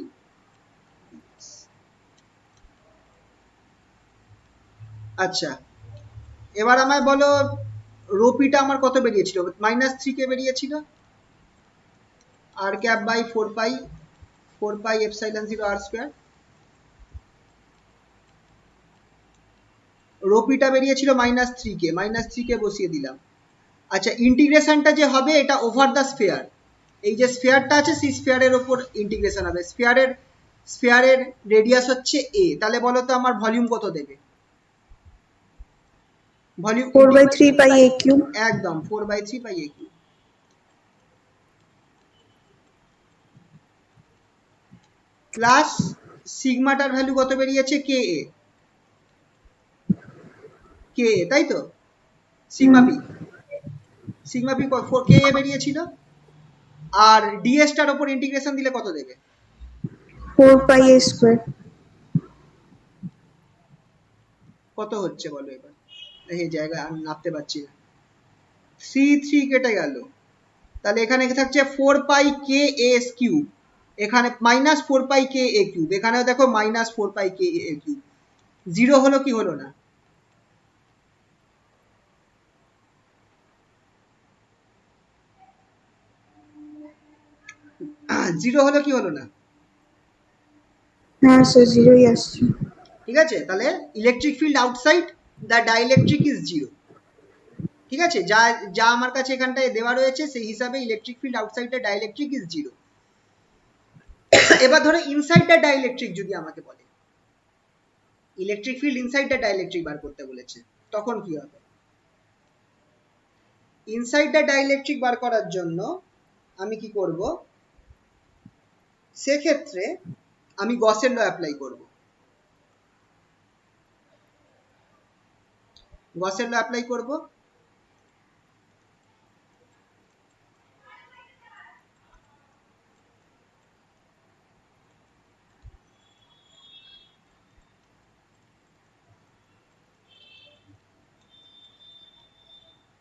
আচ্ছা এবার আমায় বলো রোপিটা আমার কত বেরিয়েছিল, -3 কে বেরিয়েছিল, আর ক্যাপ বাই 4πε0 আর স্কোয়ার, রোপিটা বেরিয়েছিল -3 কে, -3 কে বসিয়ে দিলাম। আচ্ছা ইন্টিগ্রেশনটা যে হবে এটা ওভার দ্য স্ফিয়ার, এই যে স্ফিয়ারটা আছে সেই স্ফিয়ারের ওপর ইন্টিগ্রেশন হবে, স্ফিয়ারের রেডিয়াস হচ্ছে a, তাহলে বলো তো আমার ভলিউম কত দেবে, ভলিউম 4/3 পাই a কিউব। একদম 4/3 পাই a কিউব, প্লাস সিগমাটার ভ্যালু কত বেরিয়েছে কে এ, তাই তো, সিগমা পি কে এ বেরিয়েছিল, আর ডিএস টার উপর ইন্টিগ্রেশন দিলে কত দেবে, 4 পাই a স্কয়ার। কত হচ্ছে বলো এবার, এই জায়গায় আমি নাপতে পারছি না, 3 কেটে গেল, তাহলে এখানে থাকছে 4 কে এ কিউব, এখানে -4 কে এ কিউব, এখানেও দেখো -4 কে এ কিউব, জিরো হলো কি হলো না, জিরো হলো কি হলো না, হ্যাঁ স্যার জিরোই আসছে। ঠিক আছে, তাহলে electric field outside the dielectric is zero, ঠিক আছে, যা যা আমার কাছে এখানটায় দেওয়া রয়েছে সেই হিসাবে electric field outside the dielectric is zero. এবার ধরো ইনসাইড দ্য ডাইইলেকট্রিক যদি আমাকে বলে, electric field inside the dielectric বার করতে বলেছে, তখন কি হবে, ইনসাইড দ্য ডাইইলেকট্রিক বার করার জন্য আমি কি করব, সেক্ষেত্রে আমি গসের ল অ্যাপ্লাই করব, গসের ল অ্যাপ্লাই করব,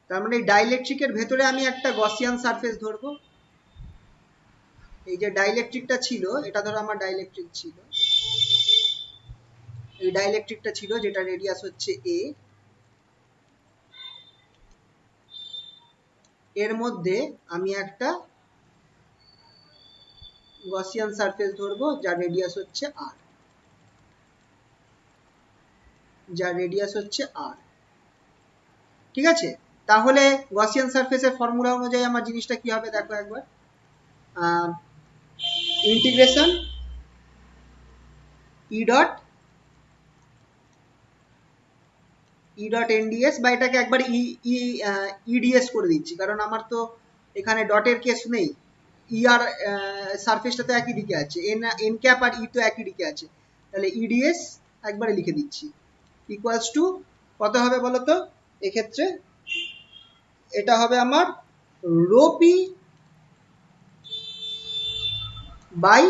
তার মানে ডাইইলেকট্রিকের ভেতরে আমি একটা গসিয়ান সারফেস ধরবো, এই যে ডাইইলেকট্রিকটা ছিল, এটা ধরো আমার ডাইইলেকট্রিক ছিল, এই ডাইইলেকট্রিকটা ছিল যেটা রেডিয়াস হচ্ছে a, এর মধ্যে আমি একটা গসিয়ান সারফেস ধরবো যার রেডিয়াস হচ্ছে r, যার রেডিয়াস হচ্ছে r, ঠিক আছে। তাহলে গসিয়ান সারফেসের ফর্মুলা অনুযায়ী আমার জিনিসটা কি হবে দেখো একবার, ইন্টিগ্রেশন ই ডট এনডিএস, বা এটাকে একবার ইডিএস করে দিচ্ছি, কারণ আমার তো এখানে ডটের কেস নেই, ই আর সারফেসটা তো একই দিকে আছে, এন ক্যাপ আর ই তো একই দিকে আছে, তাহলে ইডিএস একবারে লিখে দিচ্ছি, ইকুয়ালস টু কত হবে বলো তো, এক্ষেত্রে এটা হবে আমার rho P by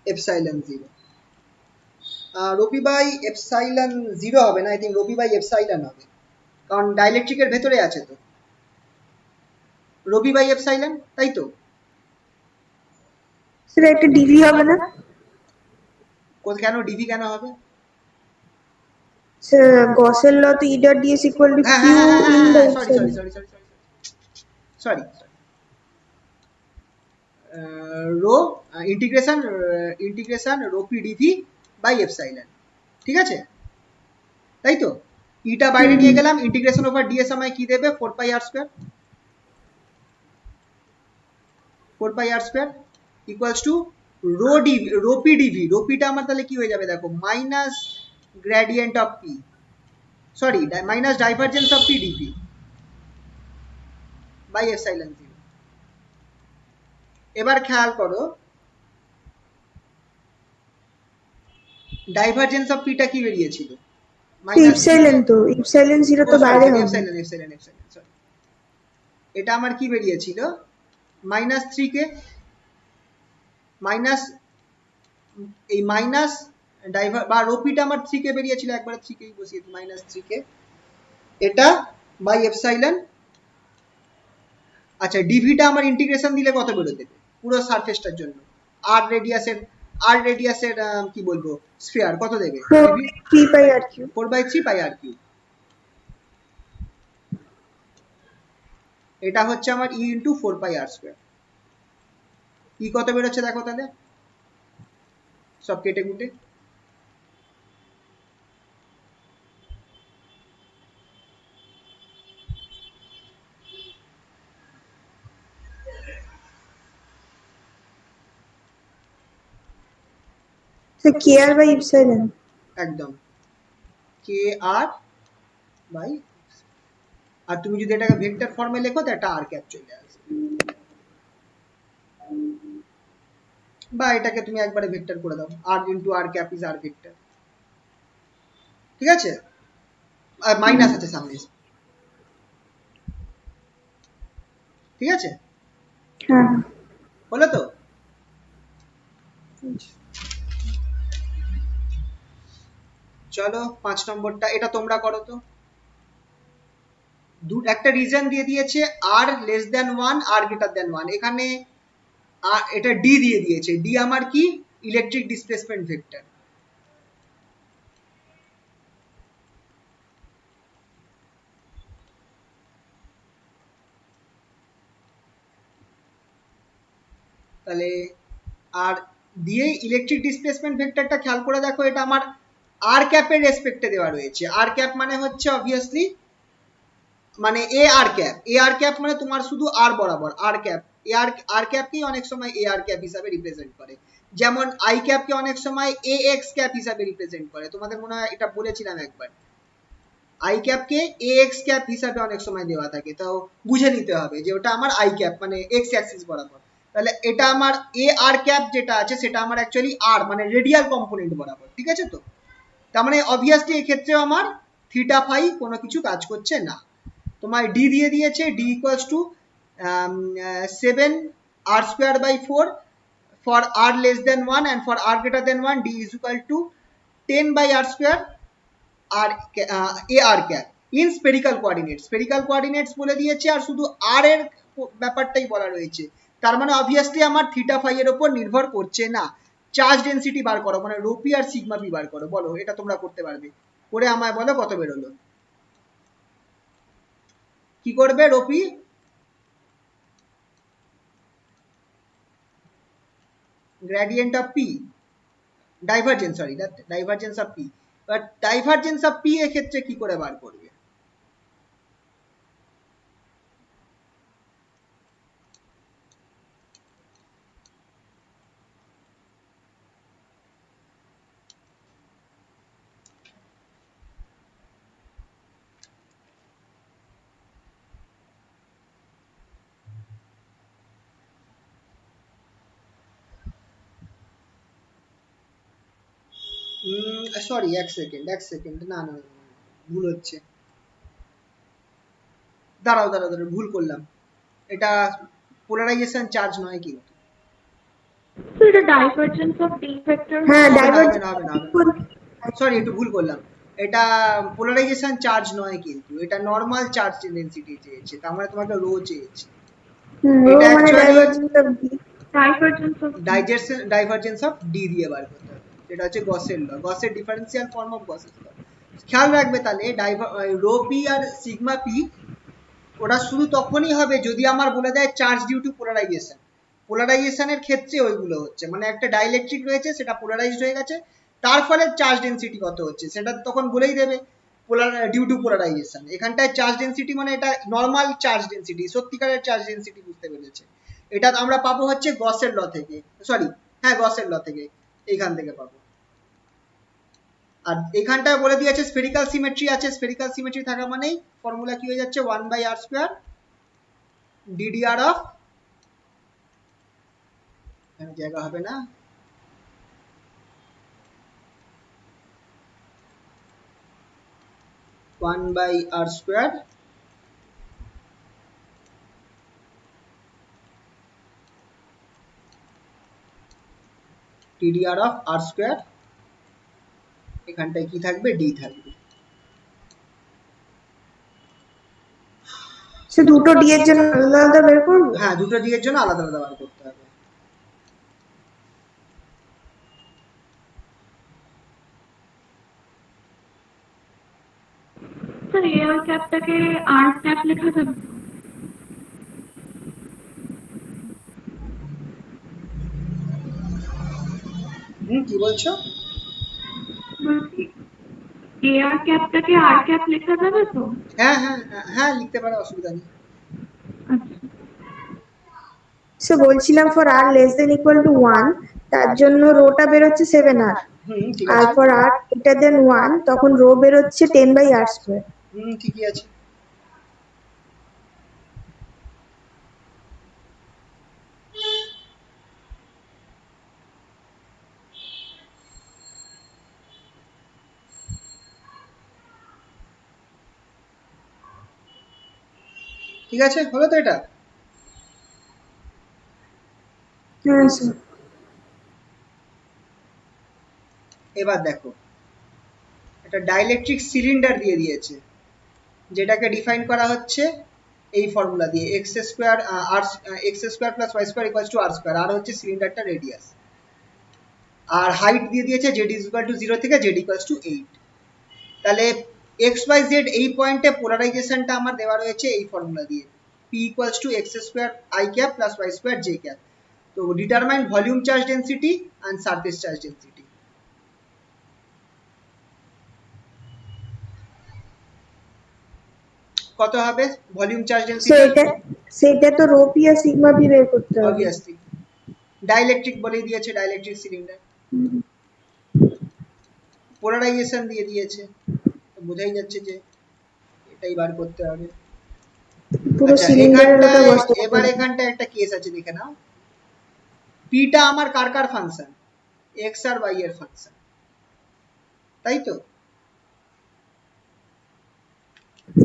epsilon zero, rho P by epsilon zero হবে না, I think rho P by epsilon হবে, কারণ ডাইইলেকট্রিকের ভেতরে আছে তো, রোপি বাই এপসাইলন, তাই তো, স্যার একটা ডিভি হবে না, কেন ডিভি কেন হবে? গসের ল তো E dot ds equal to হ্যাঁ q হ্যাঁ হ্যাঁ in হ্যাঁ the sorry epsilon. Sorry sorry sorry sorry rho integration rho P DV by epsilon, ঠিক আছে? তাই তো, ইটা বাইরে নিয়ে গেলাম, ইন্টিগ্রেশন ওভার ডিএস আমায় কি দেবে? 4 pi R square, 4 pi R square equals to rho DV, rho P DV, rho পিটা আমার তাহলে কি হয়ে যাবে দেখো, minus gradient of P, sorry minus divergence of P DV by epsilon 0। এবার খেয়াল করো ডাইভারজেন্স অফ পিটা কি বেরিয়েছিল? epsilon তো epsilon 0 তো বাইরে হবে। এপসাইলন সরি, এটা আমার কি বেরিয়েছিল? মাইনাস 3k, মাইনাস এই মাইনাস ডাইভার বা রোপিটা আমার 3k বেরিয়েছিল, একবারে 3k বসিয়েছি, মাইনাস 3k এটা বাই এপসাইলন। আচ্ছা ডিভিটা আমার ইন্টিগ্রেশন দিলে কত বেরো দেবে পুরো সারফেসটার জন্য? আর রেডিয়াসের কি বলবো স্ফিয়ার কত দেবে? 4/3 pi r cube. 4/3 পাই আর কিউব। এটা হচ্ছে আমার ই ইন্টু 4 পাই আর স্কোয়ার। ই কত বেরোচ্ছে দেখো তাহলে, সব কেটে কুটে। So kr by epsilon. একদম কে আর বাই, আর তুমি যদি এটাকে ভেক্টর ফর্মে লেখো তো একটা আর ক্যাপ চলে আসবে, বা এটাকে তুমি একবারে ভেক্টর করে দাও, R into R cap is R vector, ঠিক আছে? আর মাইনাস আছে সামনে, ঠিক আছে? হ্যাঁ হলো তো? চলো 5 নম্বরটা, এটা তোমরা করো তো। একটা রিজন দিয়ে দিয়েছে আর লেস দ্যান 1 আর গ্রেটার দ্যান 1, এখানে এটা ডি দিয়ে দিয়েছে, ডি আমার কি? Electric displacement vector. তাহলে আর দিয়ে ইলেকট্রিক ডিসপ্লেসমেন্ট ভেক্টরটা খেয়াল করে দেখো, এটা আমার আর ক্যাপের রেসপেক্টে দেওয়া রয়েছে। আর ক্যাপ মানে হচ্ছে অবভিয়াসলি মানে এ আর ক্যাপ মানে তোমার শুধু আর বরাবর আর ক্যাপ, আর ক্যাপকেই অনেক সময় এ আর ক্যাপ হিসাবে রিপ্রেজেন্ট করে, যেমন আই ক্যাপকে অনেক সময় এ এক্স ক্যাপ হিসাবে রিপ্রেজেন্ট করে। তোমাদের মনে হয় এটা বলেছিলাম একবার, আই ক্যাপকে এ এক্স ক্যাপ হিসাবে অনেক সময় দেওয়া থাকে, তো বুঝে নিতে হবে যে ওটা আমার আই ক্যাপ মানে এক্স অ্যাক্সিস বরাবর। তাহলে এটা আমার এ আর ক্যাপ যেটা আছে সেটা আমার অ্যাকচুয়ালি আর মানে রেডিয়াল কম্পোনেন্ট বরাবর, ঠিক আছে? তো তার মানে অবভিয়াসলি এই ক্ষেত্রে আমার থিটা ফাই কোনো কিছু কাজ করছে না। তোমার ডি দিয়ে দিয়েছে, D equals to 7 R square by 4 for R less than 1 and for r greater than 1 d is equal to 10 by r square আর এ R cap in spherical coordinates বলে দিয়েছে, আর শুধু আর এর ব্যাপারটাই বলা রয়েছে। তার মানে অবভিয়াসলি আমার থিটা ফাই এর উপর নির্ভর করছে না। চার্জ ডেনসিটি বার করো, মানে রো পি আর সিগমা পি বার করো, বলো এটা তোমরা করতে পারবে, করে আমায় বলো কত বেরোলো। কি করবে rho P? Gradient of P, divergence of P. But divergence of P এর ক্ষেত্রে কি করে বার করবে? সরি এক সেকেন্ড, না ভুল হচ্ছে, দাঁড়াও ভুল করলাম, এটা পোলারাইজেশন চার্জ নয় কিন্তু। So এটা divergence of D vector. হ্যাঁ হবে না, divergence. সরি একটু ভুল করলাম, এটা পোলারাইজেশন চার্জ নয় কিন্তু, এটা নর্মাল চার্জ ডেনসিটি চেয়েছে, তার মানে তোমাকে রো চেয়েছে। রো এটা মানে actually divergence of D. Divergence of D. Divergence of D দিয়ে বার করতে হবে, এটা হচ্ছে গসের ল, গসের ডিফারেন্সিয়াল ফর্ম অফ গসের ল। খেয়াল রাখবে তাহলে রো পি আর সিগমা পি ওটা শুধু তখনই হবে যদি আমার বলে দেয় চার্জ ডিউ টু পোলারাইজেশন। পোলারাইজেশনের ক্ষেত্রে ওইগুলো হচ্ছে, মানে একটা ডাইইলেকট্রিক রয়েছে সেটা পোলারাইজড হয়ে গেছে, তার ফলে চার্জ ডেনসিটি কত হচ্ছে সেটা তখন বলেই দেবে ডিউ টু পোলারাইজেশন। এখানটায় চার্জ ডেনসিটি মানে এটা নর্মাল চার্জ ডেনসিটি, সত্যিকারের চার্জ ডেনসিটি, বুঝতে পেরেছে? এটা আমরা পাবো হচ্ছে গসের ল থেকে, সরি হ্যাঁ গসের ল থেকে, এইখান থেকে পাবো। আর এখানটায় বলে দিয়েছে স্ফেরিক্যাল সিমেট্রি আছে, স্ফেরিক্যাল সিমেট্রি থাকা মানেই ফর্মুলা কি হয়ে যাচ্ছে 1/r² ddr অফ, এখানে জায়গা হবে না, (1/r²) ddr অফ r², এখানটায় কি থাকবে, d থাকবে। সে দুটো ডি এর জন্য আলাদা আলাদা বের করবো? হ্যাঁ, দুটো d এর জন্য আলাদা আলাদা বার করতে হবে। স্যার এয়ার ক্যাপটাকে আর ক্যাপ লেখা যাবে? কি বলছো? বলছি এয়ার ক্যাপটাকে আর ক্যাপ লেখা যাবে তো? হ্যাঁ হ্যাঁ হ্যাঁ, হ্যাঁ লিখতে পারো, অসুবিধা নেই। আচ্ছা, সে বলছিলাম for R less than equal to 1 তার জন্য রোটা বেরোচ্ছে 7r, ঠিক আর আছে। ফর আর গ্রেটার দেন 1 তখন রো বেরোচ্ছে 10/r²। ঠিকই আছে। ঠিক আছে, হলো তো এটা? হ্যাঁ স্যার। এবার দেখো, একটা ডাইইলেকট্রিক সিলিন্ডার দিয়ে দিয়েছে, যেটাকে ডিফাইন করা হচ্ছে এই ফর্মুলা দিয়ে x² plus y² equals to r², আর হচ্ছে সিলিন্ডারটা রেডিয়াস, আর হাইট দিয়ে দিয়েছে z ইজ ইকুয়াল টু 0 থেকে z ইকুয়ালস টু 8। তাহলে x y z এই পয়েন্টে পোলারাইজেশনটা আমার দেওয়া রয়েছে এই ফর্মুলা দিয়ে, p equals to x² i cap plus y² j cap. তো determine volume charge density and surface charge density. কত হবে ভলিউম চার্জ ডেনসিটি? সেটা তো রো পি আর সিগমা পি বের করতে হবে। অবভিয়াসলি ডাইইলেকট্রিক বলে দিয়েছে, ডাইইলেকট্রিক সিলিন্ডার, পোলারাইজেশন দিয়ে দিয়েছে, বোঝাই যাচ্ছে যে এটাই বার করতে হবে। পুরো আচ্ছা, সিলিন্ডারের ওটা এখানটায় বসতে হবে। এবার এখানটায় একটা কেস আছে, দেখে নাও। পিটা আমার কার কার ফাংশন? এক্স আর ওয়াই এর ফাংশন, তাই তো?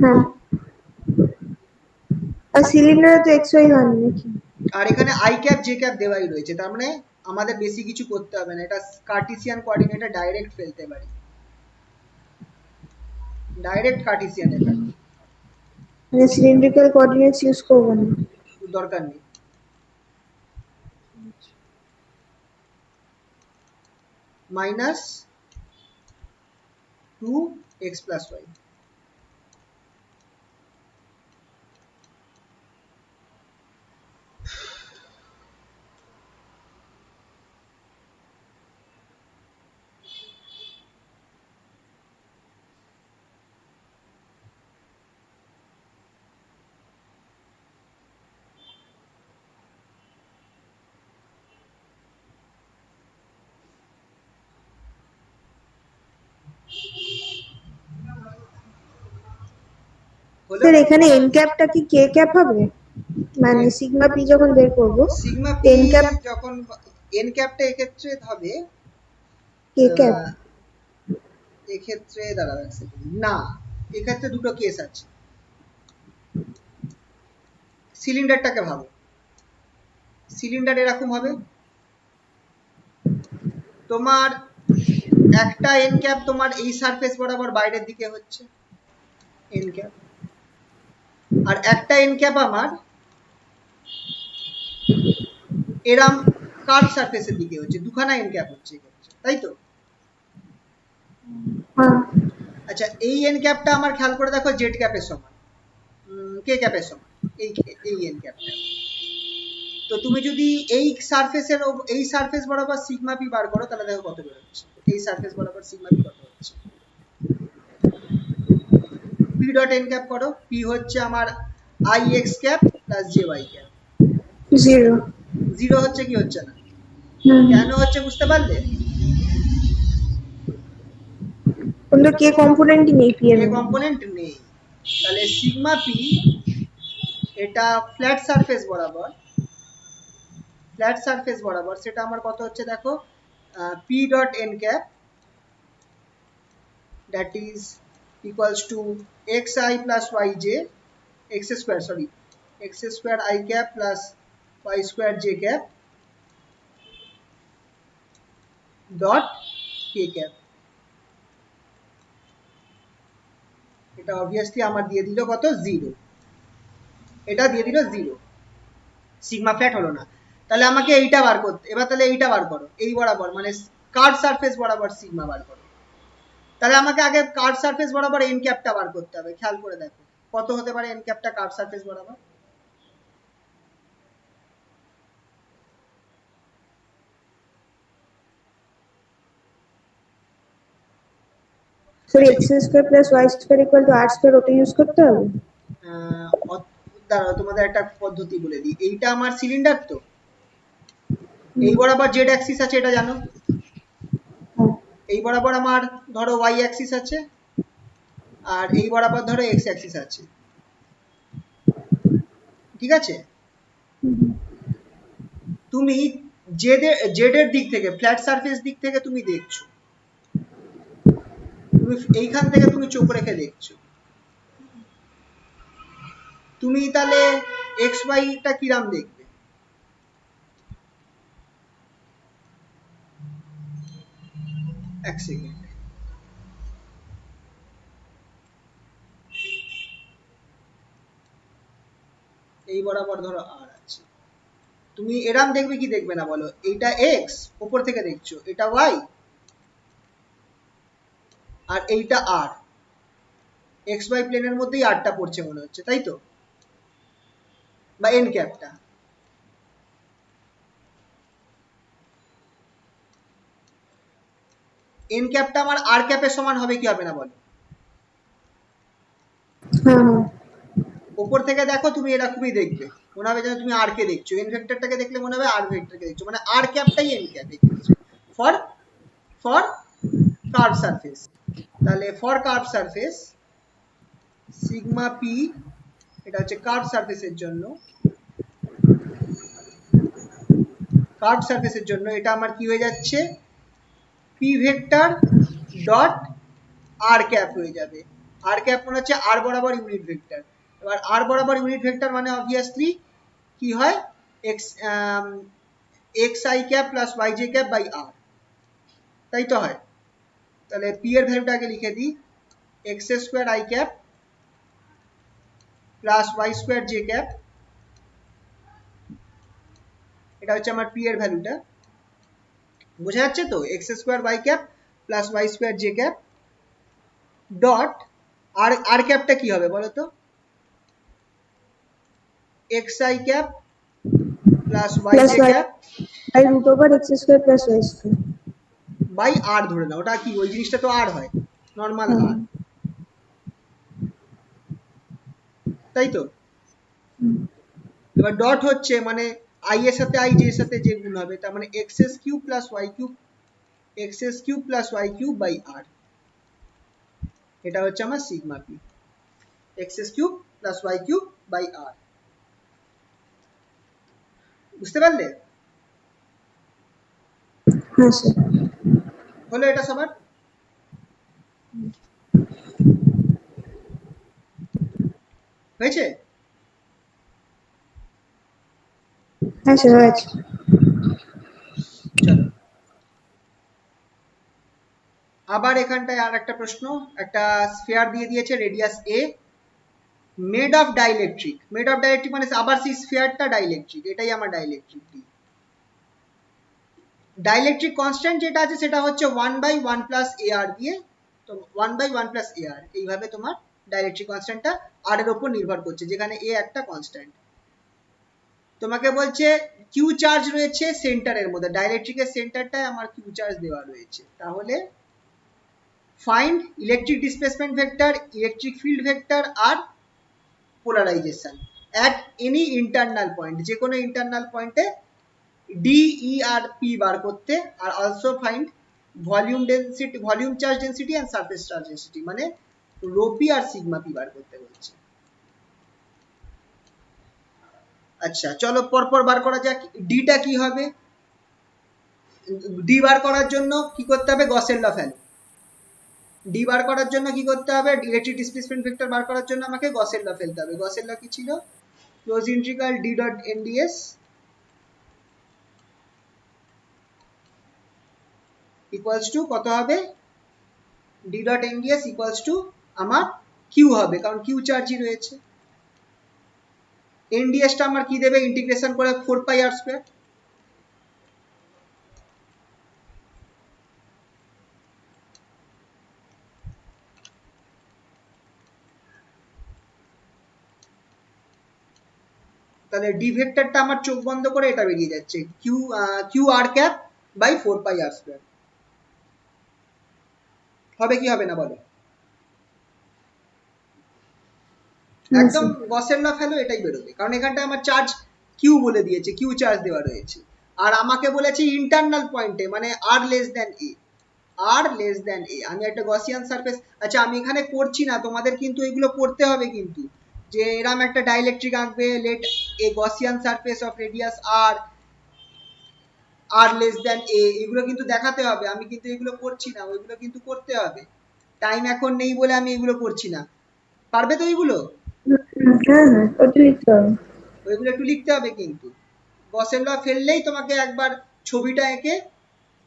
হ্যাঁ, আর সিলিন্ডারে তো এক্স ওয়াই হয়নি নাকি? আর এখানে আই ক্যাপ জে ক্যাপ দেওয়াই রয়েছে, তার মানে আমাদের বেশি কিছু করতে হবে না, এটা কার্টেসিয়ান কোঅর্ডিনেটে ডাইরেক্ট ফেলতে পারি, ডাইরেক্ট কার্টেসিয়ান, এটা মানে সিলিন্ড্রিক্যাল কোঅর্ডিনেটস ইউজ করবো না? দরকার নেই। Minus 2x plus Y, sir এখানে এন ক্যাপটা কি কে ক্যাপ হবে? মানে সিগমা পি যখন বের করব সিগমা পি এন ক্যাপ যখন এন ক্যাপটা এক্ষেত্রে হবে কে ক্যাপ? এক্ষেত্রে দাঁড়াও এক সেকেন্ড, না এক্ষেত্রে দুটো কেস আছে। সিলিন্ডারটাকে ভাবো, সিলিন্ডার এরকম হবে, তোমার একটা এন ক্যাপ তোমার এই সারফেস বরাবর বাইরের দিকে হচ্ছে এন ক্যাপ, আর একটা এন ক্যাপ আমার এরাম কার্ভ সারফেসের দিকে হচ্ছে, দুখানা এন ক্যাপ হচ্ছে এক্ষেত্রে, তাই তো? হ্যাঁ আচ্ছা, এই এন ক্যাপটা আমার খেয়াল করে দেখো জেড ক্যাপের সমান, কে ক্যাপের সমান, এই এই এন ক্যাপটা। তো তুমি যদি এই সারফেস বরাবর সিগমা পি বার করো, তাহলে দেখো কত বেরোচ্ছে। এই সারফেস বরাবর সিগমা পি কত হচ্ছে, পি ডট এন ক্যাপ করো। পি হচ্ছে আমার I X cap plus J Y cap. 0। Zero হচ্ছে কি হচ্ছে না, হুম কেন হচ্ছে বুঝতে পারলে? কিন্তু কে কম্পোনেন্টই নেই পি এর কে মধ্যে। কম্পোনেন্ট নেই, তাহলে সিগমা পি এটা ফ্ল্যাট সারফেস বরাবর, সেটা আমার কত হচ্ছে দেখো, P dot N cap that is equals to xi plus yj x square, sorry, x square I cap plus y square j cap dot k cap। এটা অবভিয়াসলি আমার দিয়ে দিল কত, 0। এটা দিয়ে দিল 0, সিগমা ফ্ল্যাট হলো না। তাহলে আমাকে এইটা বার করতে, এবার তাহলে এইটা বার করো, এই বরাবর মানে কার্ভ সারফেস বরাবর সিগমা বার করো। তাহলে আমাকে আগে কার্ভ সারফেস বরাবর এন ক্যাপটা বার করতে হবে। খেয়াল করে দেখো কত হতে পারে এন ক্যাপটা কার্ভ সারফেস বরাবর। সরি, আচ্ছা, X square plus Y square equal to R square, ওটা ইউজ করতে হবে। দাঁড়াও তোমাদের একটা পদ্ধতি বলে দিই। এইটা আমার সিলিন্ডার, তো এই হুম, বরাবর জেড অ্যাক্সিস আছে, এটা জানো। হ্যাঁ এই বরাবর আমার ধরো ওয়াই অ্যাক্সিস আছে, আর এই বরাবর ধরো এক্স অ্যাক্সিস আছে, ঠিক আছে। হুম, তুমি জেড এর দিক থেকে, ফ্ল্যাট সারফেস দিক থেকে তুমি দেখছো, তুমি এইখান থেকে তুমি চোখ রেখে দেখছো, তুমি তাহলে এক্স ওয়াইটা কিরাম দেখবে? এক সেকেন্ড, এই বরাবর ধরো আর আছে, তুমি এরাম দেখবে কি দেখবে না বলো? এইটা এক্স উপর থেকে দেখছো, এটা ওয়াই, আর এইটা আর, এক্স ওয়াই প্লেনের মধ্যেই আরটা পড়ছে মনে হচ্ছে, তাই তো? বা এন ক্যাপটা, এন ক্যাপটা আমার আর ক্যাপের সমান হবে কি হবে না বলো? হ্যাঁ হ্যাঁ। উপর থেকে দেখো তুমি এরকমই দেখবে, মনে হবে যেন তুমি আর কে দেখছো, এন ভেক্টরটাকে দেখলে মনে হবে আর ভেক্টরকে দেখছো, মানে আর ক্যাপটাই এন ক্যাপ এক্ষেত্রে ফর ফর কার্ভ সারফেস। তাহলে for curve surface sigma P, এটা হচ্ছে কার্ভ সারফেসের জন্য, কার্ভ সারফেসের জন্য এটা আমার কি হয়ে যাচ্ছে, পি ভেক্টর ডট আর ক্যাপ হয়ে যাবে। আর ক্যাপ মানে হচ্ছে আর বরাবর ইউনিট ভেক্টর। এবার আর বরাবর ইউনিট ভেক্টর মানে অবভিয়াসলি কি হয়, X X I cap plus Y J cap by R, তাই তো হয়। তাহলে পি এর ভ্যালুটা আগে লিখে দিই, X square I cap plus Y square J cap, এটা হচ্ছে আমার পি এর ভ্যালুটা, বোঝা যাচ্ছে তো? X square Y cap plus Y square J cap dot R, R ক্যাপটা কি হবে বলো তো? X I cap plus Y plus J Y cap by root over X square plus Y square. By R ধরে নাও, ওটা কি ওই জিনিসটা তো আর হয়, নর্মাল হ্যাঁ আর, তাই তো? হুম, এবার ডট হচ্ছে মানে আই এর সাথে আই, জে এর সাথে যে গুণ হবে, তার মানে X S cube plus Y cube, X S cube plus Y cube by R, এটা হচ্ছে আমার sigma P, X S cube plus Y cube by R. বুঝতে পারলে? হ্যাঁ স্যার। হলো এটা সবার? হয়েছে? হ্যাঁ স্যার হয়েছে। চলো আবার এখানটায় আর একটা প্রশ্ন, একটা স্ফিয়ার দিয়ে দিয়েছে radius A, made of dielectric, made of dielectric মানে আবার সেই স্ফিয়ারটা ডাইইলেকট্রিক, এটাই আমার ডাইইলেকট্রিক ডি। ডাইইলেকট্রিক কনস্ট্যান্ট যেটা আছে সেটা হচ্ছে 1/1 প্লাস এ আর দিয়ে তো 1/1 প্লাস এ আর, এইভাবে তোমার ডাইলেকট্রিক কনস্ট্যান্টটা আর এর উপর নির্ভর করছে, যেখানে এ একটা কনস্ট্যান্ট। তোমাকে বলছে কিউ চার্জ রয়েছে সেন্টারের মধ্যে, ডাইলেকট্রিকের সেন্টারটায় আমার কিউ চার্জ দেওয়া রয়েছে, তাহলে find electric displacement vector, electric field vector আর polarization at any internal point, যে কোনো ইন্টারনাল পয়েন্টে ডি, ই আর পি বার করতে, আর also find volume density, volume charge density and surface charge density, মানে রো পি আর সিগমা পি বার করতে বলছে। আচ্ছা চলো পরপর বার করা যাক। ডিটা কি হবে? ডি বার করার জন্য কি করতে হবে? গসের ল ফেলো। ডি বার করার জন্য কি করতে হবে? ইলেকট্রিক ডিসপ্লেসমেন্ট ভেক্টর বার করার জন্য আমাকে গসের ল ফেলতে হবে। গসের ল কি ছিল? Close integral D dot n ds equals two কত হবে? D dot n ds equals two আমার কিউ হবে, কারণ কিউ চার্জই রয়েছে। এনডিএসটা আমার কি দেবে? ইন্টিগ্রেশন করে 4 পাই আর স্কয়ার। তাহলে ডি ভেক্টরটা আমার চোখ বন্ধ করে এটা বেরিয়ে যাচ্ছে, Q R cap by 4 pi R square. হবে কি হবে না বলো? একদম গসের ল ফেলো, এটাই বেরোবে, কারণ এখানটা আমার চার্জ কিউ বলে দিয়েছে, কিউ চার্জ দেওয়া রয়েছে, আর আমাকে বলেছে ইন্টারনাল পয়েন্টে, মানে আর লেস দ্যান এ, আর লেস দ্যান এ আমি একটা গসিয়ান সারফেস। আচ্ছা আমি এখানে করছি না, তোমাদের কিন্তু এগুলো করতে হবে কিন্তু, যে এরকম একটা ডাইলেকট্রিক আঁকবে, let a Gaussian surface of radius R, R less than A, এগুলো কিন্তু দেখাতে হবে। আমি কিন্তু এগুলো করছি না, ওইগুলো কিন্তু করতে হবে। টাইম এখন নেই বলে আমি এগুলো করছি না। পারবে তো এইগুলো? হ্যাঁ হ্যাঁ, ওটা লিখতে হবে। ওইগুলো একটু লিখতে হবে কিন্তু। গসের ল ফেললেই তোমাকে একবার ছবিটা এঁকে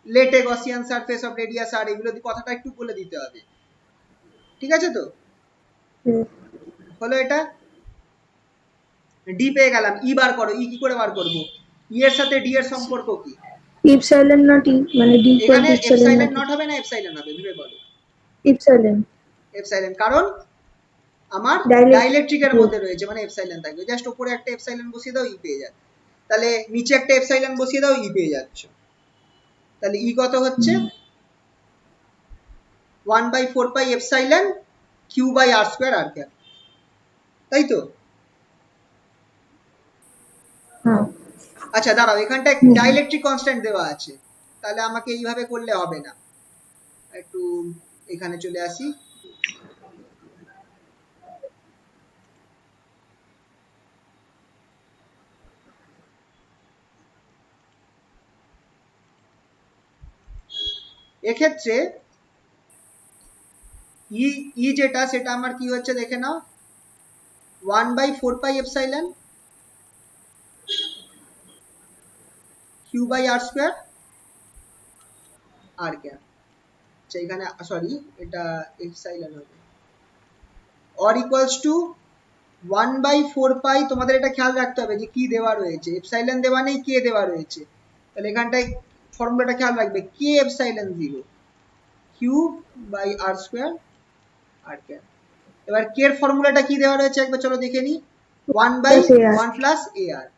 let a Gaussian surface of radius R, এগুলো কথাটা একটু বলে দিতে হবে। ঠিক আছে তো? হলো এটা। ডি পেয়ে গেলাম, ই বার করো। ই কি করে বার করবো? ই এর সাথে ডি এর সম্পর্ক কি? ইপসাইলন নট ই, মানে ডি ইকুয়াল এখানে to epsilon epsilon naught naught হবে না এপসাইলন হবে? ভেবে বলো। ইপসাইলন। এপসাইলন, কারণ আমার ডাইলেক্ট্রিক ডাইলেকট্রিকের মধ্যে রয়েছে, মানে এপসাইলন থাকবে। জাস্ট উপরে একটা এপসাইলন বসিয়ে দাও, ই পেয়ে যাবে। তাহলে নিচে একটা এপসাইলন বসিয়ে দাও, ই পেয়ে যাচ্ছ। তাহলে ই কত হচ্ছে? 1/4 pi epsilon Q by R square R cap, তাই তো? হ্যাঁ। আচ্ছা দাঁড়াও, এখানটায় ডাইলেকট্রিক কনস্ট্যান্ট দেওয়া আছে, তাহলে আমাকে এইভাবে করলে হবে না, একটু এখানে চলে আসি। এক্ষেত্রে ই, ই যেটা, সেটা আমার কি হচ্ছে দেখে নাও, 1/4 pi epsilon Q by R square R cap. আচ্ছা এখানে সরি, এটা এপসাইলন হবে, অর ইকুয়ালস টু 1/4 পাই। তোমাদের এটা খেয়াল রাখতে হবে যে কি দেওয়া রয়েছে, এপসাইলন দেওয়া নেই, কে দেওয়া রয়েছে। তাহলে এখানটায় ফর্মুলাটা খেয়াল রাখবে, K epsilon 0 Q by R square R cap. এবার কে এর ফর্মুলাটা কি দেওয়া রয়েছে একবার চলো দেখে নি, 1/1 প্লাস এ আর।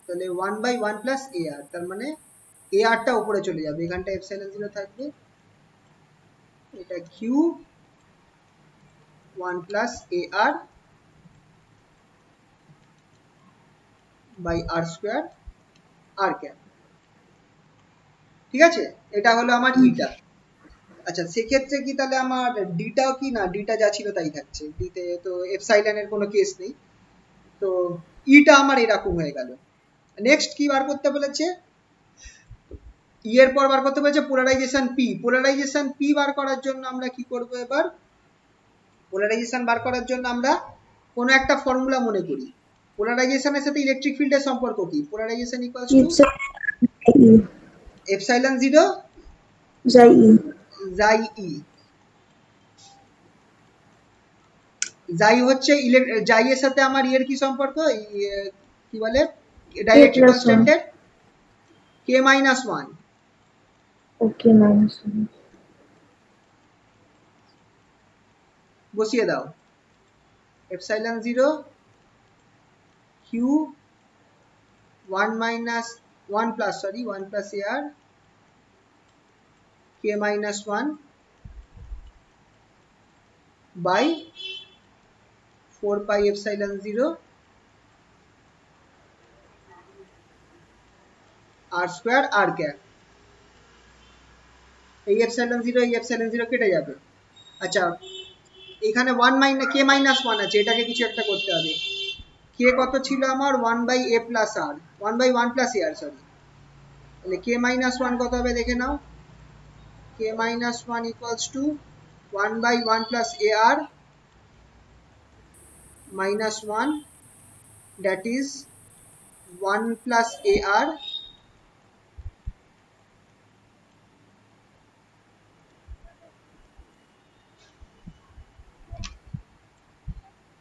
তাহলে 1/1 প্লাস এ আর, তার মানে এ আরটা উপরে চলে যাবে, এখানটা এপসাইলন 0 থাকবে, এটা Q 1 plus A R by R square R cap. ঠিক আছে, এটা হলো আমার ইটা। আচ্ছা সেক্ষেত্রে কি তাহলে আমার ডিটাও কি না, ডিটা যা ছিল তাই থাকছে, ডিতে তো এপসাইলনের কোনো কেস নেই, তো ইটা আমার এরকম হয়ে গেল। নেক্সট কি বার করতে বলেছে? ই এর পর বার করতে বলেছে পোলারাইজেশন পি। পোলারাইজেশন পি বার করার জন্য আমরা কি করব? এবার পোলারাইজেশন বার করার জন্য আমরা কোনো একটা ফর্মুলা মনে করি। পোলারাইজেশনের সাথে ইলেকট্রিক ফিল্ডের সম্পর্ক কি? পোলারাইজেশন ইকুয়ালস টু এপসাইলন 0 যাই ই। জাই ই। যাই হচ্ছে যাই এর সাথে আমার ইয়ের কি সম্পর্ক, কি বলে, k dielectric plus 1. কনস্ট্যান্টের k-1 Okay, minus 1. বসিয়ে দাও। Epsilon 0 q 1 minus 1 plus, sorry, 1 plus ar k-1 by 4 pi epsilon 0 r square r cap। এই এপসাইলন 0 এই এপসাইলন 0 কেটে যাবে। আচ্ছা, এখানে 1 মাইনাস k-1 আছে, এটাকে কিছু একটা করতে হবে। k কত ছিল আমার 1 by a plus r, 1 by 1 plus ar, sorry. তাহলে k-1 কত হবে দেখে নাও। k-1 equals to 1 by 1 plus ar minus 1, that is 1 plus ar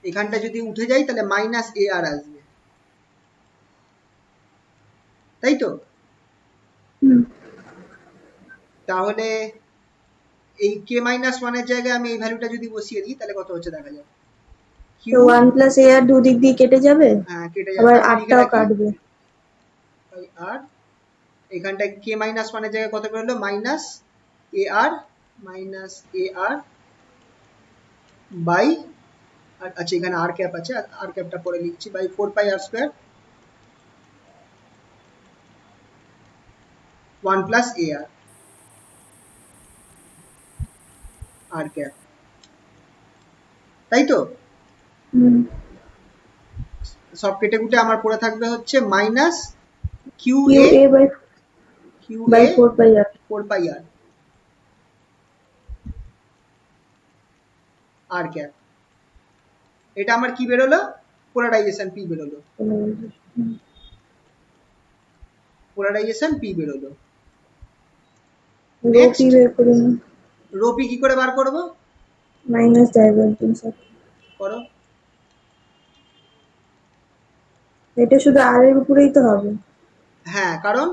এখানটা যদি উঠে যায় তাহলে মাইনাস ar আসবে, তাই তো? তাহলে এই k-1 এর জায়গায় আমি এই ভ্যালুটা যদি বসিয়ে দিই তাহলে কত হচ্ছে দেখা যাবে। q, তো 1 plus a আর দুদিক দিয়ে কেটে যাবে, হ্যাঁ কেটে যাবে, আবার তারপর লিখে 8টাও রাখি কাটবে। By r। এখানটায় k-1 এর জায়গায় কত বেরোলো, মাইনাস ar বাই, আচ্ছা এখানে আর ক্যাপ আছে, আর ক্যাপটা পরে লিখছি, by 4 pi R square 1 plus ar R cap, তাই তো? হুম, সব কেটে কুটে আমার পড়ে থাকবে হচ্ছে minus qa qa by 4 pi r। 4 pi R R cap. এটা আমার কি বেরোলো, পোলারাইজেশন p বেরোলো, পোলারাইজেশন p বেরোলো। রো নেক্সট পি বের করুন, রো p কি করে বার করব, মাইনাস ডাইভারজেন্স। করো। এটা শুধু আর এর উপরেই তো হবে। হ্যাঁ, কারণ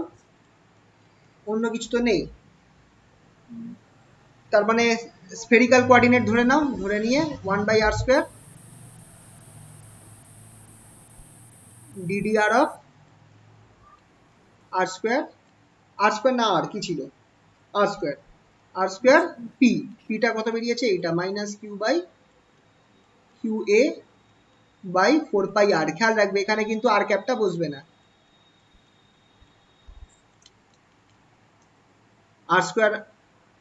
অন্য কিছু তো নেই। তার মানে স্ফেরিক্যাল কোঅর্ডিনেট ধরে নাও, ধরে নিয়ে 1 by R square ddr of R square, R square না আর কি ছিল, আর স্কয়ার পি, পিটা কত বেরিয়েছে এইটা, minus Q by Q A by 4 pi R. খেয়াল রাখবে এখানে কিন্তু আর ক্যাপটা বসবে না, আর স্কয়ার।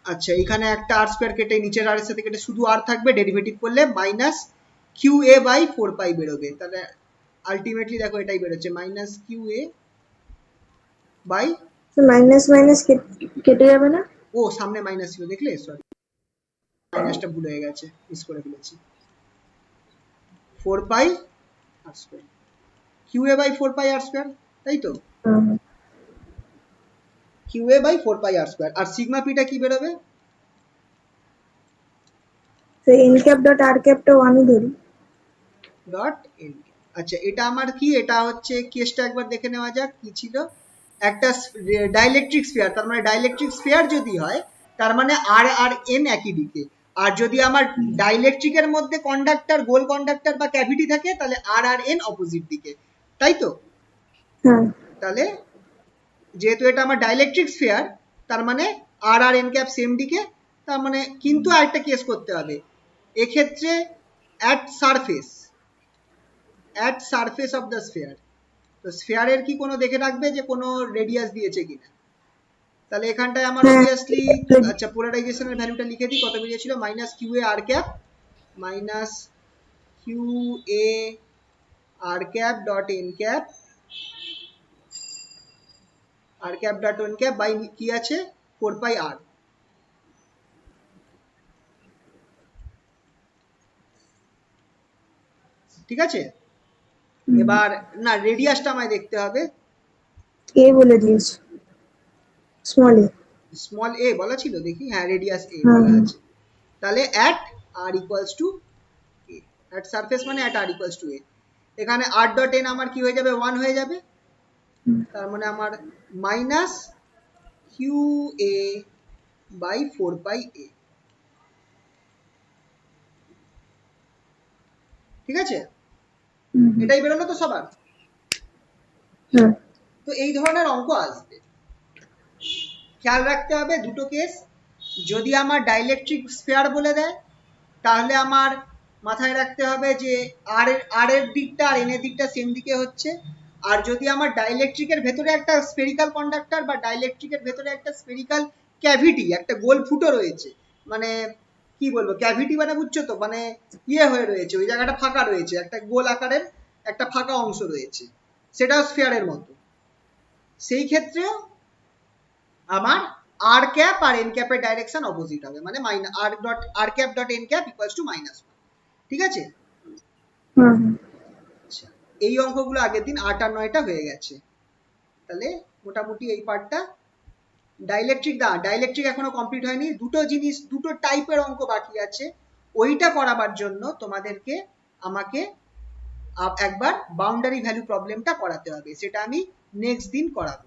আচ্ছা, এখানে একটা আর স্কয়ার কেটে নিচের আর এর সাথে কেটে শুধু আর থাকবে, ডেরিভেটিভ করলে মাইনাস কিউ এ বাই 4 পাই বেরোবে। তাহলে আলটিমেটলি দেখো এটাই বেরোচ্ছে, মাইনাস কিউ এ বাই, তো মাইনাস মাইনাস কেটে যাবে না? ও সামনে মাইনাস ছিল দেখলে, সরি মাইনাসটা ভুল হয়ে গেছে, মিস করে ফেলেছি। 4 pi R square, Q A by 4 pi R square, তাই তো? Q A by 4 pi R square. আর সিগমা পিটা কি বেরোবে, তো এন ক্যাপ ডট আর ক্যাপটা 1ই ধরি। Dot N. আচ্ছা, এটা আমার কি, এটা হচ্ছে কেসটা একবার দেখে নেওয়া যাক কি ছিল। একটা ডাইলেকট্রিক স্ফিয়ার, তার মানে ডাইলেকট্রিক স্ফিয়ার যদি হয় তার মানে আর আর এন একই দিকে। আর যদি আমার ডাইলেকট্রিকের মধ্যে কন্ডাক্টর, গোল কন্ডাক্টর বা ক্যাভিটি থাকে তাহলে আর আর এন অপোজিট দিকে, তাই তো? হ্যাঁ, তাহলে যেহেতু এটা আমার ডাইলেকট্রিক স্ফিয়ার তার মানে আর আর এন ক্যাপ সেম দিকে। তার মানে কিন্তু আরেকটা কেস করতে হবে এক্ষেত্রে, at surface of the sphere. তো স্ফিয়ারের কি কোনো দেখে রাখবে যে কোনো রেডিয়াস দিয়েছে কিনা। তাহলে এখানটায় আমার হ্যাঁ, অবভিয়াসলি, আচ্ছা পোলারাইজেশনের ভ্যালুটা লিখে দিই, কত বেরিয়েছিল, minus Q A R cap, minus Q A R cap dot N cap, R cap dot N cap by কি আছে 4 পাই আর। ঠিক আছে, এবার না রেডিয়াসটা আমায় দেখতে হবে। এ বলে দিয়েছে, স্মল এ। স্মল এ বলা ছিল, দেখি, হ্যাঁ রেডিয়াস এ হ্যাঁ, বলা আছে। তাহলে at R equals to A, at surface মানে at R equals to A. এখানে আর ডট এন আমার কি হয়ে যাবে, 1 হয়ে যাবে। তার মানে আমার মাইনাস কিউ এ বাই 4 পাই এ। ঠিক আছে, এটাই বেরোলো তো সবার। হ্যাঁ তো এই ধরনের অঙ্ক আসবে, খেয়াল রাখতে হবে দুটো কেস। যদি আমার ডাইলেকট্রিক স্ফিয়ার বলে দেয় তাহলে আমার মাথায় রাখতে হবে যে আর এর দিকটা আর এন এর দিকটা সেম দিকে হচ্ছে। আর যদি আমার ডাইলেকট্রিকের ভেতরে একটা স্ফেরিক্যাল কন্ডাক্টর বা ডাইলেকট্রিকের ভেতরে একটা স্ফেরিক্যাল ক্যাভিটি, একটা গোল ফুটো রয়েছে, মানে কি বলবো, ক্যাভিটি মানে বুঝছো তো, মানে ইয়ে হয়ে রয়েছে, ওই জায়গাটা ফাঁকা রয়েছে, একটা গোল আকারের একটা ফাঁকা অংশ রয়েছে, সেটাও স্ফিয়ারের মতো। সেই ক্ষেত্রেও আমার আর ক্যাপ আর এন ক্যাপের ডাইরেকশন অপোজিট হবে, মানে R cap dot N cap equals to -1। ঠিক আছে, আচ্ছা, এই অঙ্কগুলো আগের দিন 8 আর 9টা হয়ে গেছে। তাহলে মোটামুটি এই পার্টটা ডাইলেকট্রিক এখনো কমপ্লিট হয়নি। দুটো টাইপের অঙ্ক বাকি আছে, ওইটা করাবার জন্য তোমাদেরকে আমাকে একবার বাউন্ডারি ভ্যালু প্রবলেমটা করাতে হবে, সেটা আমি নেক্সট দিন করাবো।